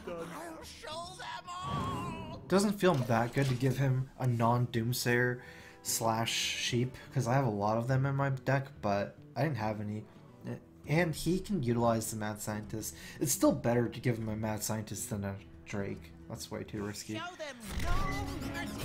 I'll show them all. Doesn't feel that good to give him a non-Doomsayer slash sheep, because I have a lot of them in my deck, but I didn't have any. And he can utilize the Mad Scientist. It's still better to give him a Mad Scientist than a Drake. That's way too risky. Show them no mercy.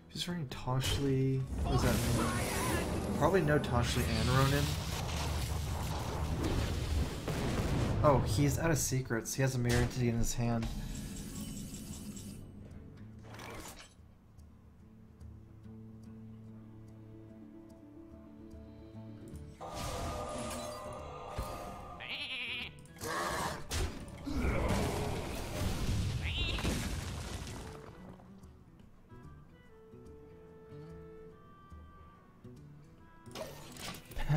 He's running Toshli. What does that mean? Probably no Toshli and Ronin. Oh, he's out of secrets. He has a mirror entity in his hand.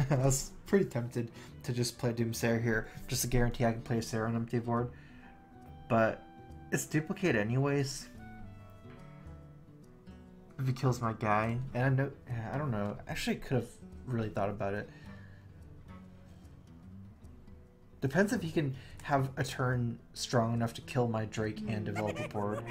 I was pretty tempted to just play Doomsayer here, just to guarantee I can play Sarah on empty board. But it's duplicate anyways. If he kills my guy, and I don't know. Actually, could have really thought about it. Depends if he can have a turn strong enough to kill my Drake and develop a board.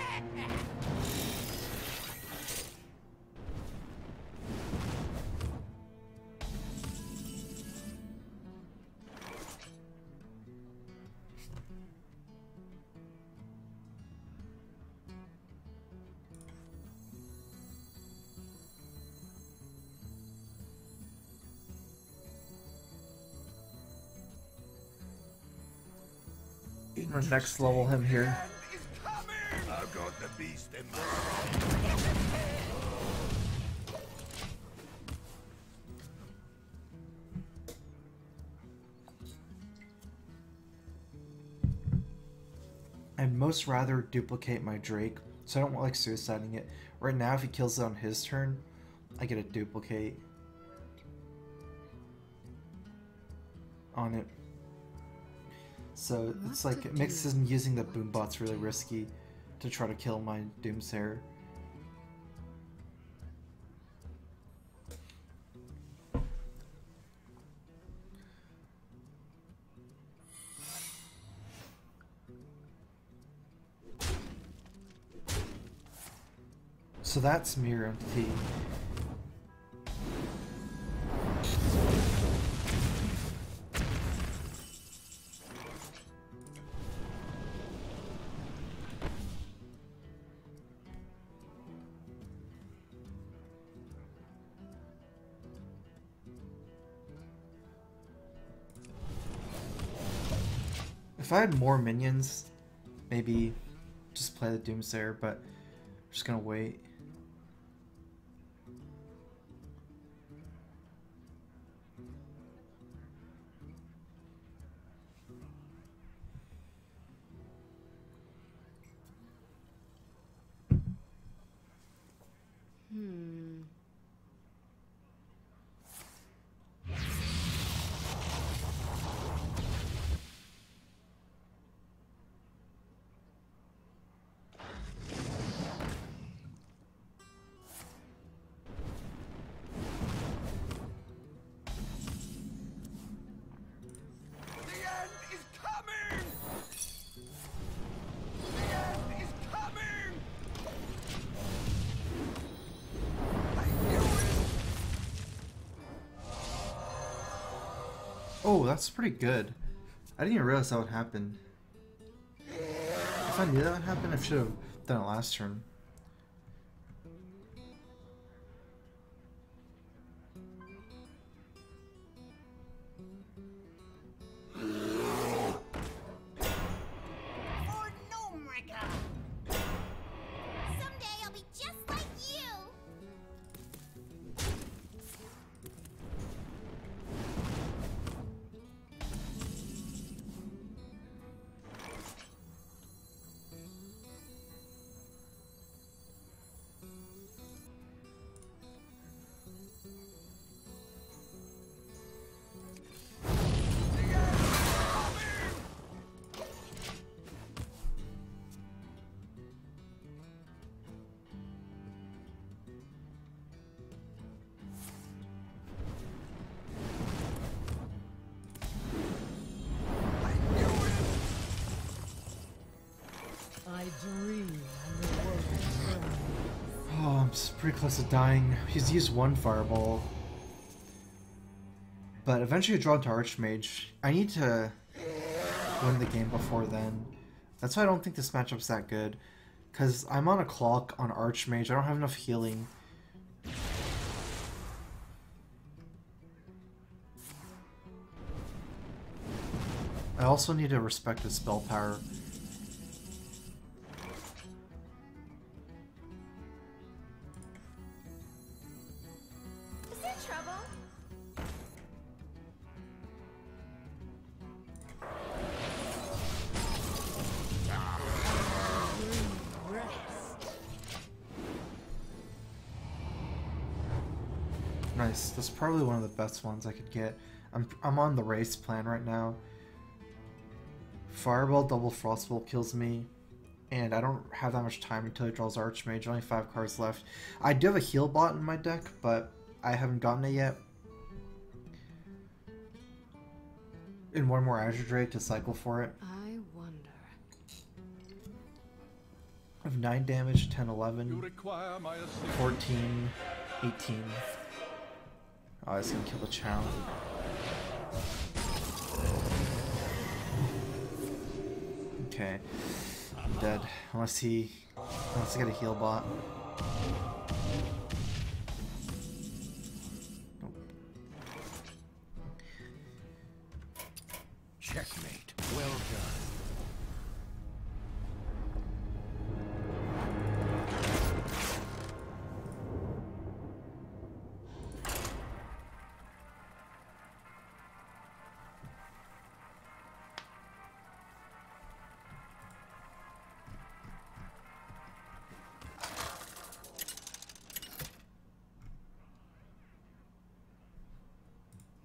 I'm gonna next level him here. I've got the beast in my I'd most rather duplicate my Drake, so I don't like suiciding it. Right now, if he kills it on his turn, I get a duplicate on it. So it's like, it makes using the boom bots really risky to try to kill my Doomsayer. So that's Mirror Entity. If I had more minions, maybe just play the Doomsayer, but I'm just gonna wait. Oh, that's pretty good. I didn't even realize that would happen. If I knew that would happen, I should have done it last turn. Someday I'll be just like you. just pretty close to dying. He's used one fireball. But eventually draw to Archmage. I need to win the game before then. That's why I don't think this matchup's that good. Because I'm on a clock on Archmage. I don't have enough healing. I also need to respect his spell power. Is there trouble? Nice. That's probably one of the best ones I could get. I'm on the race plan right now. Fireball double frostbolt kills me, and I don't have that much time until he draws Archmage. Only 5 cards left. I do have a heal bot in my deck, but I haven't gotten it yet. And one more Azure Drake to cycle for it. I wonder. I have 9 damage, 10, 11, You require my assistance. 14, 18. Oh, it's gonna kill the challenge. Okay, I'm dead. Unless I get a heal bot. Nope. Checkmate. Well done.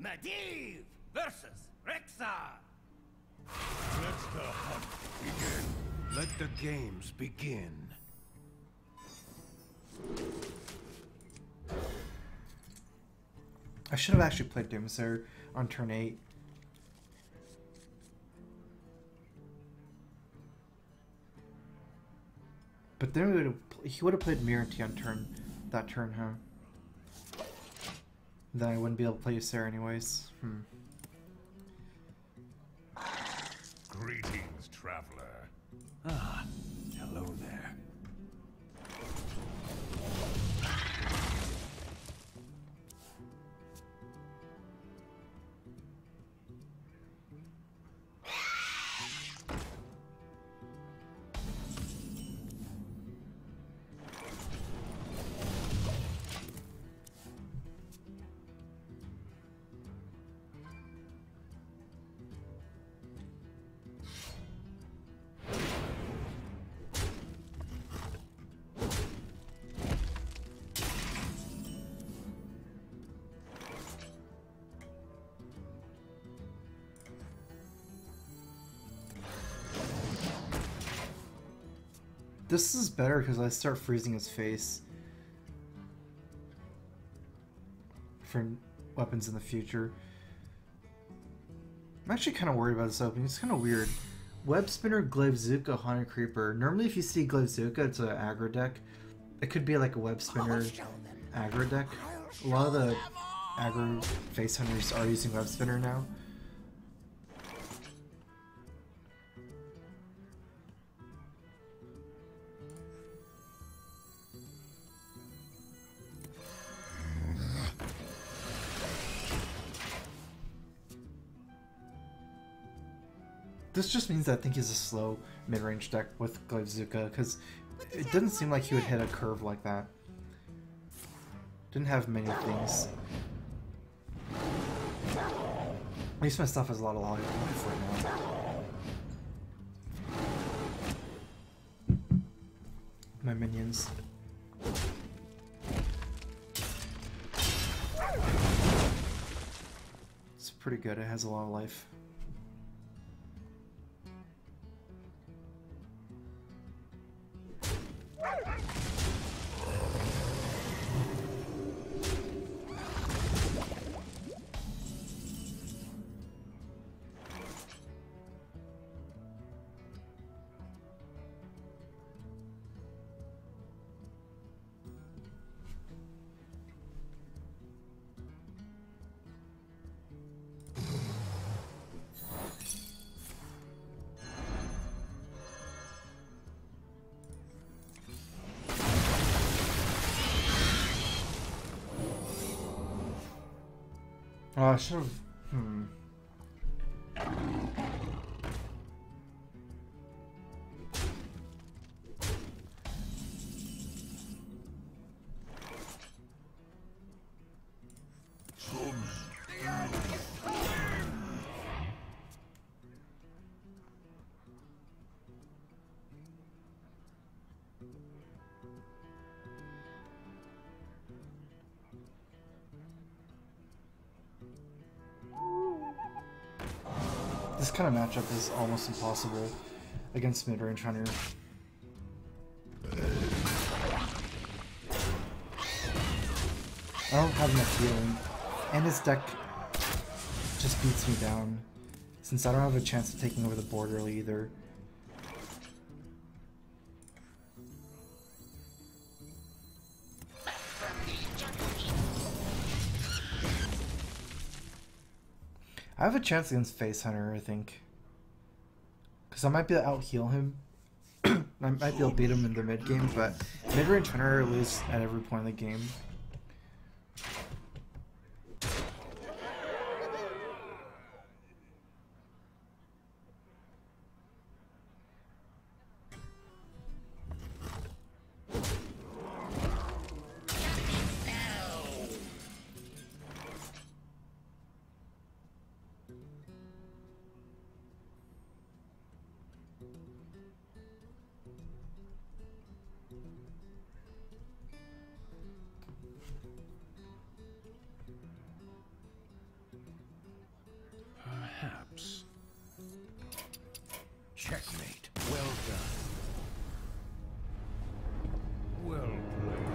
Medivh versus Rexar. Let the hunt begin. Let the games begin. I should have actually played Doomsayer on turn 8. But then he would have played Mirati on that turn, huh? Then I wouldn't be able to play Ysera anyways. Greetings, traveler. Ah, hello there. This is better because I start freezing his face for weapons in the future. I'm actually kind of worried about this opening. It's kind of weird. Web Spinner, Glaivezuka, Haunted Creeper. Normally if you see Glaivezuka, it's an aggro deck. It could be like a Web Spinner aggro deck. A lot of the aggro face hunters are using Web Spinner now. This just means I think he's a slow mid-range deck with Glaivezuka, because it didn't seem like he would hit a curve like that. Didn't have many things. At least my stuff has a lot of life right now. My minions. It's pretty good, it has a lot of life. Oh, I should have. This kind of matchup is almost impossible against mid-range hunter. I don't have enough healing, and his deck just beats me down since I don't have a chance of taking over the board early either. I have a chance against Face Hunter, I think. Because I might be able to out-heal him. I might be able to beat him in the mid-game, but mid-range Hunter loses at every point in the game. Perhaps. Checkmate. Well done. Well played.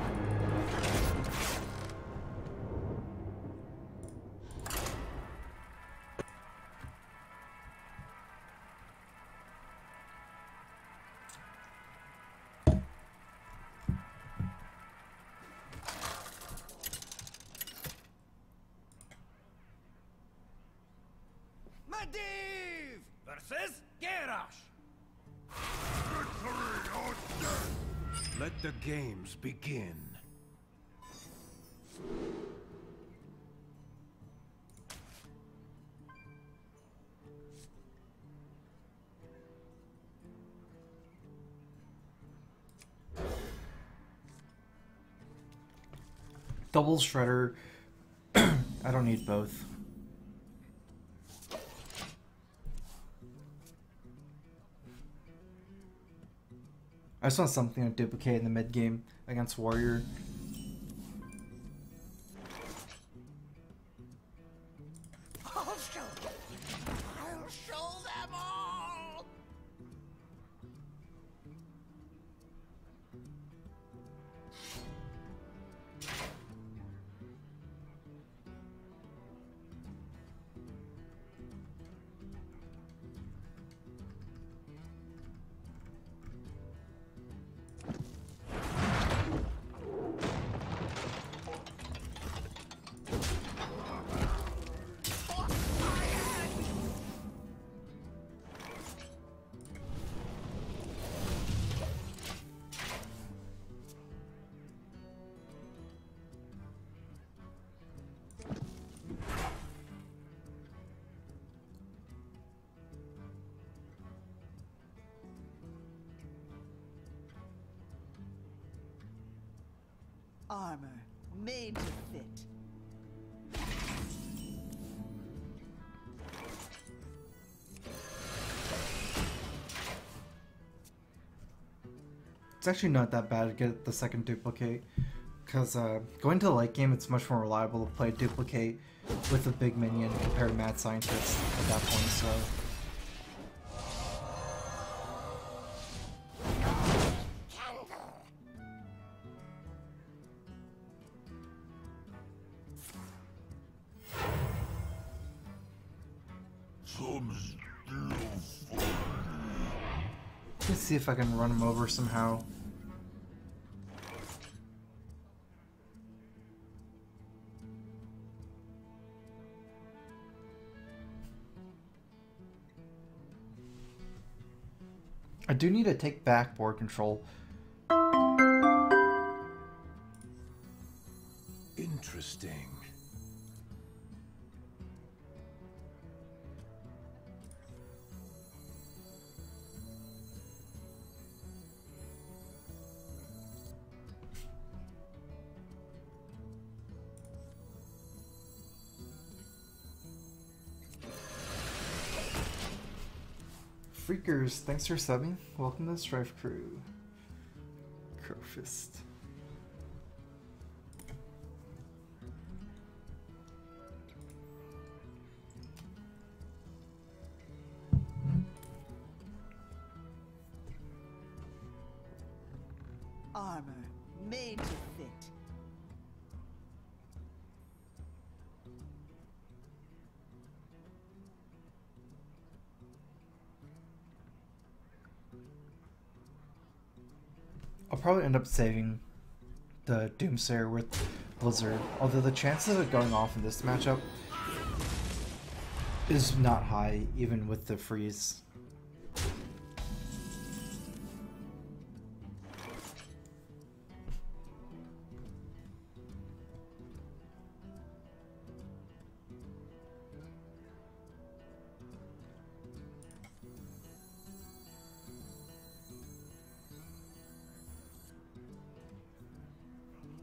Medivh versus Garrosh. Let the games begin. Double Shredder. I don't need both. I just want something to duplicate in the mid game against Warrior. I'll show them all. Armor made to fit. It's actually not that bad to get the second duplicate, because going to the late game, it's much more reliable to play duplicate with a big minion compared to Mad Scientist at that point, so... Let's see if I can run him over somehow. I do need to take back board control. Interesting. Freakers, thanks for subbing. Welcome to StrifeCro. Crowfist. Armor made to fit. I'll probably end up saving the Doomsayer with Blizzard, although the chances of it going off in this matchup is not high, even with the freeze.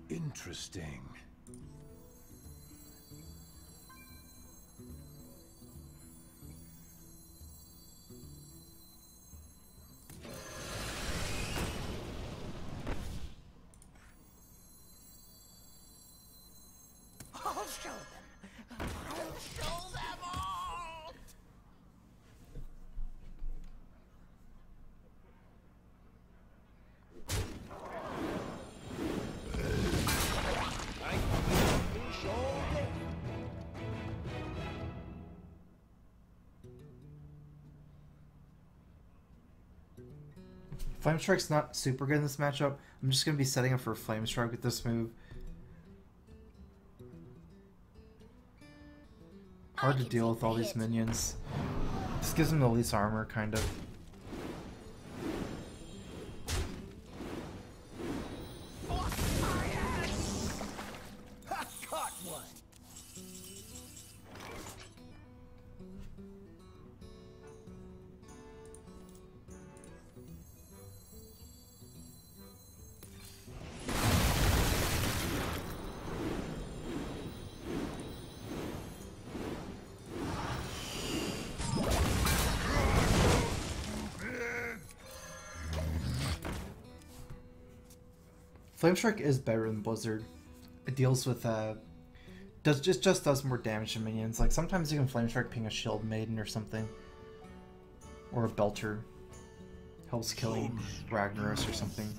Interesting. I'll show them. I'll show them all. Flame Strike's not super good in this matchup. I'm just going to be setting up for Flame Strike with this move. Hard to deal with all these minions. This gives him the least armor, kind of. I caught one. Flame Strike is better than Blizzard. It deals with just does more damage to minions. Like sometimes you can Flame Strike ping a Shield Maiden or something, or a Belter. Helps killing Ragnaros or something.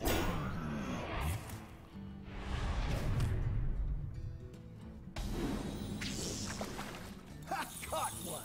I caught one.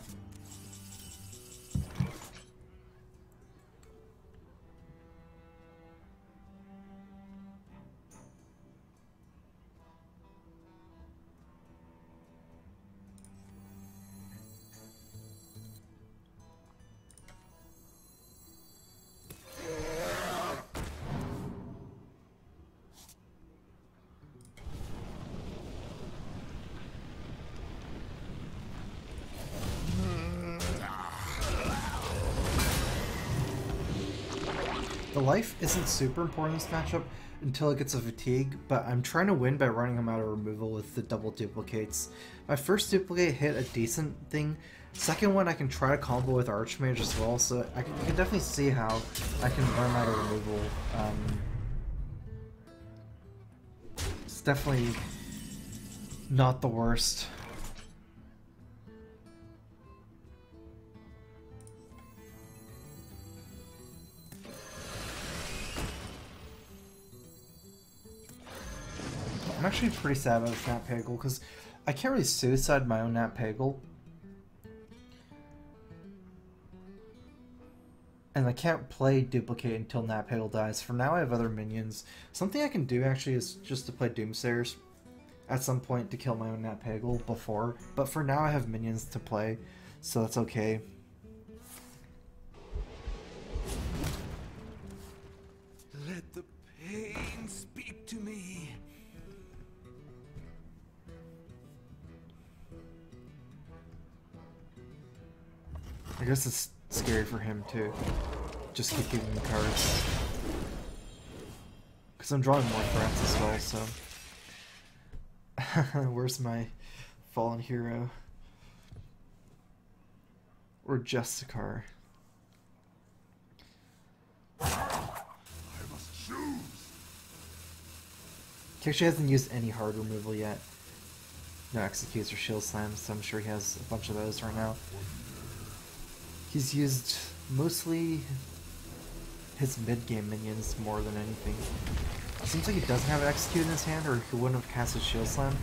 The life isn't super important in this matchup until it gets a fatigue, but I'm trying to win by running him out of removal with the double duplicates. My first duplicate hit a decent thing. Second one I can try to combo with Archmage as well, so you can definitely see how I can run out of removal. It's definitely not the worst. I'm actually pretty sad about this Nat Pagel because I can't really suicide my own Nat Pagel. And I can't play Duplicate until Nat Pagel dies. For now I have other minions. Something I can do actually is just to play Doomsayers at some point to kill my own Nat Pagel before. But for now I have minions to play, so that's okay. Let the pain speak to me. I guess it's scary for him too. Just keep giving him cards. Because I'm drawing more threats as well, so... Where's my fallen hero? Or Justicar? I must choose. He actually hasn't used any hard removal yet. No executes or shield slams, so I'm sure he has a bunch of those right now. He's used mostly his mid-game minions more than anything. It seems like he doesn't have an execute in his hand, or he wouldn't have casted shield slam.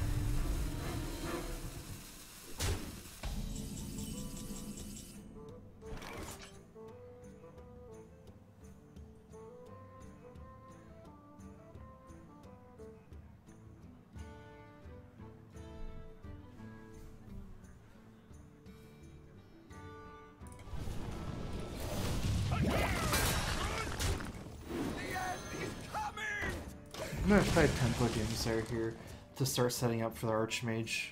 I'm gonna try Tempo Doomsayer here to start setting up for the Archmage.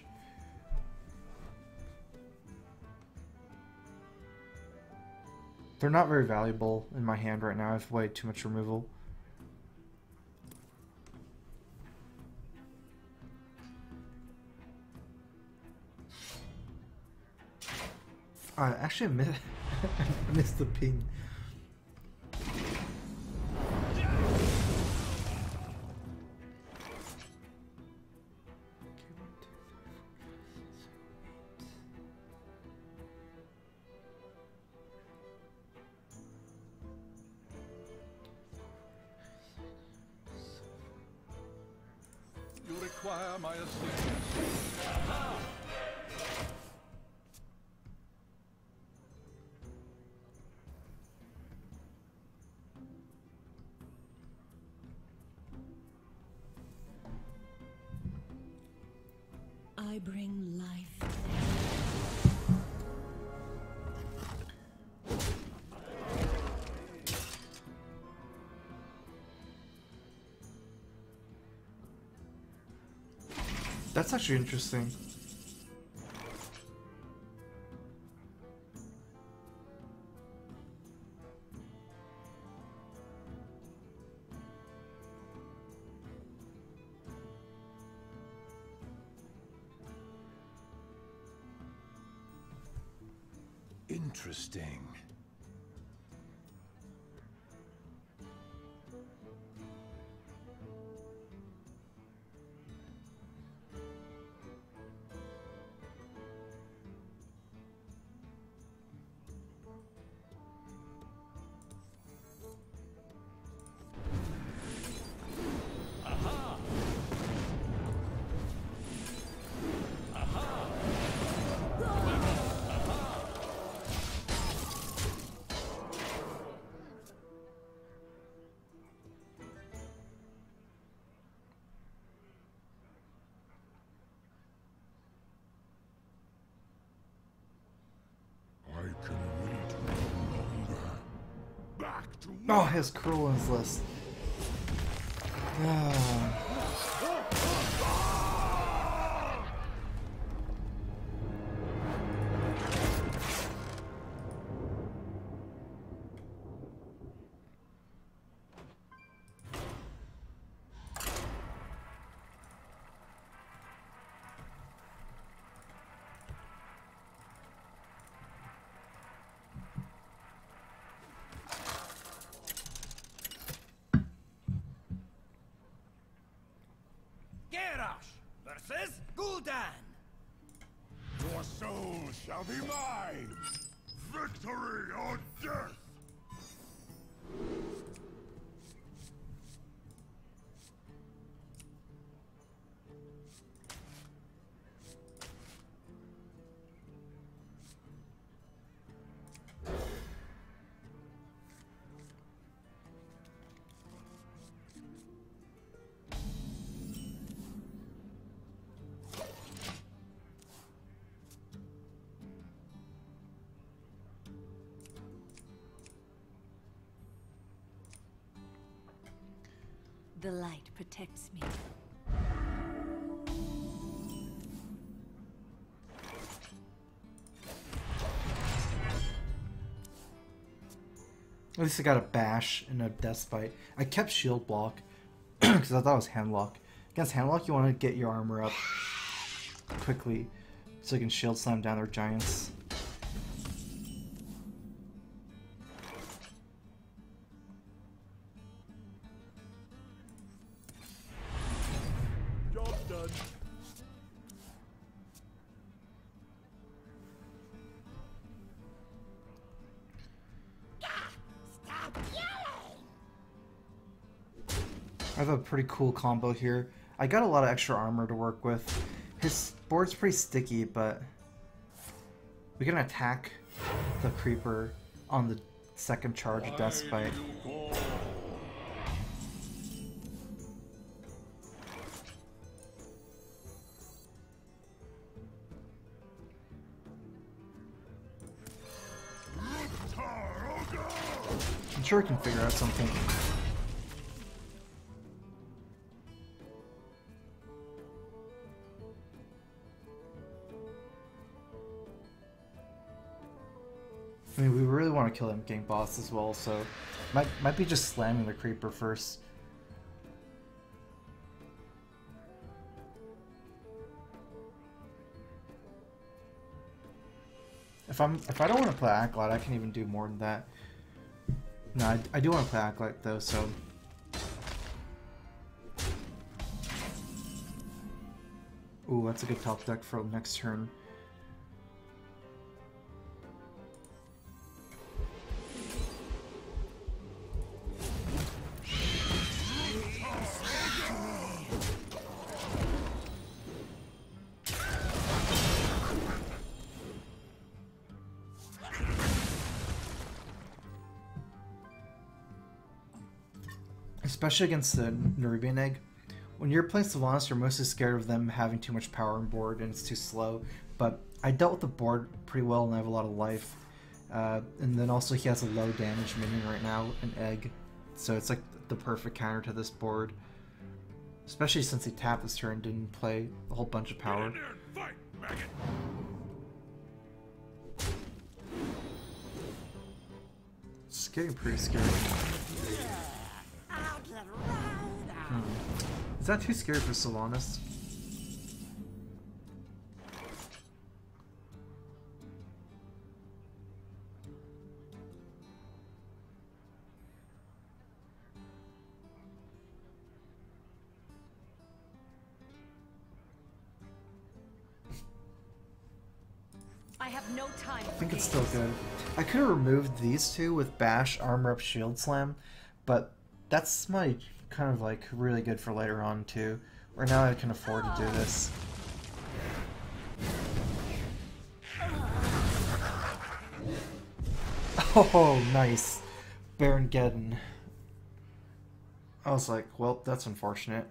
They're not very valuable in my hand right now. I have way too much removal. Actually, I missed the ping. You require my assistance. I bring life. That's actually interesting. Interesting. I can wait no longer. Back to Oh, he has Curl on his list. Ah. Garrosh versus Gul'dan. Your soul shall be mine. Victory or death. The light protects me. At least I got a bash and a death bite. I kept shield block because I thought it was handlock. Against handlock, you want to get your armor up quickly so you can shield slam down their giants. blood. Stop yelling! I have a pretty cool combo here. I got a lot of extra armor to work with. His board's pretty sticky, but we can attack the creeper on the second charge of Death Spite. I'm sure we can figure out something. I mean, we really want to kill him game boss as well, so might be just slamming the creeper first. If I don't want to play Acolyte, I can even do more than that. No, I do want to play Acolyte though, so. Ooh, that's a good top deck for next turn. Especially against the Nerubian Egg. When you're playing Sylvanas, you're mostly scared of them having too much power on board and it's too slow. But I dealt with the board pretty well and I have a lot of life. And then also he has a low damage minion right now, an Egg. So it's like the perfect counter to this board. Especially since he tapped this turn and didn't play a whole bunch of power. Get in there and fight, maggot. It's getting pretty scary. Is that too scary for Sylvanas? I have no time. I think it's still good. I could have removed these two with Bash, Armor Up, Shield Slam, but that's my kind of like really good for later on too. Right now I can afford to do this. Oh, nice. Baron Geddon. I was like, well, that's unfortunate.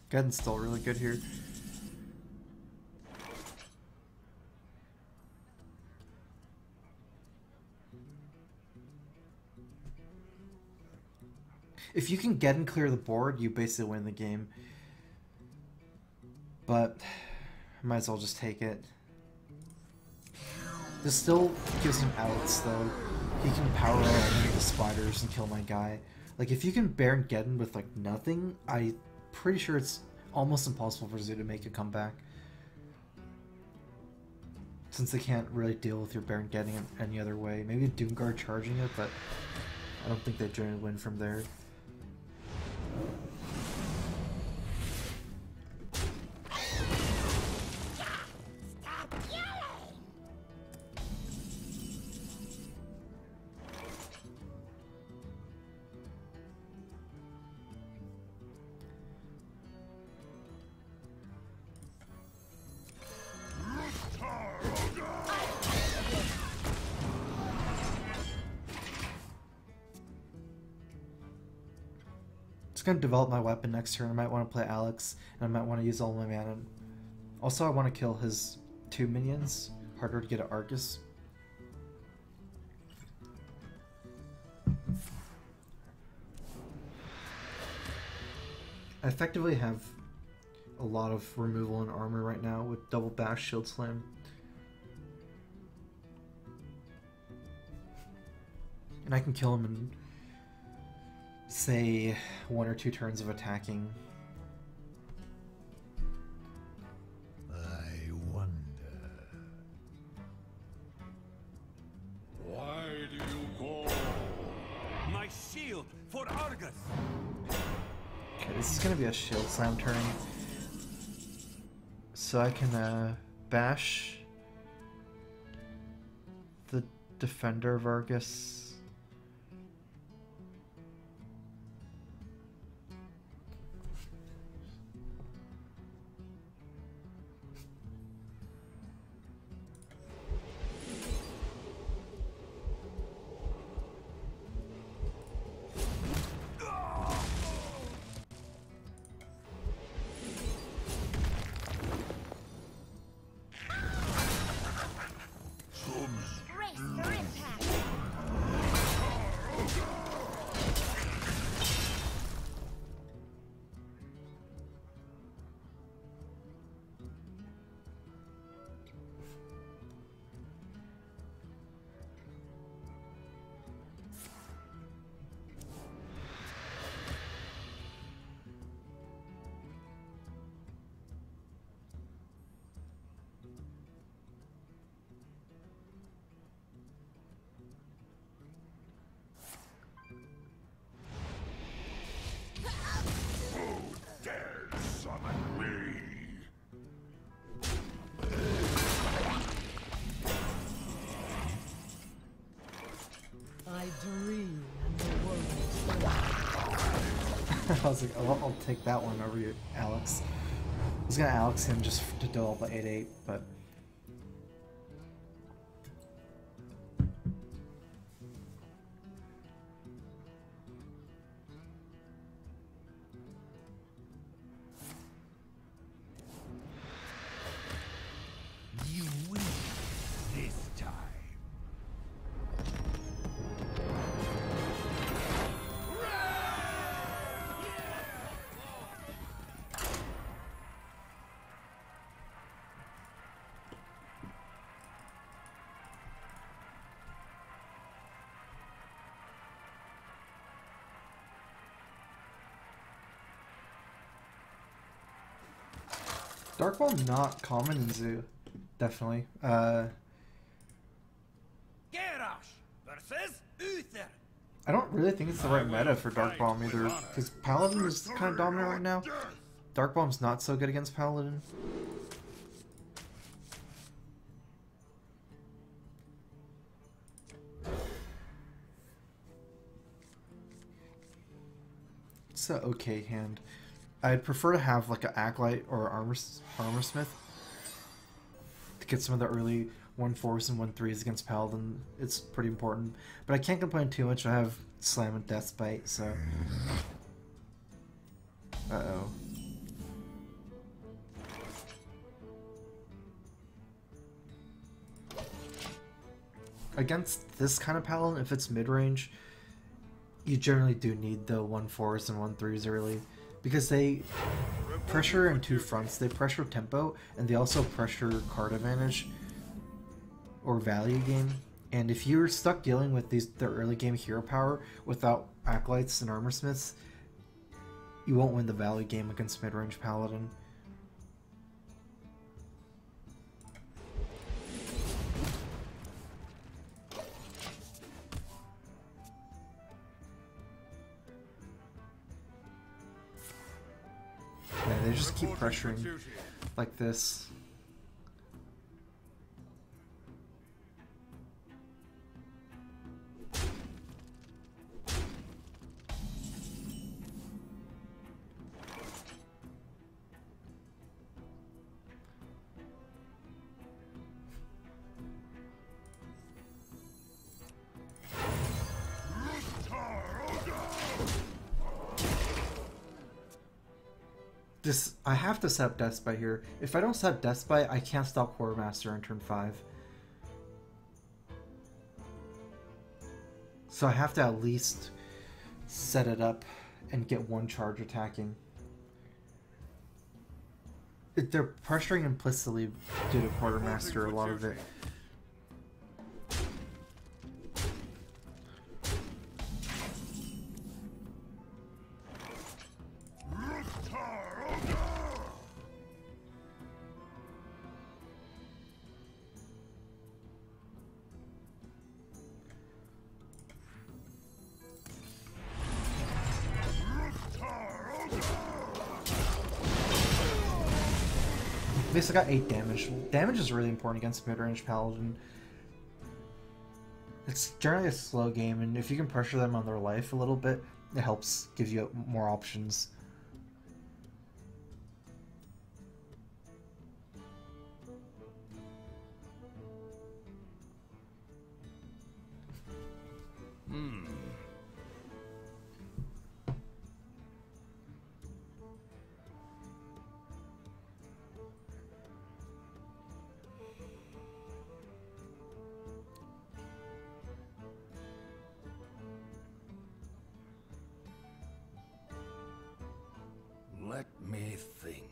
Geddon's still really good here. If you can Geddon clear the board, you basically win the game. But I might as well just take it. This still gives him outs though. He can power out any of the spiders and kill my guy. Like if you can Baron Geddon with like nothing, I'm pretty sure it's almost impossible for Zoo to make a comeback. Since they can't really deal with your Baron Geddon in any other way. Maybe Doomguard charging it, but I don't think they generally win from there. Stop yelling! Gonna develop my weapon next turn. I might want to play Alex, and I might want to use all my mana. Also, I want to kill his 2 minions. Harder to get at Arcus. I effectively have a lot of removal and armor right now with double bash, shield slam. And I can kill him in, say, 1 or 2 turns of attacking. this is gonna be a shield slam turn. So I can bash the defender of Argus. Brace for impact. Dare summon me? I dream and the world is I was like, oh, I'll take that one over you, Alex. I was gonna Alex him just to do all the 8-8, but You win this time. Dark Ball not common in Zoo, definitely. Garrosh versus Uther. I don't really think it's the right meta for Dark Bomb either, because Paladin is kind of dominant right now. Dark Bomb's not so good against Paladin. It's an okay hand. I'd prefer to have like an Acolyte or Armorsmith to get some of the early 1-4s and 1-3s against Paladin. It's pretty important. But I can't complain too much. I have Slam and Deathbite, so... Uh-oh. Against this kind of Paladin, if it's mid-range, you generally do need the 1-4s and 1-3s early. Because they pressure in two fronts. They pressure tempo, and they also pressure card advantage or value game. And if you're stuck dealing with the early game hero power without Acolytes and Armorsmiths, you won't win the value game against mid-range Paladin. Yeah, they just keep pressuring like this. I have to set Deathbite here. If I don't set Deathbite, I can't stop Quartermaster on turn 5. So I have to at least set it up and get one charge attacking. They're pressuring implicitly due to Quartermaster, a lot of it. At least I got 8 damage. Damage is really important against mid-range paladin. It's generally a slow game, and if you can pressure them on their life a little bit, it helps give you more options. Let me think.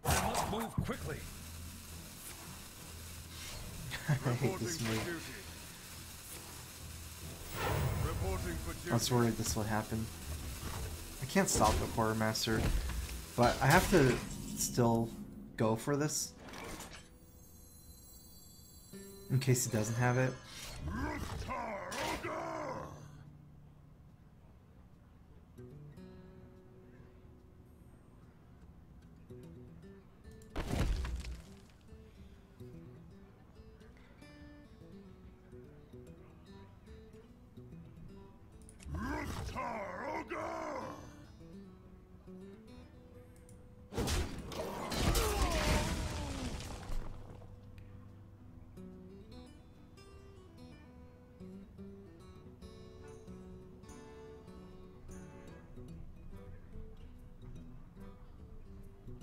I must move quickly. I hate this move. I was worried this would happen. I can't stop the quartermaster, but I have to still go for this in case he doesn't have it.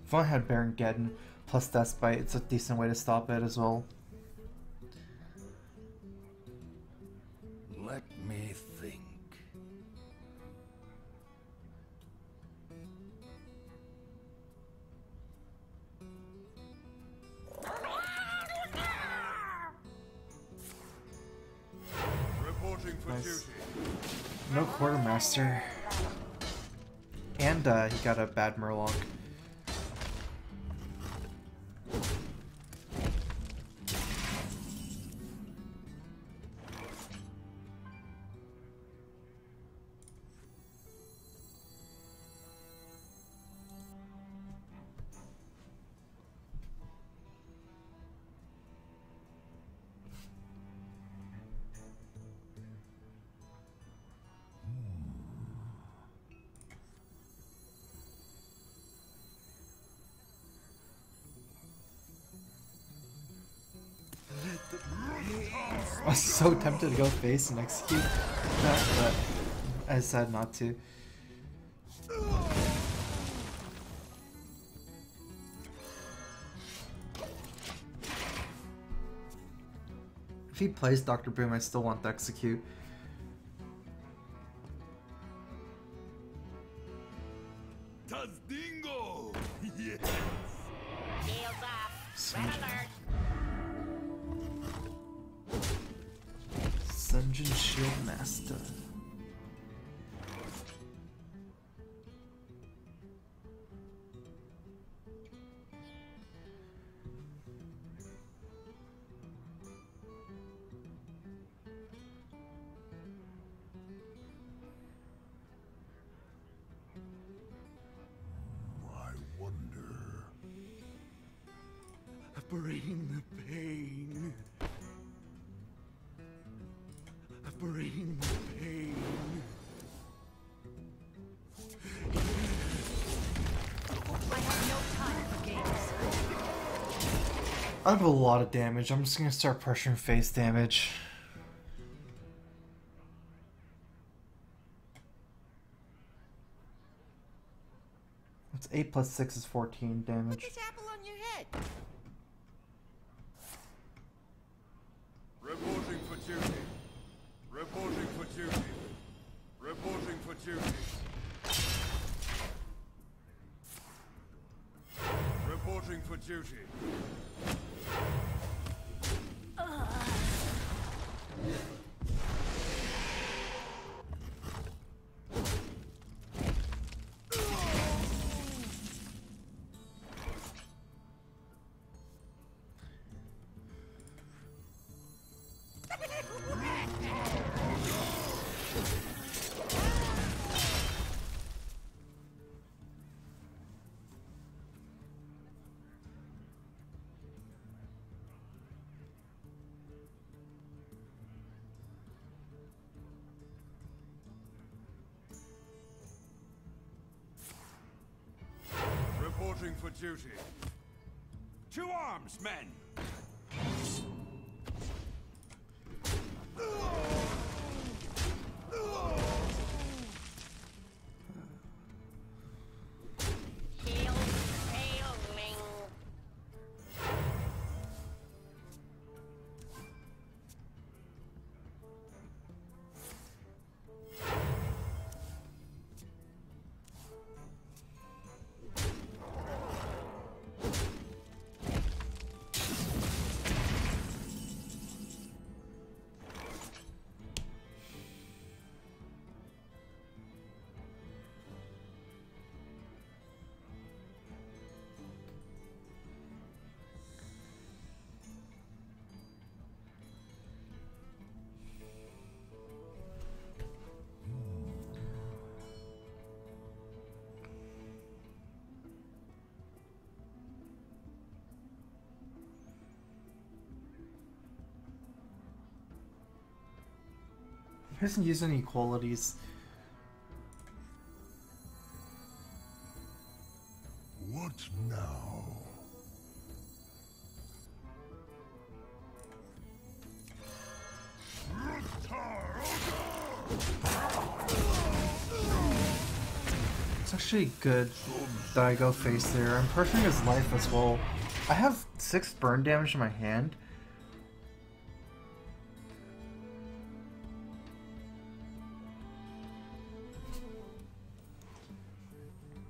If I had Baron Geddon plus Death Bite, it's a decent way to stop it as well. Let me think. Reporting for Nice. duty. No quartermaster. And he got a bad Murloc. I was so tempted to go face and execute that, but I decided not to. If he plays Dr. Boom, I still want to execute. Tazdingo! Yes! Shields off. Red alert. Sungeon Shield Master. I wonder. Bring the pain. Bring the pain. I have no time for games. I have a lot of damage. I'm just gonna start pressuring face damage. It's 8 plus 6 is 14 Put damage. this apple on your head. Reporting for duty. Reporting for duty. Reporting for duty. Reporting for duty. Reporting for duty. To arms, men! He doesn't use any qualities. What now? It's actually good that I go face there. I'm pressuring his life as well. I have 6 burn damage in my hand.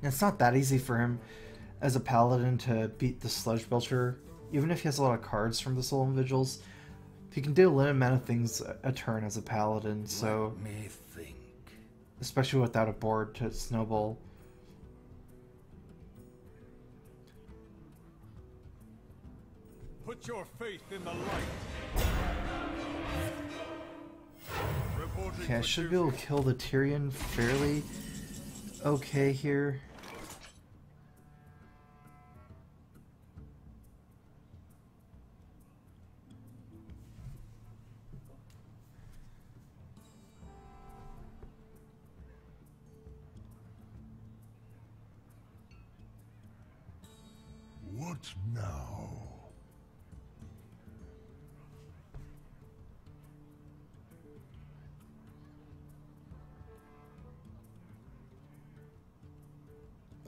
It's not that easy for him as a paladin to beat the Sludge Belcher, even if he has a lot of cards from the Soul Individuals. He can do a limited amount of things a turn as a paladin, so... Let me think. Especially without a board to snowball. Put your faith in the light. Reporting Okay, I for should be able to duty. kill the Tyrion fairly okay here. What now?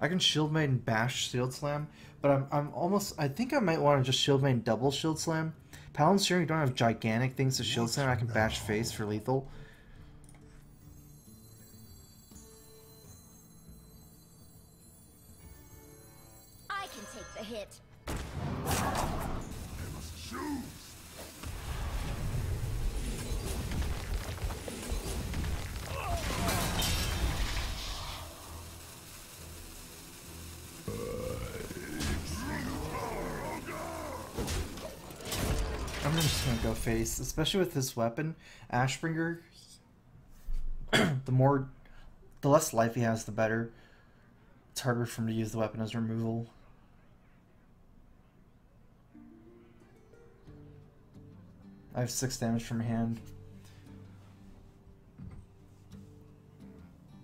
I can Shield Maiden bash Shield Slam, but I'm almost... I think I might want to just Shield Maiden double Shield Slam. Paladins here don't have gigantic things to Shield Slam. I can bash face for lethal. I can take the hit. I must choose. I'm just gonna go face, especially with this weapon, Ashbringer. The less life he has, the better. It's harder for him to use the weapon as removal. I have 6 damage from hand.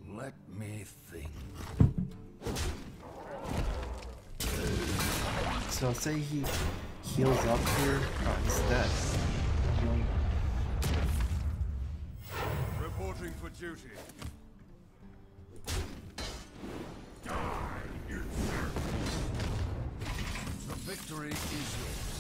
Let me think. So say he heals up here. Oh, he's dead. Healing. Reporting for duty. The victory is yours.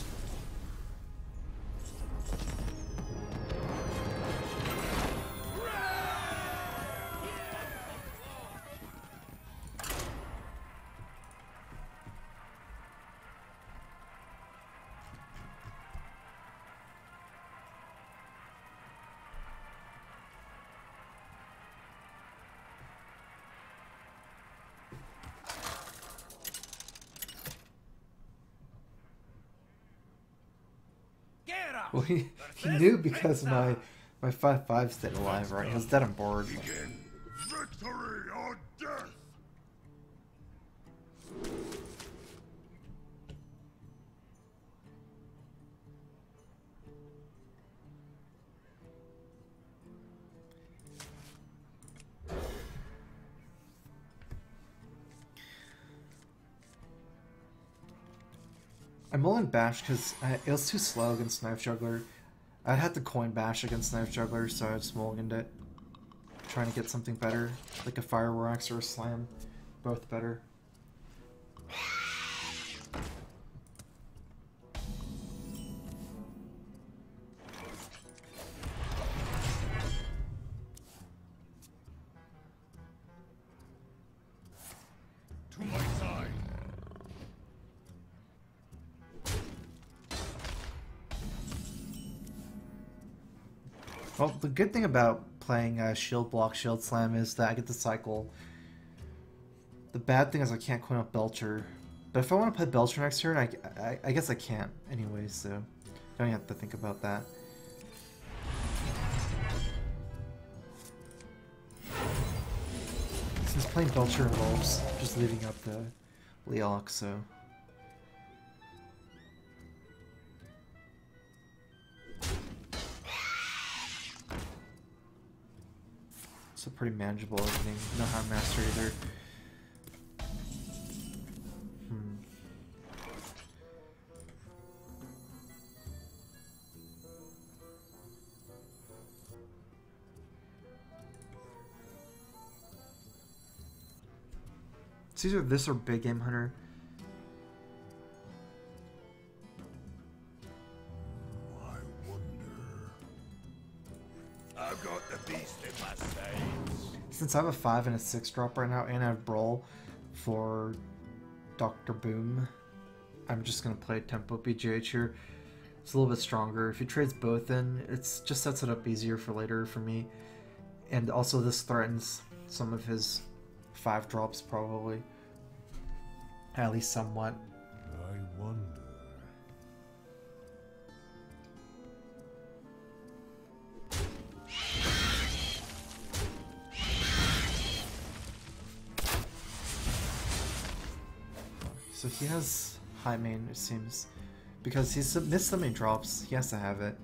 Well, he knew because my 5/5 stayed alive, right? He was dead on board. Begin. Victory or death. I'm rolling Bash because it was too slow against Knife Juggler. I had to coin Bash against Knife Juggler, so I was mulliganed it. Trying to get something better, like a Fire War Axe or a Slam. Both better. To my side. Well, the good thing about playing Shield Block, Shield Slam is that I get to cycle. The bad thing is I can't coin up Belcher. But if I want to play Belcher next turn, I guess I can't anyway, so don't have to think about that. Since playing Belcher involves just leaving up the Leok, so... It's a pretty manageable opening. No Hound Master either. It's either this or Big Game Hunter. I wonder. I've got the beast in my sights. Since I have a 5 and a 6 drop right now, and I have Brawl for Dr. Boom, I'm just gonna play Tempo BGH here. It's a little bit stronger. If he trades both in, it's just sets it up easier for later for me. And also this threatens some of his 5 drops probably. At least somewhat. I wonder. So he has high main, it seems. Because he's missed so many drops, he has to have it.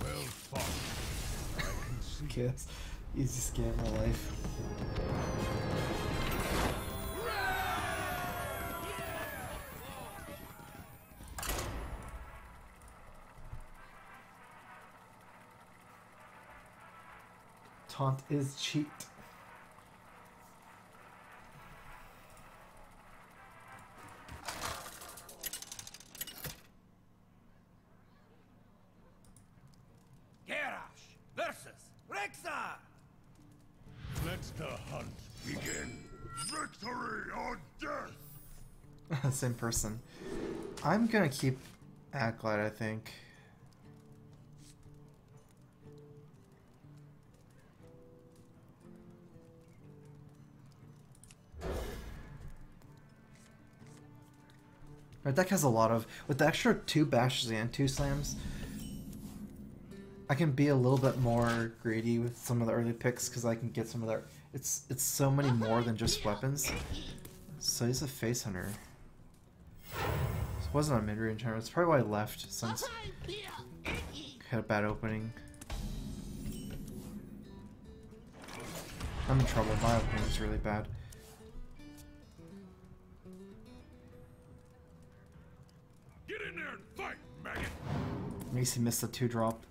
Well fought. I can see. Okay, that's easy scam in my life. Taunt is cheat. Garrosh versus Rexar. Let the hunt begin. Victory or death! Same person. I'm gonna keep Acolyte, I think. My deck has a lot of... With the extra 2 bashes and 2 slams, I can be a little bit more greedy with some of the early picks because I can get some of their... It's so many more than just weapons. So he's a face hunter. It wasn't a mid-range hunter. That's probably why I left, since I had a bad opening. I'm in trouble. My opening is really bad. Get in there and fight, maggot. Macy missed the 2-drop.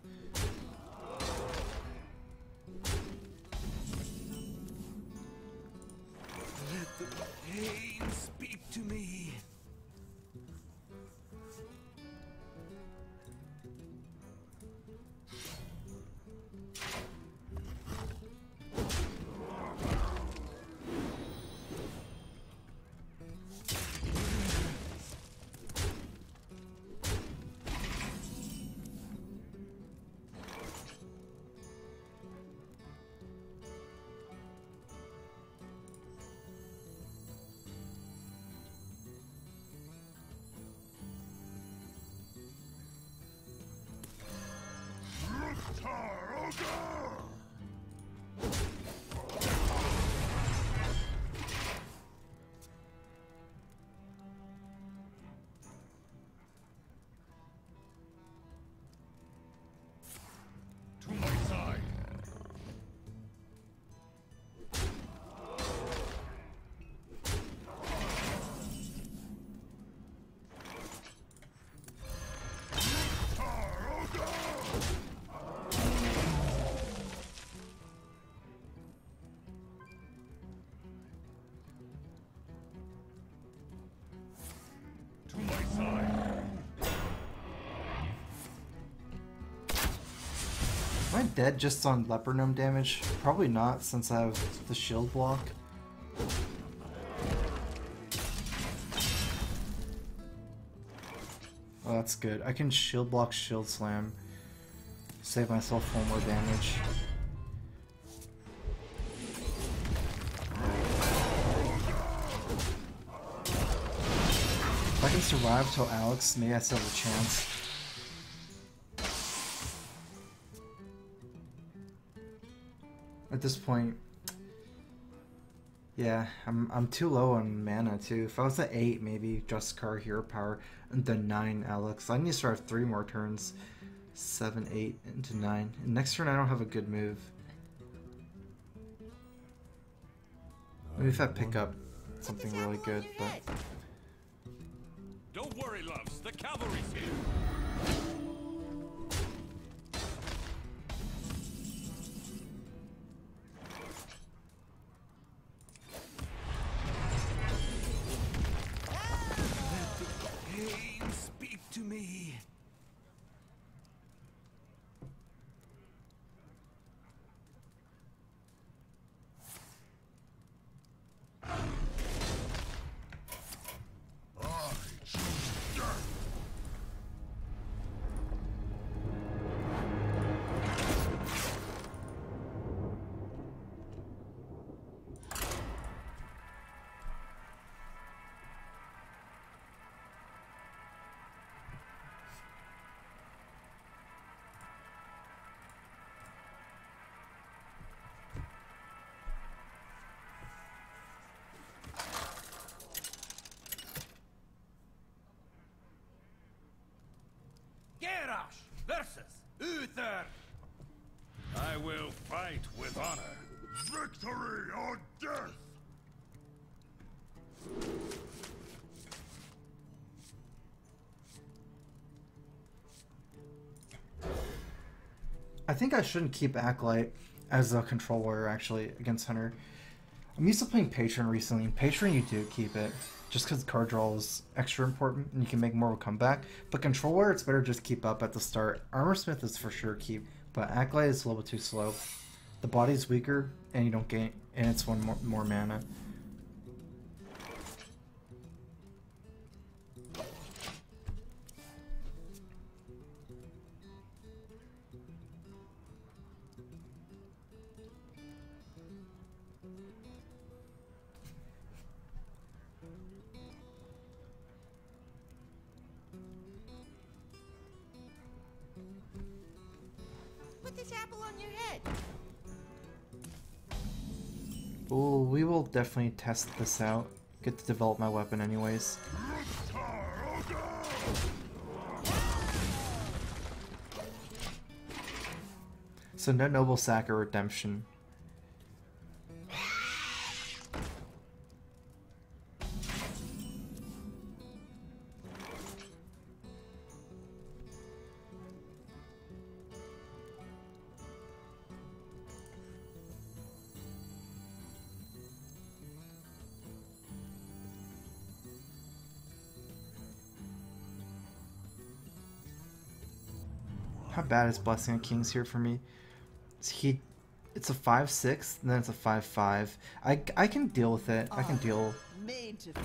Let the pain speak to me. To my side. Am I dead just on leper gnome damage? Probably not, since I have the shield block. Oh, that's good. I can shield block, shield slam. Save myself 4 more damage. If I can survive till Alex, maybe I still have a chance. At this point, yeah, I'm too low on mana too. If I was at 8, maybe Justicar, Hero Power, and then 9 Alex. I need to start 3 more turns. 7, 8, into 9. And next turn I don't have a good move. Maybe if I pick up something really good, but... Don't worry, loves. The cavalry's here. Pain, speak to me. I choose death. Garrosh versus Uther. I will fight with honor. Victory or death. I think I shouldn't keep Acolyte as a control warrior actually against Hunter. I'm used to playing Patron recently. In Patron you do keep it, just because card draw is extra important and you can make more of a comeback. But control warrior, it's better just keep up at the start. Armorsmith is for sure keep, but Acolyte is a little bit too slow. The body's weaker and you don't gain, and it's one more mana. Put this apple on your head. Well, we will definitely test this out. Get to develop my weapon anyways. So no Noble Sack or Redemption. How bad is Blessing of Kings here for me? It's a 5/6, and then it's a 5/5. I can deal with it. I can deal. Made to fit.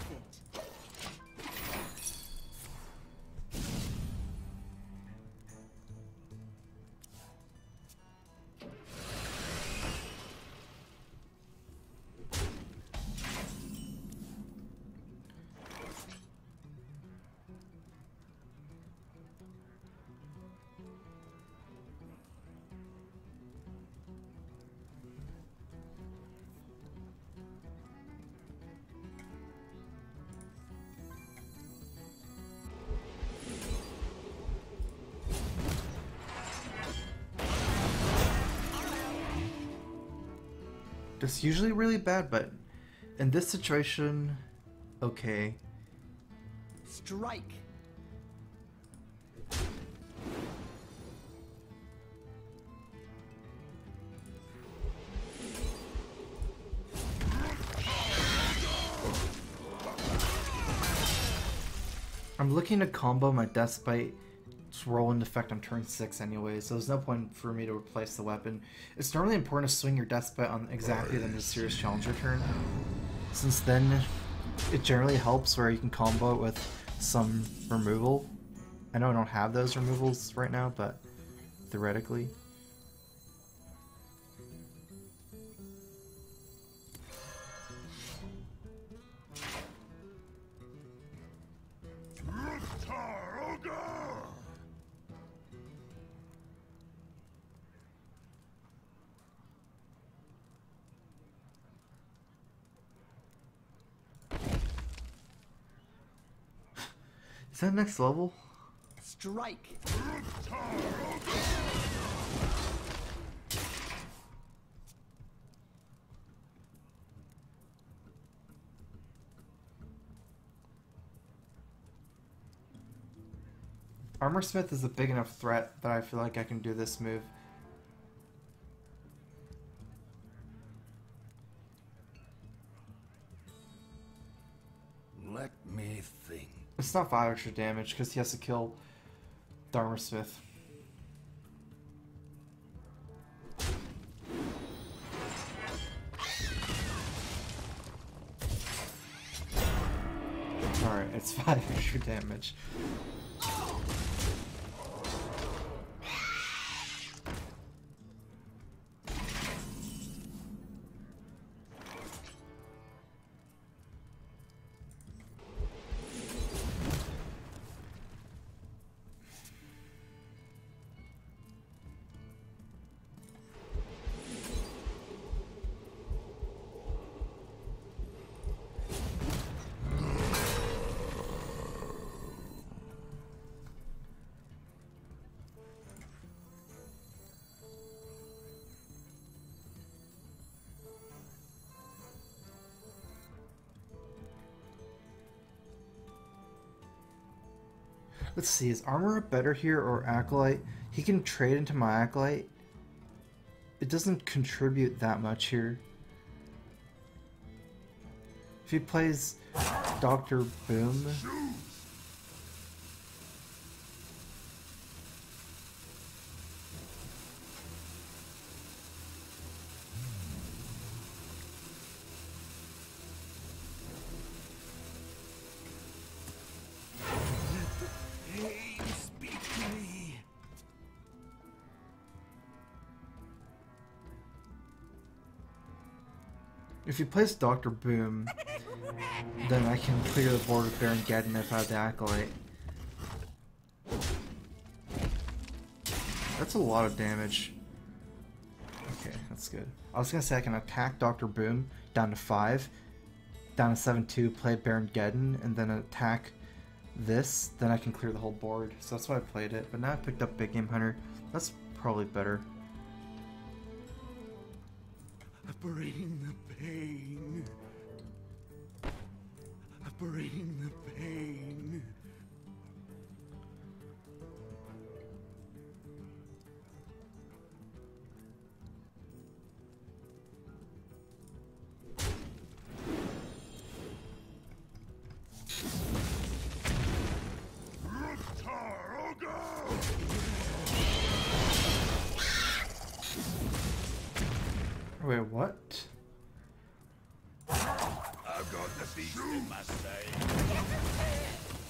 It's usually really bad, but in this situation, okay. Strike. I'm looking to combo my Deathbite's whirlwind effect on turn 6 anyway, so there's no point for me to replace the weapon. It's normally important to swing your Deathbite on exactly the serious challenger turn, since then it generally helps where you can combo it with some removal. I know I don't have those removals right now, but theoretically. Is that next level? Strike. Armor Smith is a big enough threat that I feel like I can do this move. Let me think. It's not 5 extra damage because he has to kill the Armor Smith. Alright, it's 5 extra damage. Let's see, is Armor better here or Acolyte? He can trade into my Acolyte. It doesn't contribute that much here. If he plays Dr. Boom... If he plays Dr. Boom, then I can clear the board with Baron Geddon if I have the Acolyte. That's a lot of damage. Okay, that's good. I was gonna say I can attack Dr. Boom down to 5, down to 7-2, play Baron Geddon, and then attack this, then I can clear the whole board. So that's why I played it. But now I picked up Big Game Hunter. That's probably better. Bring the pain. Bring the pain. Wait, what? I've got the beast in my sight.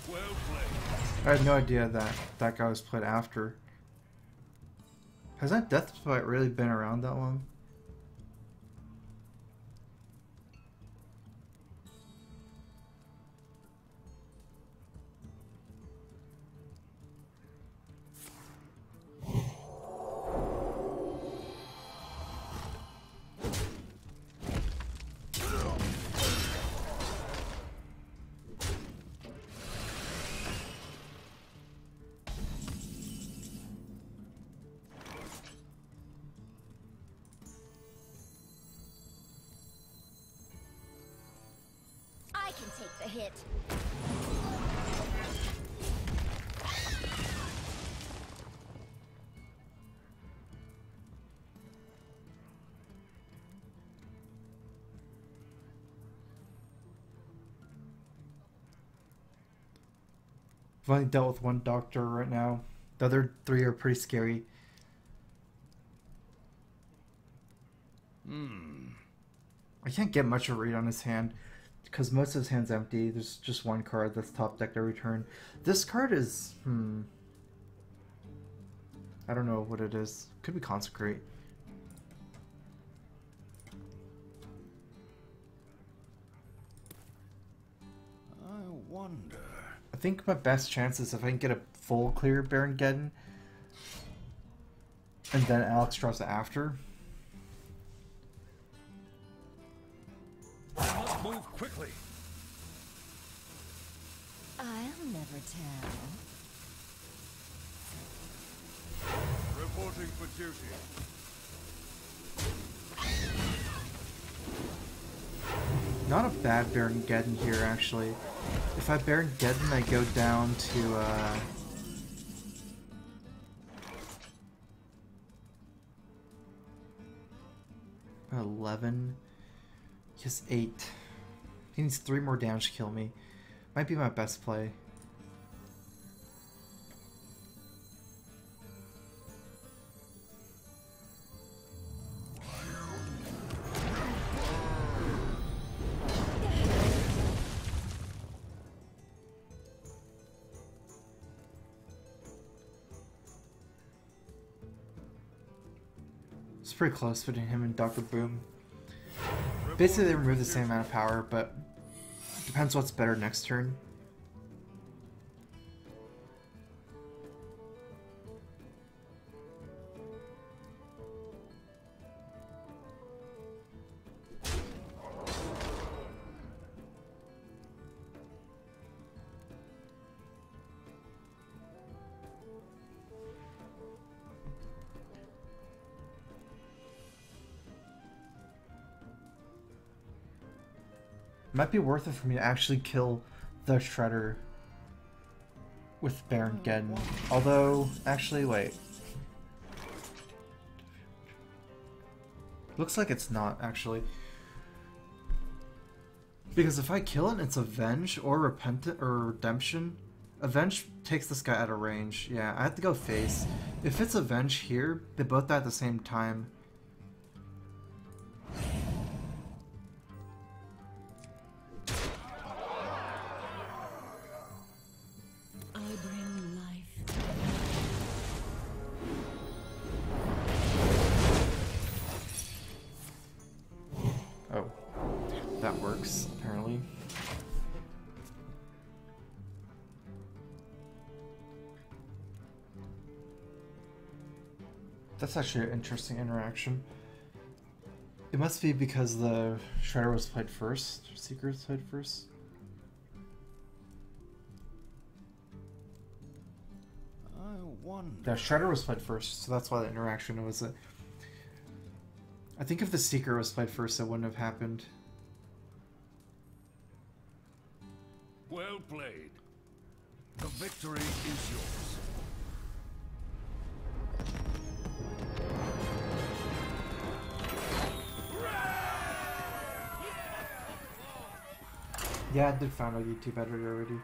Well played. I had no idea that that guy was played after. Has that Deathbite really been around that long? I can take the hit. I've only dealt with one doctor right now. The other three are pretty scary. I can't get much of a read on his hand because most of his hand's empty. There's just one card that's top decked every turn. This card is... I don't know what it is. Could be Consecrate. I wonder. I think my best chance is if I can get a full clear Baron Geddon and then Alex draws it after. Let's move quickly. I'll never tell. Reporting for duty. Not a bad Baron Geddon here, actually. If I Baron Geddon, I go down to, 11. He has 8. He needs 3 more damage to kill me. Might be my best play. It's pretty close between him and Dr. Boom. Basically, they remove the same amount of power, but depends what's better next turn. Might be worth it for me to actually kill the Shredder with Baron Geddon. Although, actually, wait. Looks like it's not, actually. Because if I kill it, it's Avenge or Repentant or Redemption. Avenge takes this guy out of range. Yeah, I have to go face. If it's Avenge here, they both die at the same time. Oh, that works, apparently. That's actually an interesting interaction. It must be because the Shredder was played first, or Seeker was played first. I wonder. Yeah, Shredder was played first, so that's why the interaction was it. I think if the Seeker was played first, it wouldn't have happened. Well played. The victory is yours. Yeah, I did find out YouTube editor already.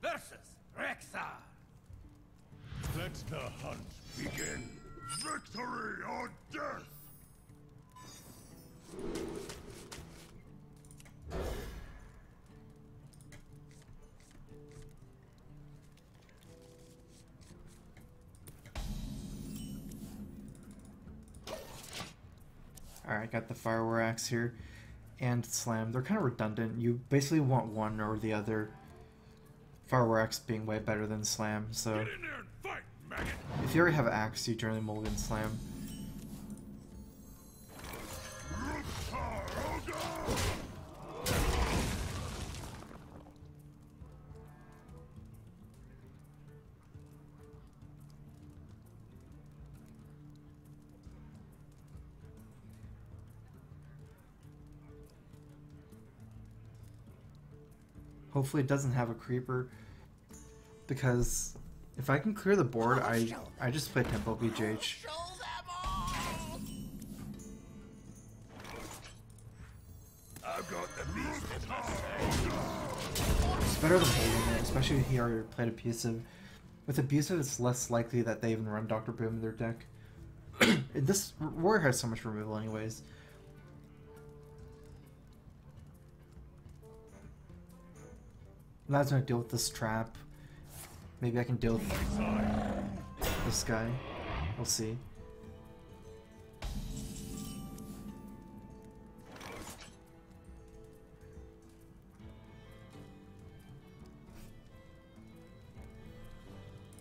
Versus Rexar. Let the hunt begin. Victory or death! Alright, got the Fire War Axe here. And Slam. They're kind of redundant. You basically want one or the other. Fire War Axe being way better than Slam, so... Get in there and fight, maggot! If you already have Axe, you generally mulligan Slam. Hopefully it doesn't have a creeper. because if I can clear the board, I just play tempo BJH. Show them all. I've got the beast at my It's better than holding it, especially if he already played Abusive. With Abusive, it's less likely that they even run Dr. Boom in their deck. This Warrior has so much removal anyways. Now I was gonna deal with this trap. Maybe I can deal with this guy. We'll see.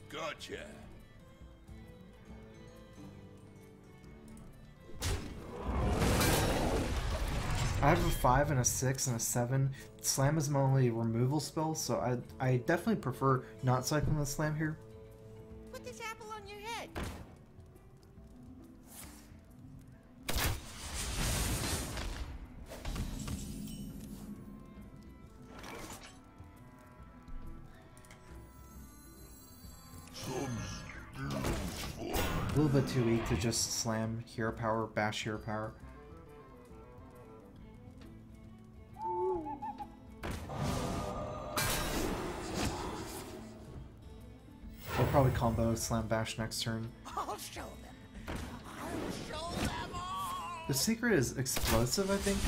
Gotcha. I have a 5 and a 6 and a 7. Slam is my only removal spell, so I definitely prefer not cycling the slam here. Put this apple on your head. A little bit too weak to just slam hero power, bash hero power. We'll probably combo slam bash next turn. I'll show them. I'll show them all. The secret is explosive, I think.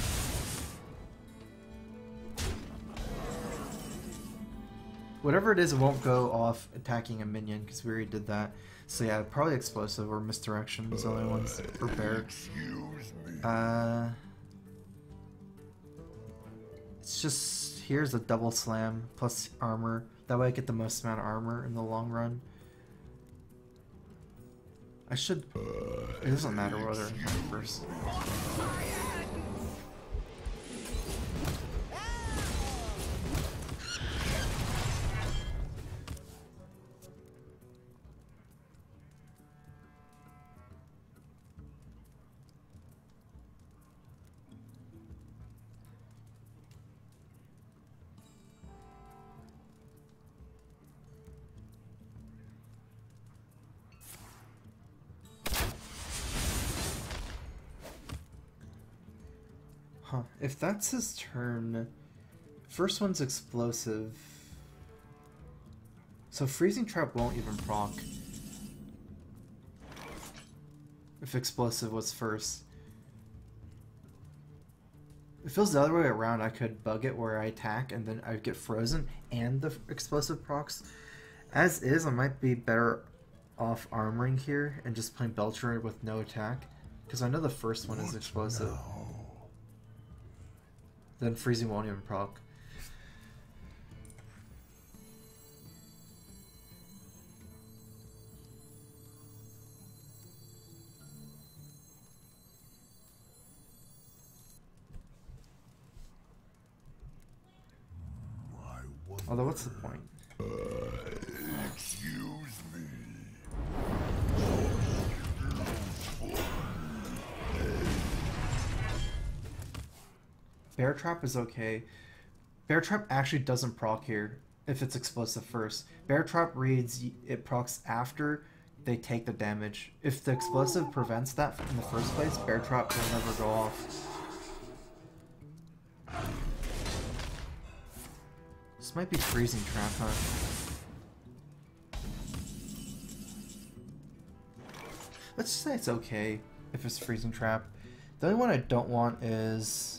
Whatever it is, it won't go off attacking a minion, because we already did that. So yeah, probably explosive or misdirection is the only ones for bear. It's just, here's a double slam plus armor. That way I get the most amount of armor in the long run. I should, it doesn't matter whether I attack first. Huh, if that's his turn, first one's explosive. So Freezing Trap won't even proc. If explosive was first. If it was the other way around, I could bug it where I attack and then I'd get frozen and the explosive procs. As is, I might be better off armoring here and just playing Belcher with no attack. Because I know the first one is explosive. Then freezing won't even proc. Although, what's the point? Excuse me. Bear Trap is okay. Bear Trap actually doesn't proc here if it's explosive first. Bear Trap reads it procs after they take the damage. If the explosive prevents that in the first place, Bear Trap will never go off. This might be Freezing Trap, huh? Let's just say it's okay if it's Freezing Trap. The only one I don't want is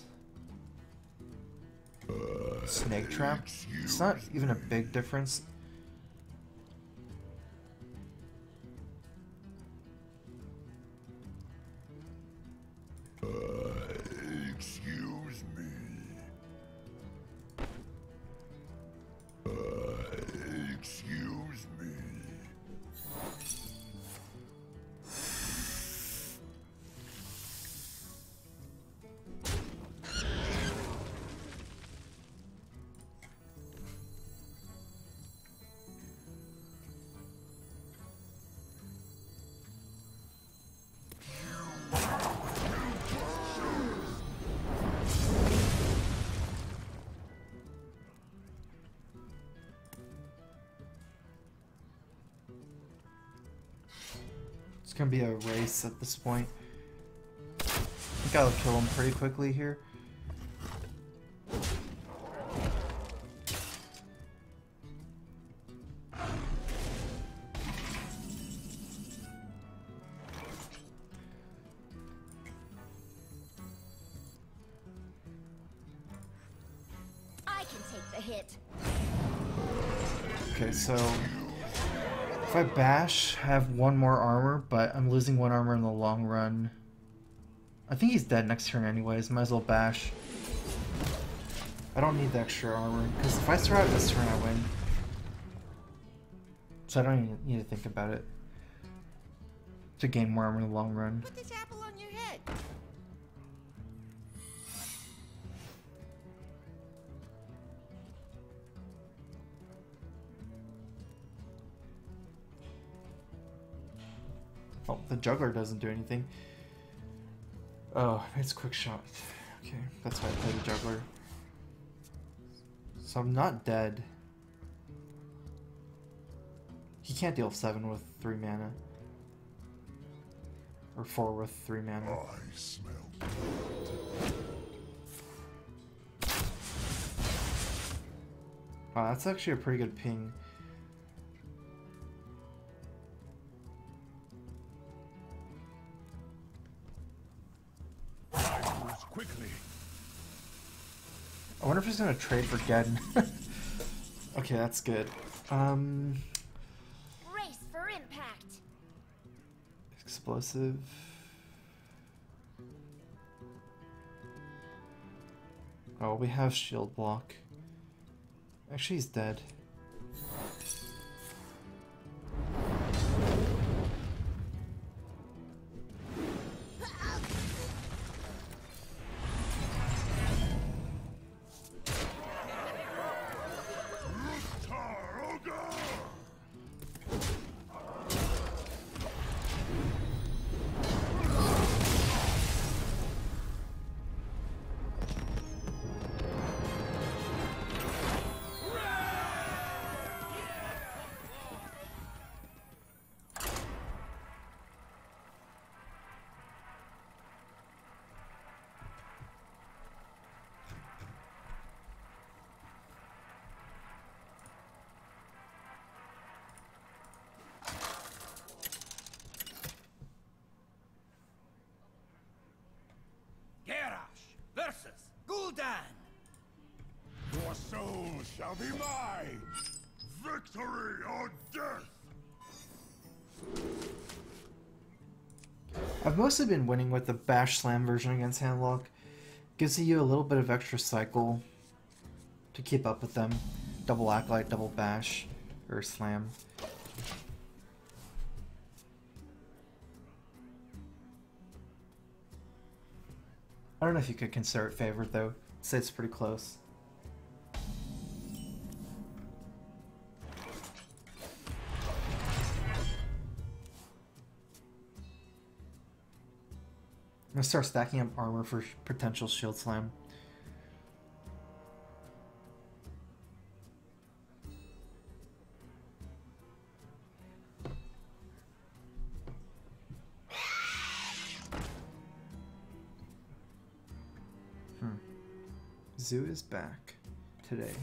Snake Trap. It's not even a big difference. Excuse me. Excuse me. gonna be a race at this point. I think I'll kill him pretty quickly here. I can take the hit. Okay, so if I bash, I have one more armor, but I'm losing one armor in the long run. I think he's dead next turn anyways, might as well bash. I don't need the extra armor, because if I survive this turn, I win. So I don't even need to think about it. To gain more armor in the long run. Put this apple on your head. Oh, the juggler doesn't do anything. Oh, it's quick shot. Okay, that's why I play the juggler. So I'm not dead. He can't deal 7 with 3 mana. Or 4 with 3 mana. I smell. Wow, that's actually a pretty good ping. Quickly. I wonder if he's gonna trade for Geddon. Okay, that's good. Race for impact. Explosive. Oh, we have shield block. Actually, he's dead. Versus Gul'dan. Your soul shall be mine! Victory or death! I've mostly been winning with the Bash Slam version against Handlock. Gives you a little bit of extra cycle to keep up with them. Double Acolyte, double Bash, or Slam. I don't know if you could consider it favored though. I'd say it's pretty close. I'm gonna start stacking up armor for potential shield slam. Zoo is back today.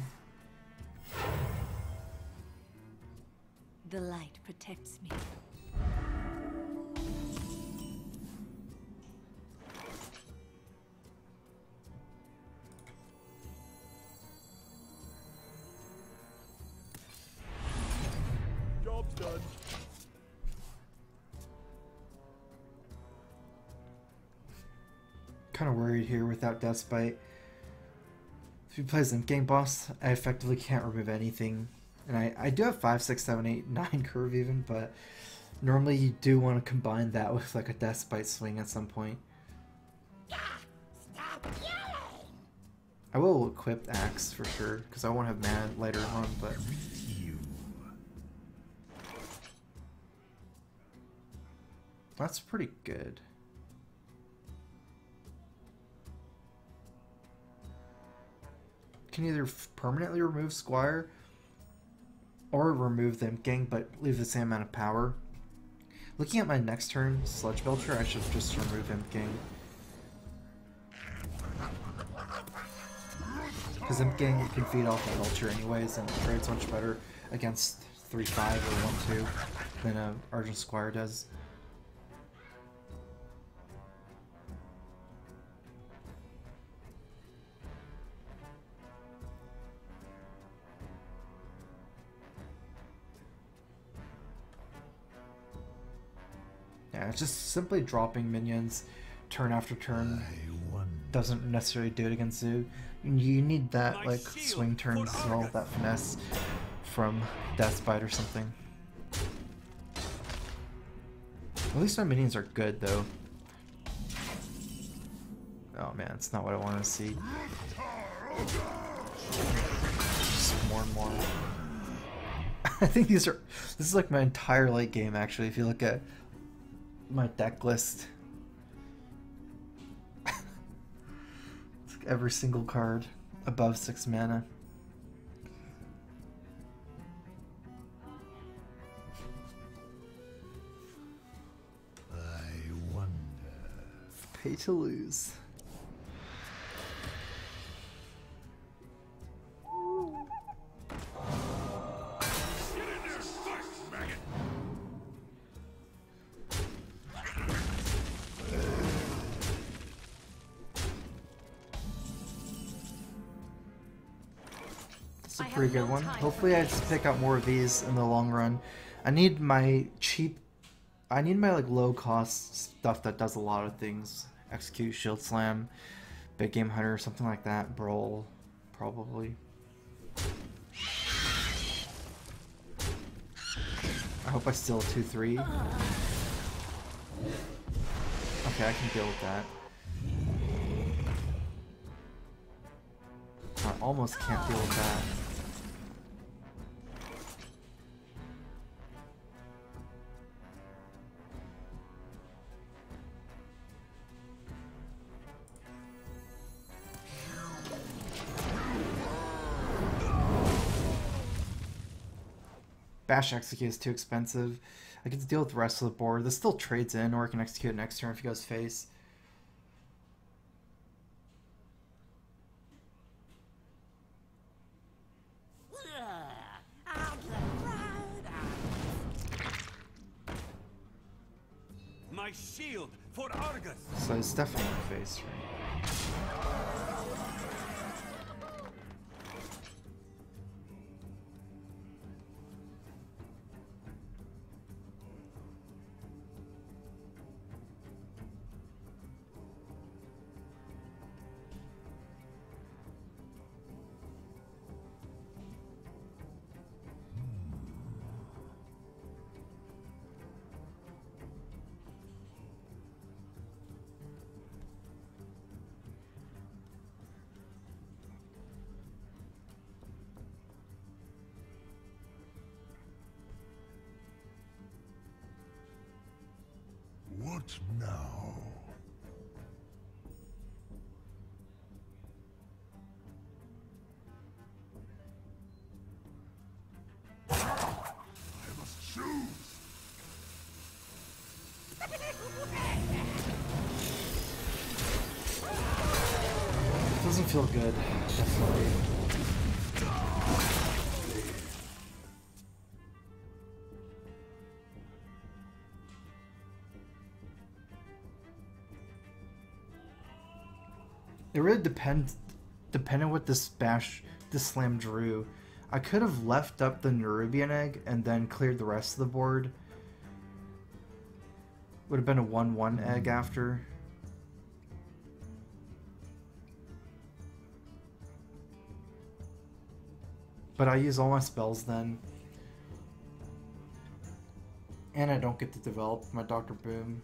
The light protects me. Job's done. Kind of worried here without Deathbite. If he plays in Game Boss, I effectively can't remove anything. And I do have 5, 6, 7, 8, 9 curve even, but normally you do want to combine that with like a Deathbite swing at some point. Stop yelling! I will equip Axe for sure, because I won't have mana later on, but... That's pretty good. Can either permanently remove Squire or remove them gang but leave the same amount of power. Looking at my next turn, Sludge Belcher, I should just remove Imp Gang. Because Imp Gang can feed off of Belcher anyways, and it trades much better against 3-5 or 1-2 than Argent Squire does. Yeah, it's just simply dropping minions turn after turn doesn't necessarily do it against Zoo. You need that like swing turns as well, that finesse from Deathbite or something. At least my minions are good though. Oh man, it's not what I want to see. Just more and more. I think this is like my entire late game actually, if you look at my deck list. It's like every single card above 6 mana. I wonder. Pay to lose. It's a pretty good one. Hopefully I just pick up more of these in the long run. I need my like low cost stuff that does a lot of things. Execute, Shield Slam, Big Game Hunter, something like that. Brawl, probably. I hope I steal 2-3. Okay, I can deal with that. I almost can't deal with that. Bash Execute is too expensive. I get to deal with the rest of the board. This still trades in, or I can execute next turn if he goes face. My shield for Argus. So it's definitely face, right? What now? I must choose. Doesn't feel good, definitely. It really depending what this slam drew. I could have left up the Nerubian egg and then cleared the rest of the board. Would have been a 1/1 egg after. But I use all my spells then. And I don't get to develop my Dr. Boom.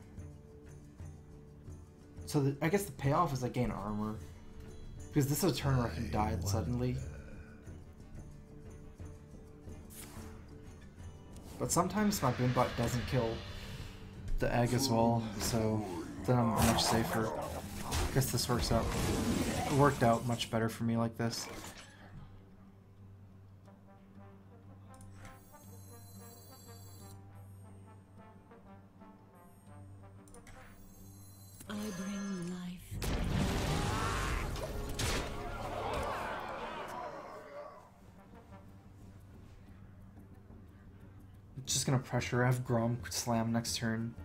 So I guess the payoff is I gain armor. Because this is a turn where I can die suddenly. But sometimes my Boombot doesn't kill the egg as well, so then I'm much safer. I guess this worked out much better for me like this. just gonna pressure. I have Grom Slam next turn.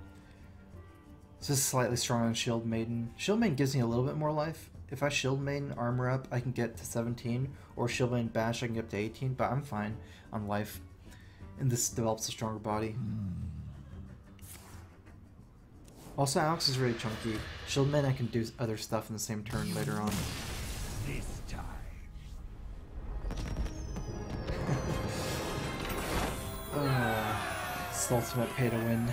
This is slightly stronger than Shield Maiden. Shield Maiden gives me a little bit more life. If I Shield Maiden Armor up, I can get to 17, or Shield Maiden Bash, I can get up to 18, but I'm fine on life. And this develops a stronger body. Also, Alex is really chunky. Shield Maiden, I can do other stuff in the same turn later on. This time. It's the ultimate pay to win.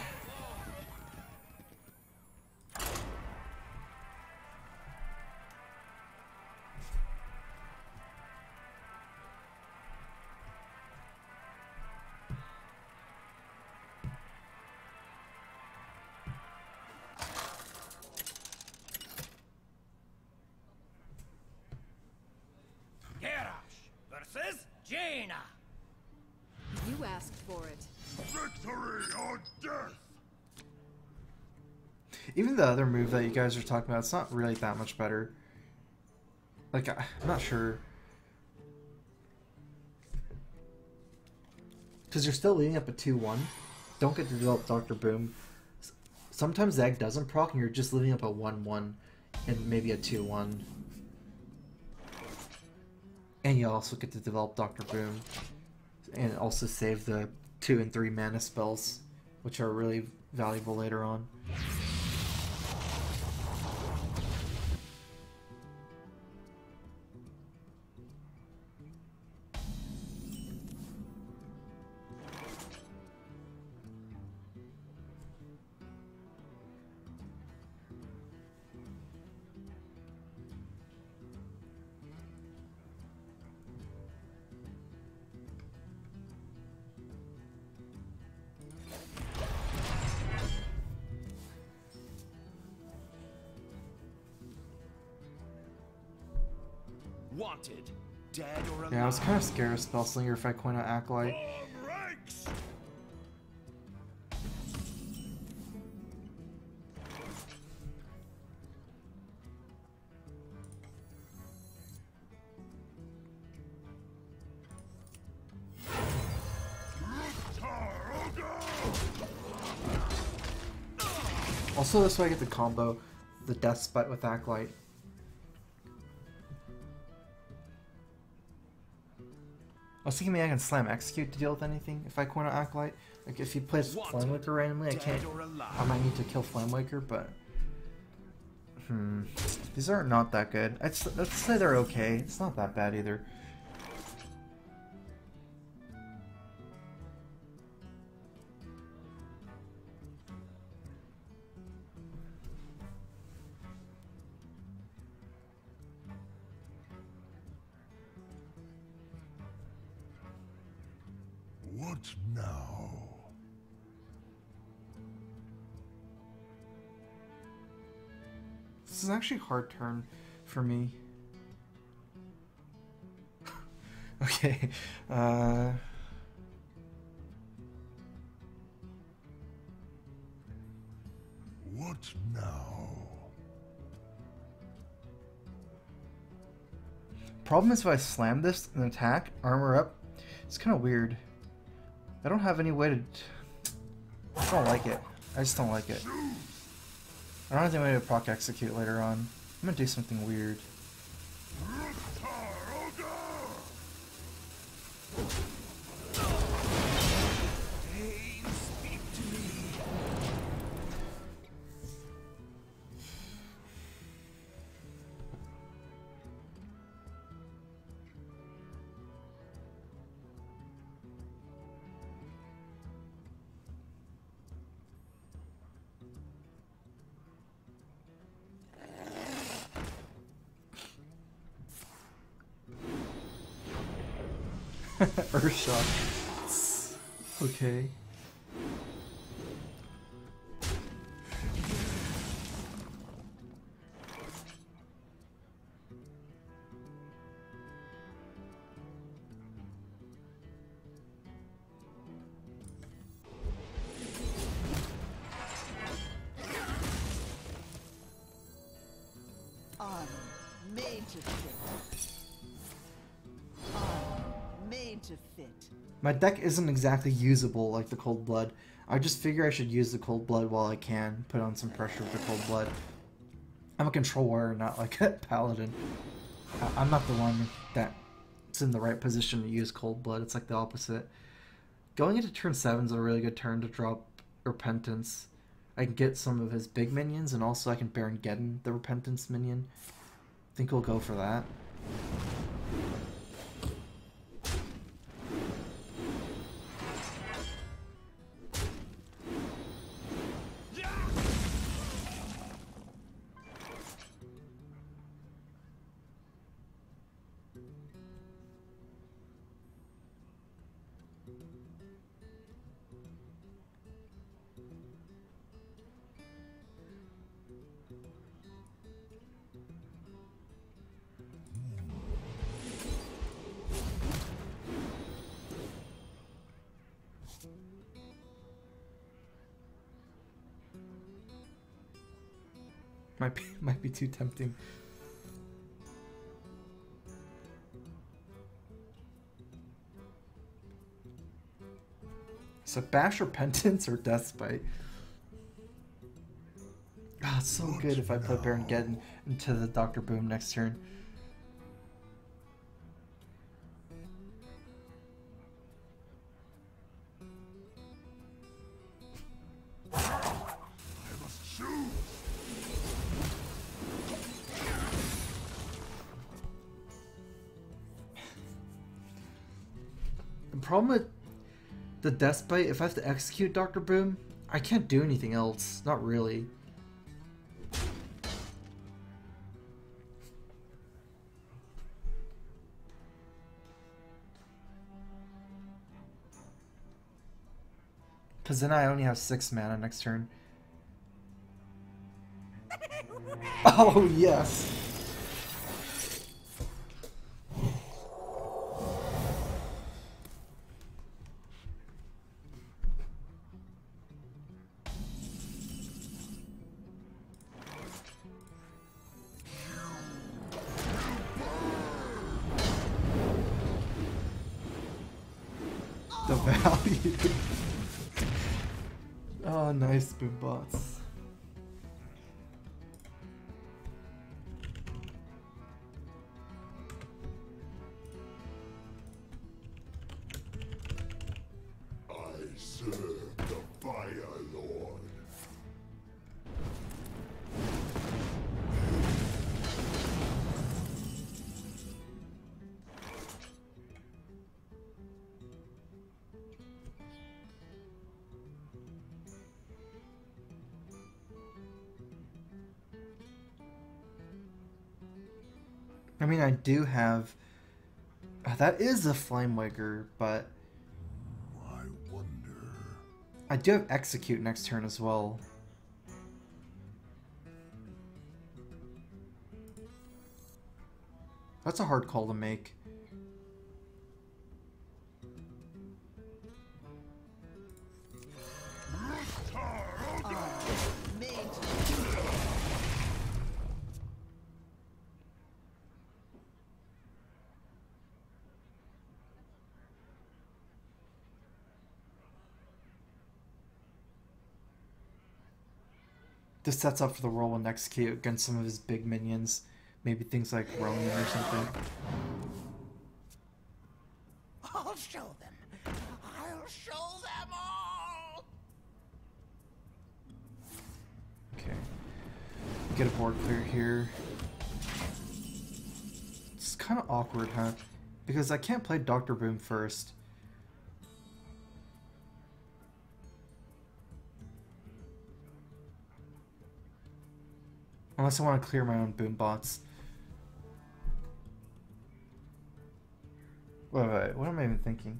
Versus Jaina. You asked for it. Victory or death! Even the other move that you guys are talking about, it's not really that much better. Like, I'm not sure. Because you're still leading up a 2-1. Don't get to develop Dr. Boom. Sometimes Zag doesn't proc and you're just leading up a 1-1 and maybe a 2-1. And you also get to develop Dr. Boom. And also save the 2 and 3 mana spells, which are really valuable later on. Wanted, dead or alive. Yeah, I was kind of scared of Spellslinger if I coin out Acolyte. Form ranks! Also, this way I get the combo the Death Spite with Acolyte. I was thinking maybe I can slam Execute to deal with anything if I coin out Acolyte. Like if he plays Flamewaker randomly, I might need to kill Flamewaker, but these are not that good. Let's say they're okay. It's not that bad either. What now? This is actually a hard turn for me. Okay. What now? Problem is if I slam this and attack, armor up, it's kind of weird. I don't have any way to... I don't like it. I just don't like it. I don't have any way to proc execute later on. I'm gonna do something weird. Earthshock. Okay. I'm made to kill. I'm made to fit. My deck isn't exactly usable like the Cold Blood. I just figure I should use the Cold Blood while I can, put on some pressure with the Cold Blood. I'm a control warrior, not like a paladin. I'm not the one that's in the right position to use Cold Blood. It's like the opposite. Going into turn 7 is a really good turn to drop Repentance. I can get some of his big minions, and also I can Baron Geddon the Repentance minion. I think we'll go for that. Might be too tempting. So Bash Repentance or Deathbite? Ah, it's so good if I put Baron Geddon into the Dr. Boom next turn. The problem with the Deathbite, if I have to execute Dr. Boom, I can't do anything else. Not really. Because then I only have 6 mana next turn. Oh, yes! The value. Oh, nice, Boombots. I serve the Fire Lord. I mean, I do have... that is a Flamewigger, but... I wonder. I do have Execute next turn as well. That's a hard call to make. This sets up for the whirlwind execute against some of his big minions. Maybe things like Ronin or something. I'll show them. I'll show them all. Okay. Get a board clear here. It's kind of awkward, huh? Because I can't play Dr. Boom first. Unless I want to clear my own boom bots. Wait, what am I even thinking?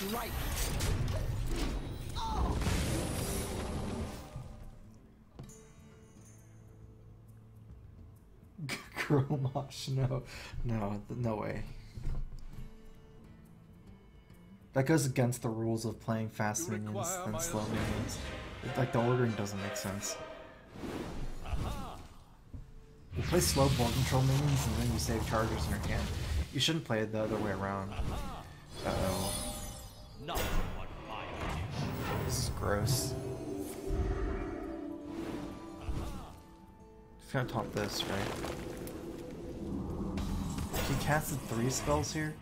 Strike. Chromosh, no way. That goes against the rules of playing fast minions than slow minions. Like, the ordering doesn't make sense. You play slow ball control minions and then you save chargers in your hand. You shouldn't play it the other way around. Uh-oh. This is gross. Just gonna taunt this, right? He casted 3 spells here?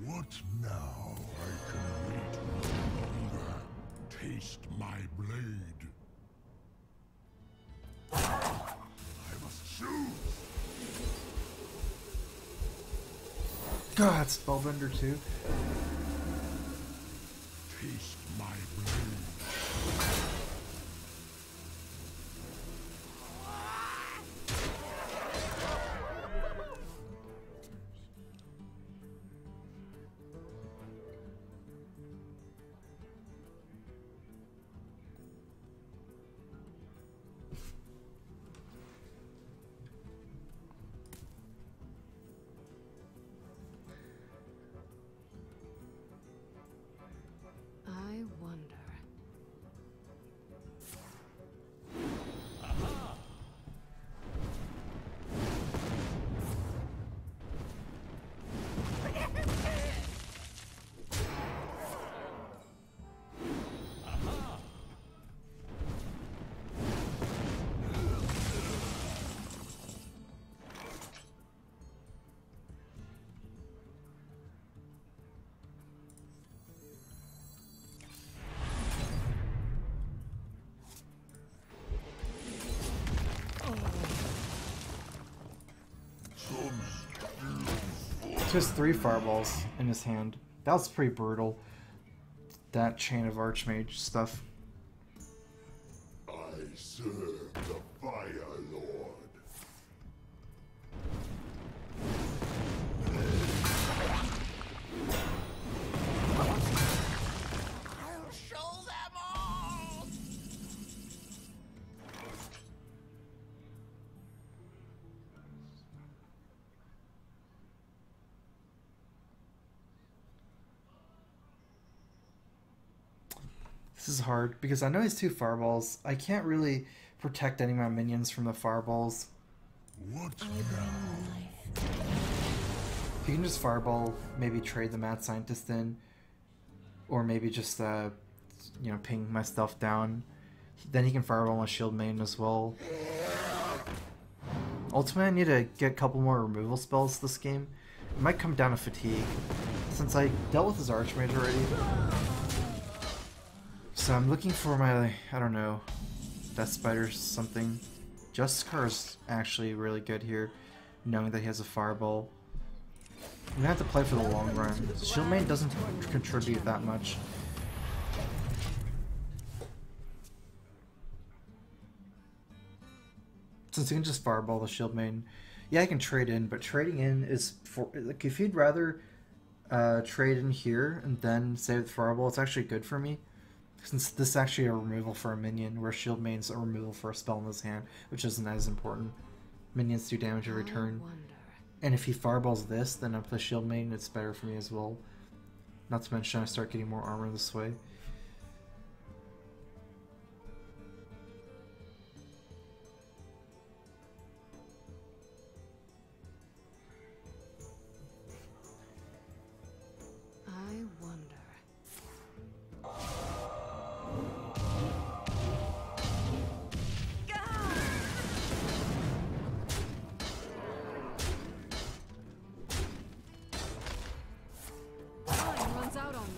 What now? I can wait no longer. Taste my blade. I must choose. God, Spellbender too. Taste my blade. I wonder. Just 3 fireballs in his hand. That was pretty brutal. That chain of Archmage stuff. I serve the Fire Lord. I'll show them all. This is hard because I know he's 2 fireballs. I can't really protect any of my minions from the fireballs. What I bring now? life. If you can just fireball, maybe trade the Mad Scientist in, or maybe just you know, ping my stuff down. Then he can fireball my shield main as well. Ultimately, I need to get a couple more removal spells this game. It might come down to fatigue, since I dealt with his Archmage already. So I'm looking for my, I don't know, Death Spider something. Justicar is actually really good here, knowing that he has a fireball. I'm gonna have to play for the long run. Shield main doesn't contribute that much. Since you can just fireball the shield main, yeah, I can trade in, but trading in is for, like, if you'd rather trade in here and then save the fireball, it's actually good for me. Since this is actually a removal for a minion, where shield main's a removal for a spell in his hand, which isn't as important. Minions do damage every turn. And if he fireballs this, then I play shield main, it's better for me as well. Not to mention I start getting more armor this way. I wonder. Time runs out on me.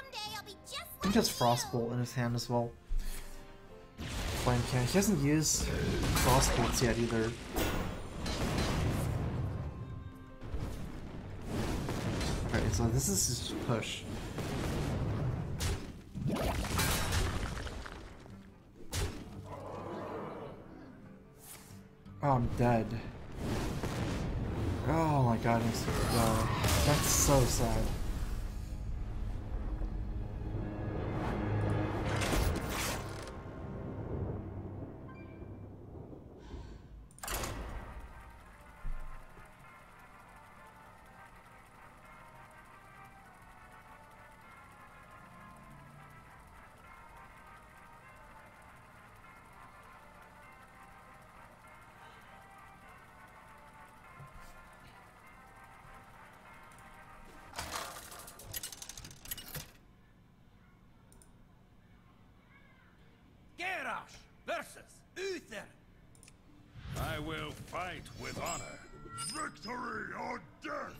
Someday I'll be just I think he has Frostbolt in his hand as well. Flame Cannon. He hasn't used Frostbolts yet either. Okay, so this is his push. Oh, I'm dead. Oh my god, I'm so dead. That's so sad. Garrosh versus Uther. I will fight with honor. Victory or death!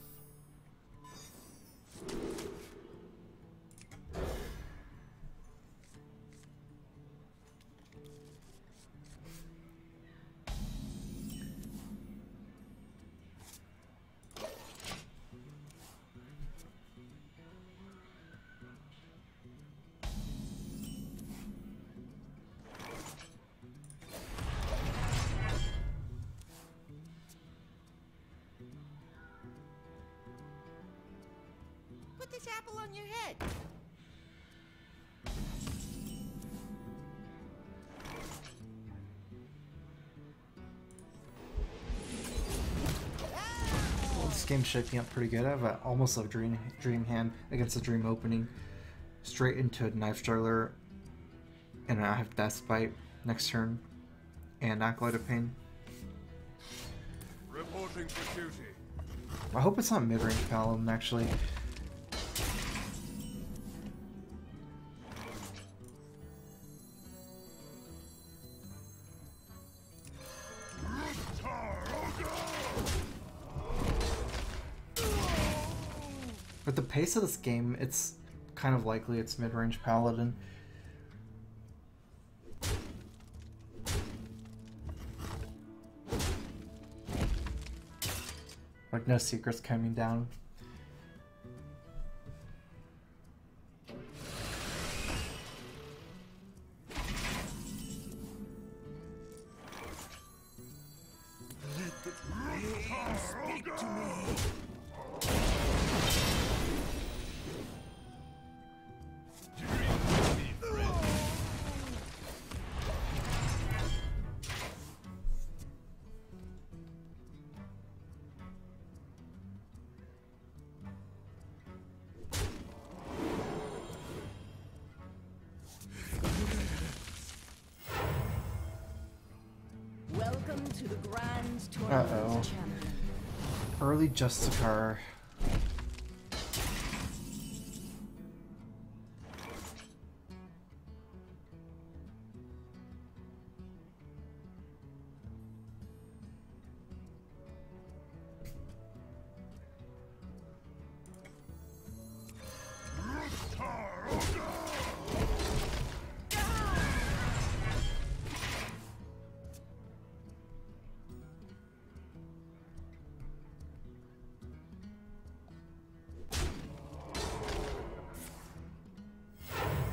Put this apple on your head. Well, this game's shaping up pretty good. I have almost a dream hand against a dream opening. Straight into a knife juggler. And I have Death Bite next turn. And Acolyte of Pain. Reporting for duty. I hope it's not mid-range Paladin actually. With the pace of this game, it's kind of likely it's mid-range Paladin. Like no secrets coming down. Speak to me. Welcome to the Grand Tournament, Uh-oh. champion. Early Justicar.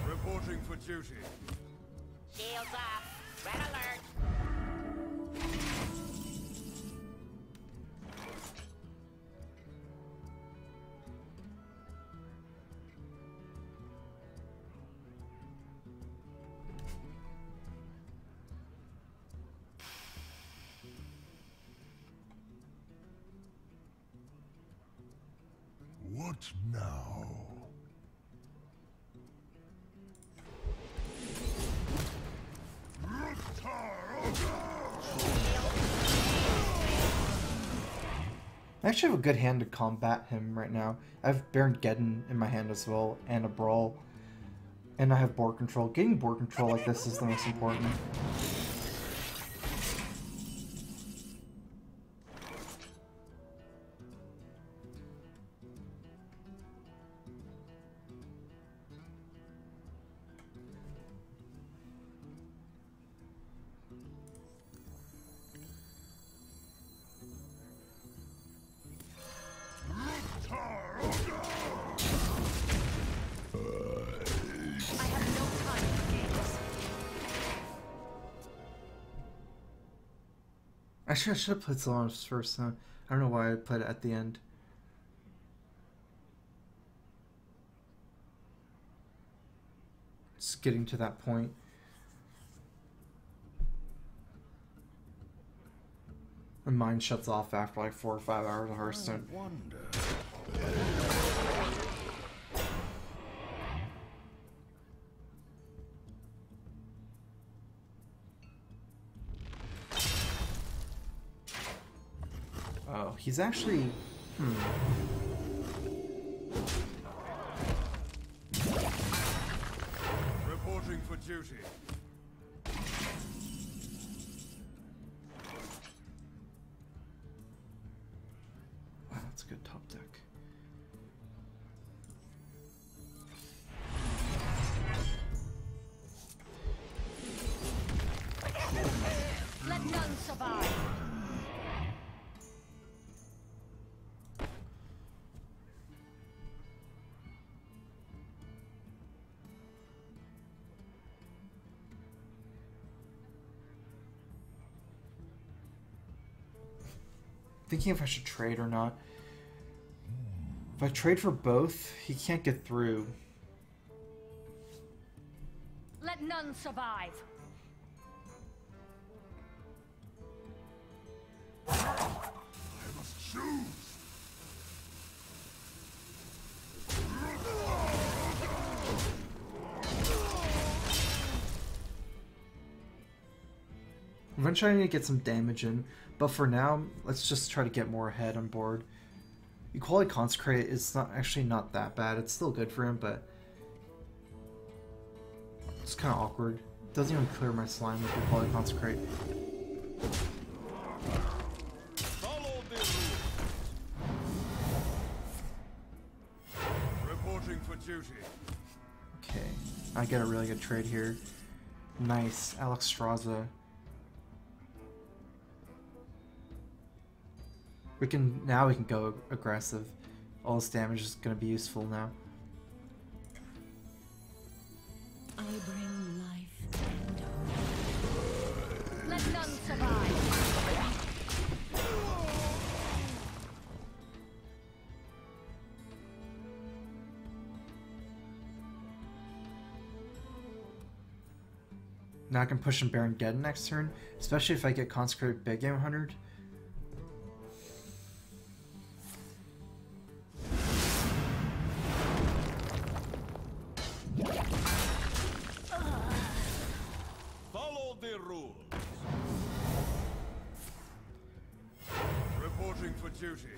Reporting for duty. Shields up. Red alert. What now? I actually have a good hand to combat him right now. I have Baron Geddon in my hand as well, and a Brawl. And I have board control. Getting board control like this is the most important. Actually, I should have played Solaris first, huh? I don't know why I played it at the end. Just getting to that point. My mind shuts off after like 4 or 5 hours of Hearthstone. I wonder. Oh, he's actually... Reporting for duty. Wow, that's a good top deck. Let none survive. Thinking if I should trade or not. If I trade for both, he can't get through. Let none survive. I must choose. Eventually I need to get some damage in, but for now, let's just try to get more ahead on board. Equality Consecrate is not that bad. It's still good for him, but it's kind of awkward. It doesn't even clear my slime with Equality Consecrate. Follow the rules. Reporting for duty. Okay, I get a really good trade here. Nice, Alex Straza. We can go aggressive. All this damage is gonna be useful now. I bring life and hope. Let none survive. Now I can push in Baron Geddon next turn, especially if I get Consecrated Big Game 100. Follow the rules. Reporting for duty.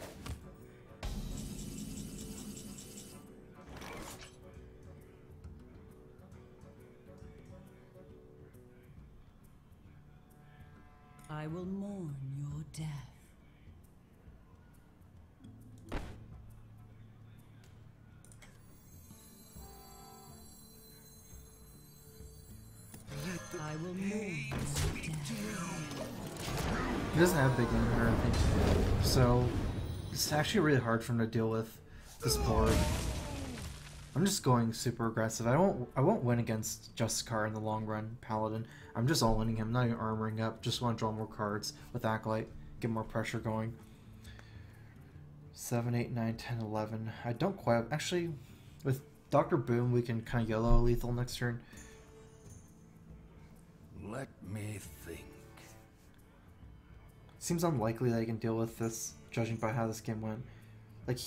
I will mourn your death. I will mourn your death. He doesn't have Big Game 100, I think. So it's actually really hard for him to deal with this board. I'm just going super aggressive. I won't win against Justicar in the long run, Paladin. I'm just all-inning him, not even armoring up. Just want to draw more cards with Acolyte, get more pressure going. 7, 8, 9, 10, 11. I don't quite... Actually, with Dr. Boom, we can kind of YOLO lethal next turn. Let me think. Seems unlikely that he can deal with this, judging by how this game went. Like,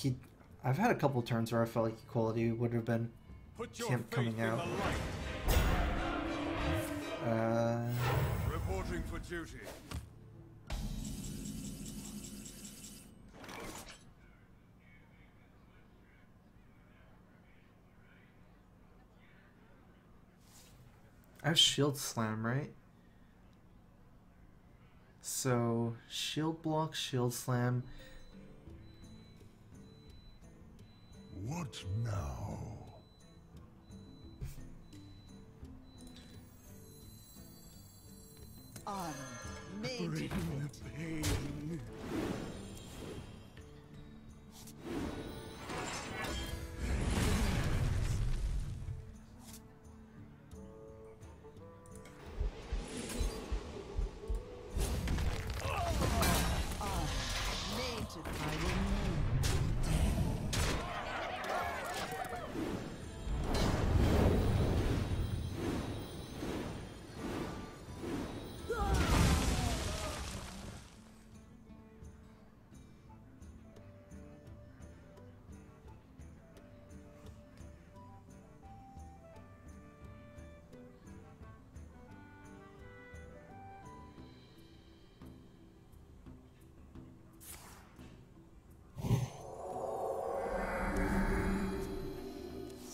I've had a couple turns where I felt like equality would have been Put your him faith coming in out. the light. Reporting for duty. I have Shield Slam, right? So, Shield Block, Shield Slam. What now? Bring the pain.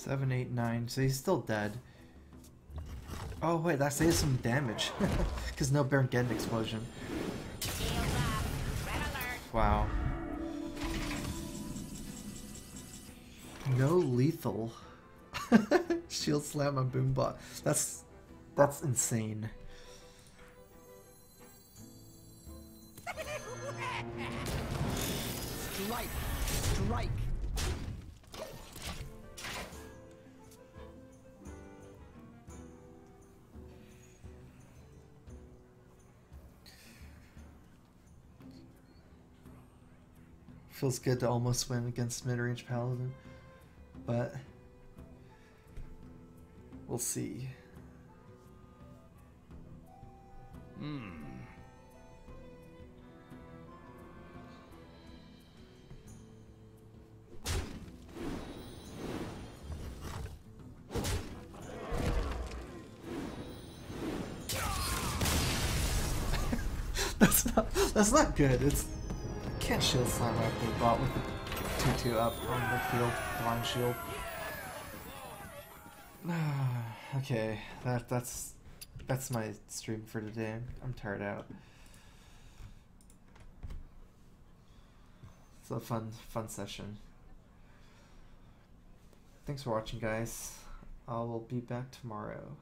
7, 8, 9. So he's still dead. Oh wait, that saves some damage. Because no Baron explosion. Wow. No lethal. Shield slam on Boombot. That's insane. Strike! Strike! Feels good to almost win against mid-range Paladin, but we'll see. That's not good. It's can't shield slam up the bot with the 2/2 up on the field, divine shield. Okay, that's my stream for today. I'm tired out. It's a fun session. Thanks for watching, guys. I will be back tomorrow.